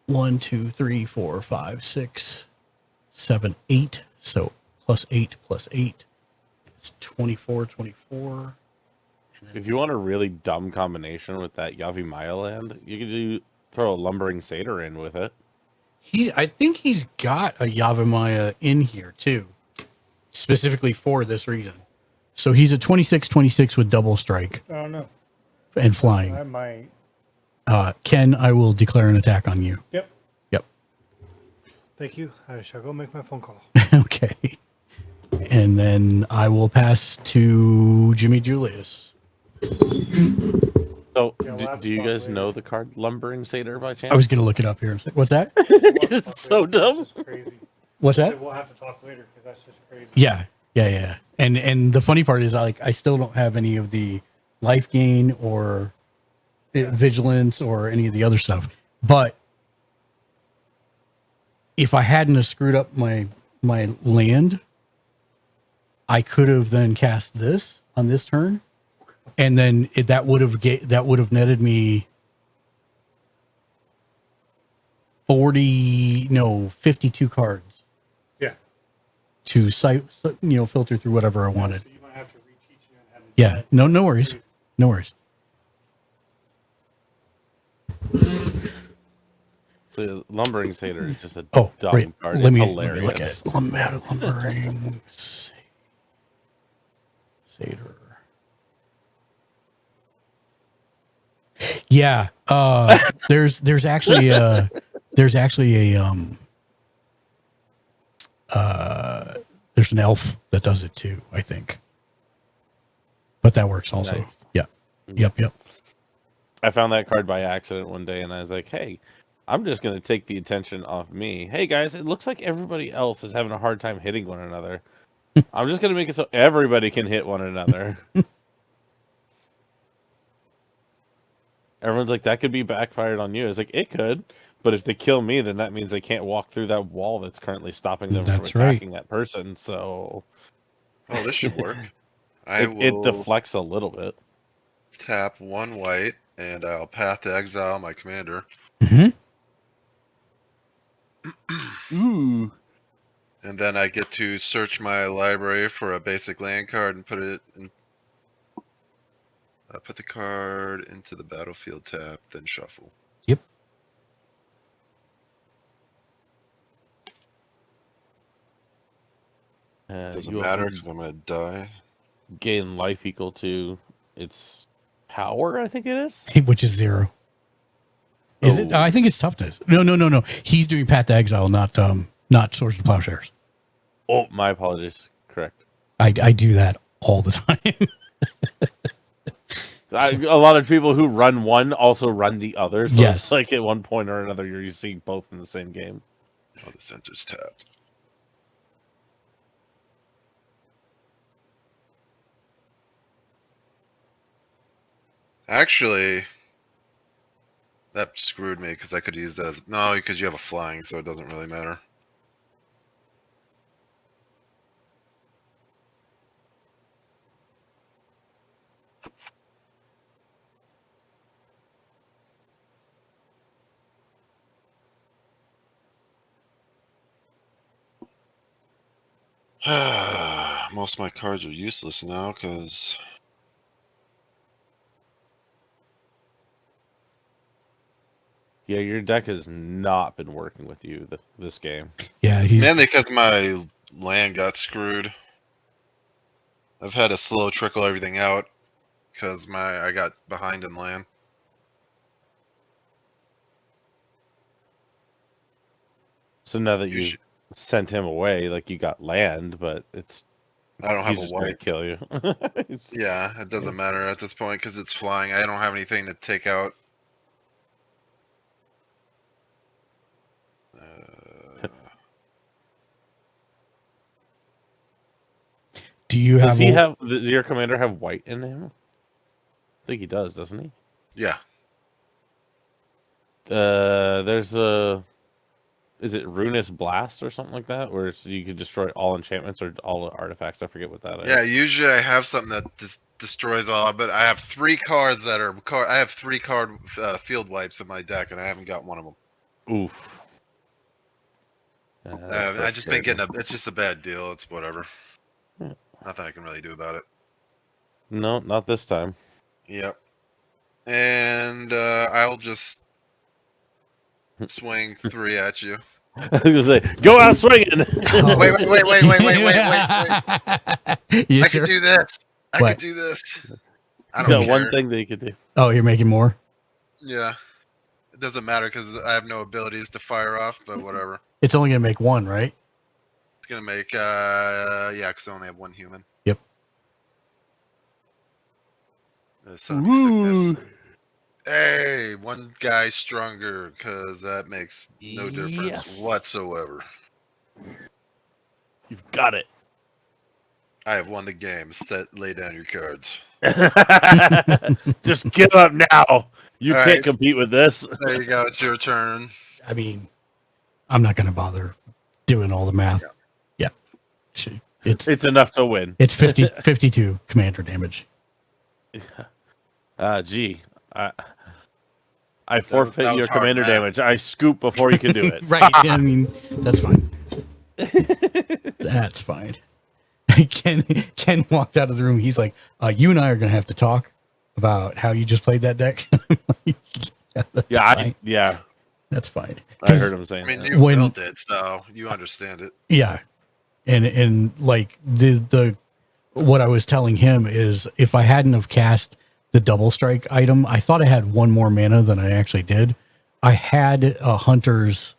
1, 2, 3, 4, 5, 6, 7, 8. So +8 +8. It's 24. If you want a really dumb combination with that Yavimaya land, you could throw a Lumbering Satyr in with it. I think he's got a Yavimaya in here too, specifically for this reason. So he's a 26/26 with double strike I don't know. and flying. I might. Ken, I will declare an attack on you. Yep. Yep. Thank you. I shall go make my phone call. Okay. And then I will pass to Jimmy Julius. So, Yeah, we'll have do to you talk guys later. know the card Lumbering Satyr by chance? I was going to look it up here. What's that? It's so dumb. That's just crazy. What's that? We'll have to talk later because that's just crazy. Yeah. And the funny part is I still don't have any of the life gain or vigilance or any of the other stuff. But if I hadn't have screwed up my land, I could have then cast this on this turn, and then that would have netted me 52 cards Yeah. to filter through whatever I wanted. So you might have to reteach me on how to do Yeah, that. no worries. No worries. The Lumbering Satyr is just a Oh, dumb right. card. Let It's me hilarious. look at it. Lumbering Satyr. Yeah, there's actually a there's an elf that does it too, I think. But that works also. Nice. Yeah. Yep. I found that card by accident one day, and I was like, "Hey, I'm just gonna take the attention off me. Hey guys, it looks like everybody else is having a hard time hitting one another. I'm just gonna make it so everybody can hit one another." Everyone's like, "That could be backfired on you." It's like, it could, But if they kill me, then that means they can't walk through that wall that's currently stopping them That's from right. attacking that person. So Oh, this should work. I it will deflects a little bit. tap 1 white, and I'll path to exile my commander. Mm-hmm. Ooh. And then I get to search my library for a basic land card and put it in. Put the card into the battlefield tab, then shuffle. Yep. Doesn't You matter also because I'm gonna die. gain life equal to its power, I think it is. Which is 0. Is it? I think it's toughness. No. He's doing Path to Exile, not Swords to Plowshares. Oh, my apologies. Correct. I do that all the time. A lot of people who run one also run the other. So Yes. it's like at one point or another, you're seeing both in the same game. Oh, the center's tapped. Actually, that screwed me because I could use that as no, because you have a flying, so it doesn't really matter. Most of my cards are useless now because Yeah, your deck has not been working with you this game. Yeah, mainly because my land got screwed. I've had to slow trickle everything out because I got behind in land. So now that You you should- sent him away, like you got land, but I don't have he's a just gonna white. kill you. Yeah, it doesn't matter at this point because it's flying. I don't have anything to take out. Do you Does have? he have? Does your commander have white in him? I think he does, doesn't he? Yeah, There's a. Is it Ruinous Blast or something like that, where you can destroy all enchantments or all artifacts? I forget what that is. yeah. Usually I have something that just destroys all, but I have 3 cards that are I have 3 card field wipes in my deck, and I haven't got one of them. Oof. I just been getting it's just a bad deal. It's whatever. Nothing I can really do about it. No, not this time. Yep. And I'll just swing 3 at you. I was gonna say, go out swinging. Wait. You I sure? could do this. I What? could do this. I He's don't got care. one thing that he could do. Oh, you're making more. Yeah. It doesn't matter because I have no abilities to fire off, but whatever. It's only gonna make 1, right? It's gonna make yeah, because I only have 1 human. Yep. Sickness. Hey, 1 guy stronger because that makes no difference Yes. whatsoever. You've got it. I have won the game. Lay down your cards. Just give up now. You All can't right. compete with this. There you go. It's your turn. I mean, I'm not gonna bother doing all the math. Yeah. It's It's enough to win. it's 52 commander damage. Gee, I forfeit that was your hard commander math. damage. I scoop before you can do it. Right. I mean, that's fine. That's fine. Ken walked out of the room. He's like, you and I are going to have to talk about how you just played that deck. Yeah, That's fine. I heard him saying I mean, that. you When- built it, so you understand it. Yeah. And like the what I was telling him is if I hadn't have cast the double strike item, I thought I had 1 more mana than I actually did. I had a hunter's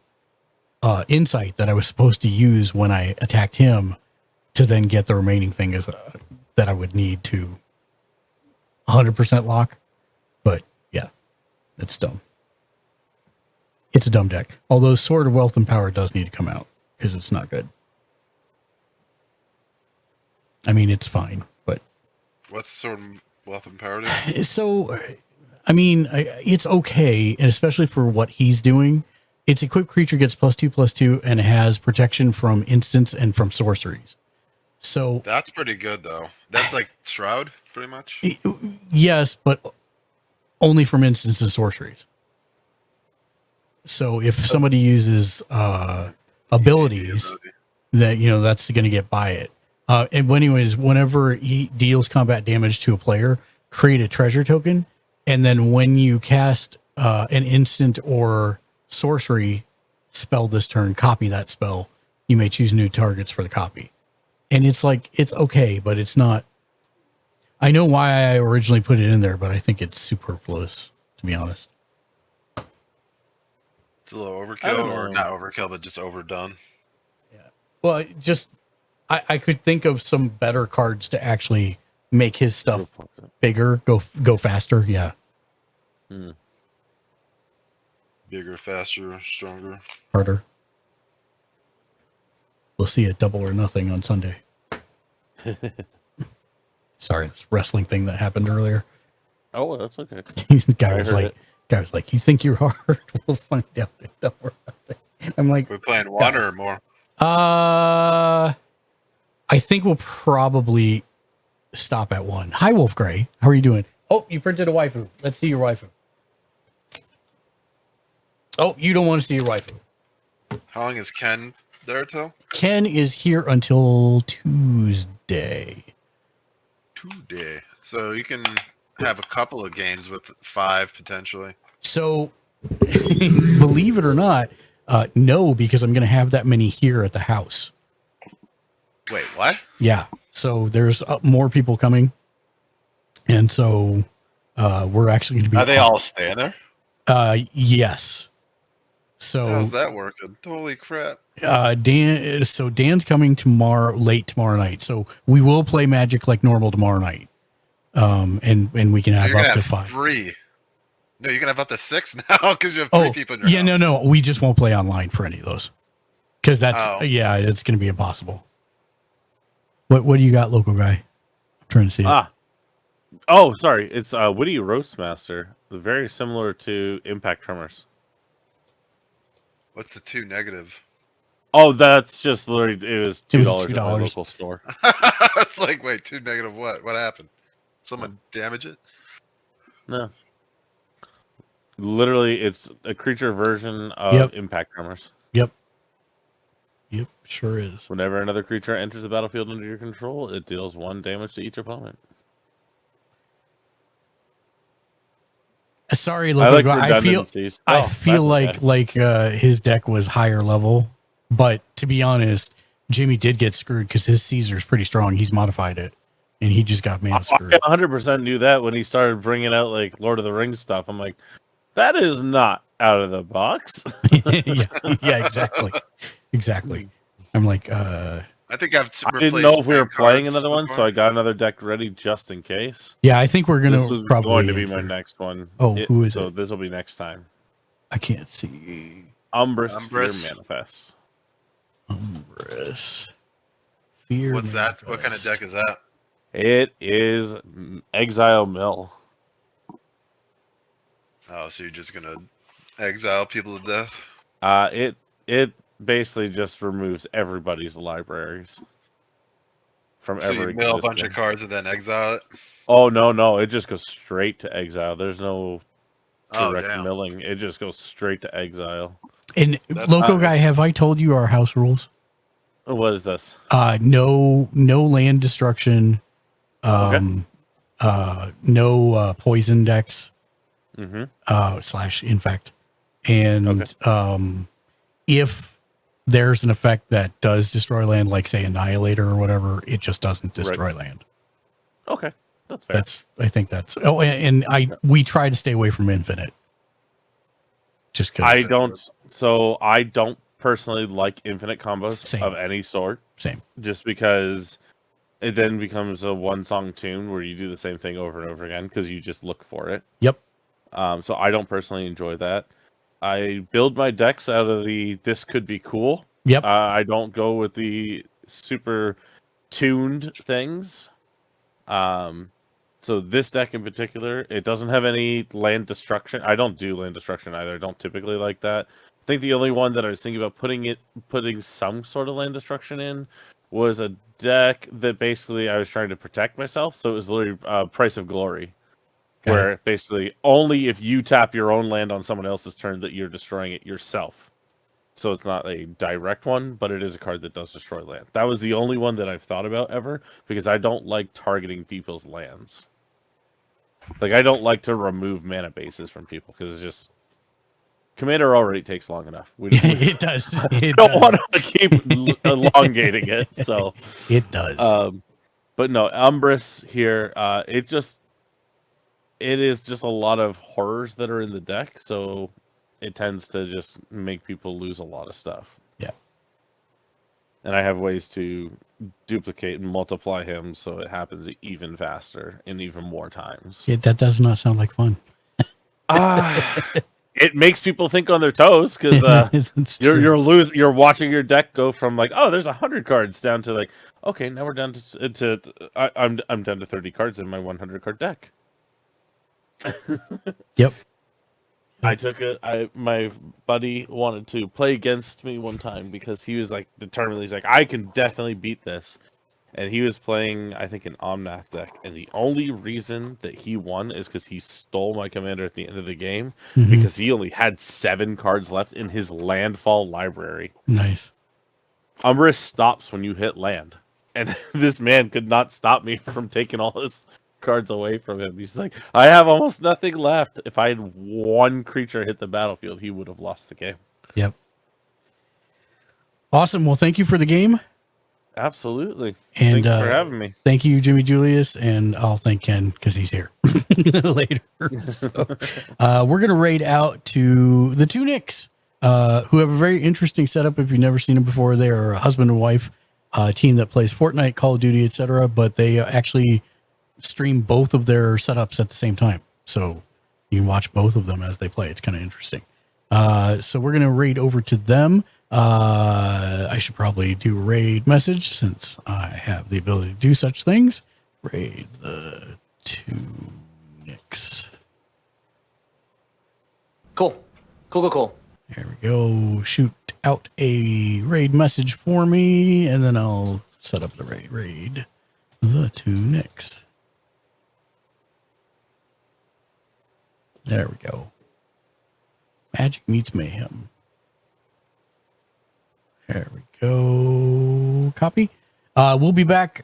insight that I was supposed to use when I attacked him to then get the remaining thing that I would need to 100% lock. But yeah, it's dumb. It's a dumb deck. Although Sword of Wealth and Power does need to come out because it's not good. I mean, it's fine, but What's sort of wealth and power do? so, I mean, it's okay, and especially for what he's doing. Its equipped creature gets +2/+2 and has protection from instants and from sorceries. So That's pretty good though. That's like Shroud, pretty much. yes, but only from instants and sorceries. So if somebody uses abilities, that that's going to get by it. And anyways, whenever he deals combat damage to a player, create a treasure token, and then when you cast an instant or sorcery spell this turn, copy that spell. You may choose new targets for the copy. And it's like, it's okay, but it's not. I know why I originally put it in there, but I think it's superfluous, to be honest. It's a little I overkill, don't or know. not overkill, but just overdone. Well, I could think of some better cards to actually make his stuff bigger, go faster. Yeah. Bigger, faster, stronger. Harder. We'll see it double or nothing on Sunday. Sorry, this wrestling thing that happened earlier. Oh, that's okay. The I heard guy was like, "You think you're hard? We'll find out." Double or nothing. I'm like, We're playing one or more. I think we'll probably stop at one. Hi, Wolf Gray. How are you doing? Oh, you printed a waifu. Let's see your waifu. Oh, you don't want to see your waifu. How long is Ken there till? Ken is here until Tuesday. Today. So you can have a couple of games with 5 potentially. So, believe it or not, no, because I'm going to have that many here at the house. Wait, what? Yeah. So there's more people coming, and so we're actually going to be. Are they all staying there? Yes. So How's that working? Holy crap! Dan. So Dan's coming late tomorrow night. So we will play Magic like normal tomorrow night. And we can So have you're gonna up to have 5. 3. No, you're gonna have up to 6 now because you have 3 people in your yeah, house. no. We just won't play online for any of those because that's Oh. it's going to be impossible. What do you got, local guy? I'm trying to see it. Oh, sorry. It's Witty Roastmaster. Very similar to Impact Tremors. What's the 2 negative? Oh, that's just literally, it was $2 at my $2. local store. It's like, wait, 2 negative what? What happened? Someone damage it? No. Literally, it's a creature version of Yep. Impact Tremors. Yep, sure is. Whenever another creature enters the battlefield under your control, it deals 1 damage to each opponent. Sorry, local guy. I feel redundancies. I Oh, feel that's like his deck was higher level, but to be honest, Jimmy did get screwed because his Caesar's pretty strong. He's modified it, and he just got man screwed. I 100% knew that when he started bringing out like Lord of the Rings stuff. I'm like, that is not out of the box. yeah, exactly. I'm like, I think I've I didn't know if we were playing another one, so I got another deck ready just in case. yeah, I think we're This gonna was probably going to be my next one. Oh, who is so it? this will be next time. I can't see. Umbrus Umbrus. Fear Manifest. Umbrus. Fear. What's that? What kind of deck is that? It is Exile Mill. Oh, so you're just gonna exile people to death? It basically just removes everybody's libraries from So every you mill a bunch of existing. cards and then exile it? Oh no, it just goes straight to exile. There's no Oh, direct damn. milling. It just goes straight to exile. And That's local nice. guy, have I told you our house rules? What is this? No land destruction. No poison decks. / infect. And if there's an effect that does destroy land, like say Annihilator or whatever, it just doesn't destroy land. Okay, that's fair. I think that's. Oh, and we try to stay away from Infinite. Just because I don't personally like infinite combos of any sort. Same. Just because it then becomes a one-song tune where you do the same thing over and over again because you just look for it. Yep. So I don't personally enjoy that. I build my decks out of this could be cool. Yep. I don't go with the super tuned things. So this deck in particular, it doesn't have any land destruction. I don't do land destruction either. I don't typically like that. think the only one that I was thinking about putting some sort of land destruction in was a deck that basically I was trying to protect myself. So it was literally Price of Glory, Got where basically only if you tap your own land on someone else's turn that you're destroying it yourself. So it's not a direct one, but it is a card that does destroy land. That was the only one that I've thought about ever, because I don't like targeting people's lands. Like, I don't like to remove mana bases from people, because it's just... Commander already takes long enough. It does. It don't does. want to keep elongating it, so... It does. But no, Umbrus here, it is just a lot of horrors that are in the deck, so it tends to just make people lose a lot of stuff. Yeah. And I have ways to duplicate and multiply him so it happens even faster and even more times. That does not sound like fun. It makes people think on their toes, because you're watching your deck go from like, oh, there's 100 cards down to like, okay, now we're down I'm down to 30 cards in my 100 card deck. Yep. I took it. My buddy wanted to play against me one time because he was like determined. He's like, I can definitely beat this, and he was playing, I think, an Omnath deck, and the only reason that he won is because he stole my commander at the end of the game, because he only had 7 cards left in his landfall library. Nice. Umbrus stops when you hit land, and this man could not stop me from taking all his cards away from him. He's like, I have almost nothing left. If I had one creature hit the battlefield, he would have lost the game. Yep. Awesome. Well, thank you for the game. Absolutely. And thank you for having me. Thank you, Jimmy Julius, and I'll thank Ken because he's here later. So, we're going to raid out to the two Nicks, who have a very interesting setup. If you've never seen them before, they are a husband and wife team that plays Fortnite, Call of Duty, etc. But they actually stream both of their setups at the same time, so you can watch both of them as they play. It's kind of interesting. So we're going to raid over to them. I should probably do a raid message since I have the ability to do such things. Raid the two Nicks. Cool. There we go. Shoot out a raid message for me, and then I'll set up the raid the two Nicks. There we go. Magic meets mayhem. There we go. Copy. We'll be back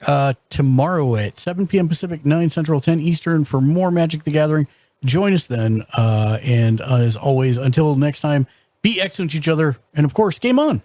tomorrow at 7 p.m. Pacific, 9 Central, 10 Eastern for more Magic the Gathering. Join us then. And as always, until next time, be excellent to each other. And of course, game on.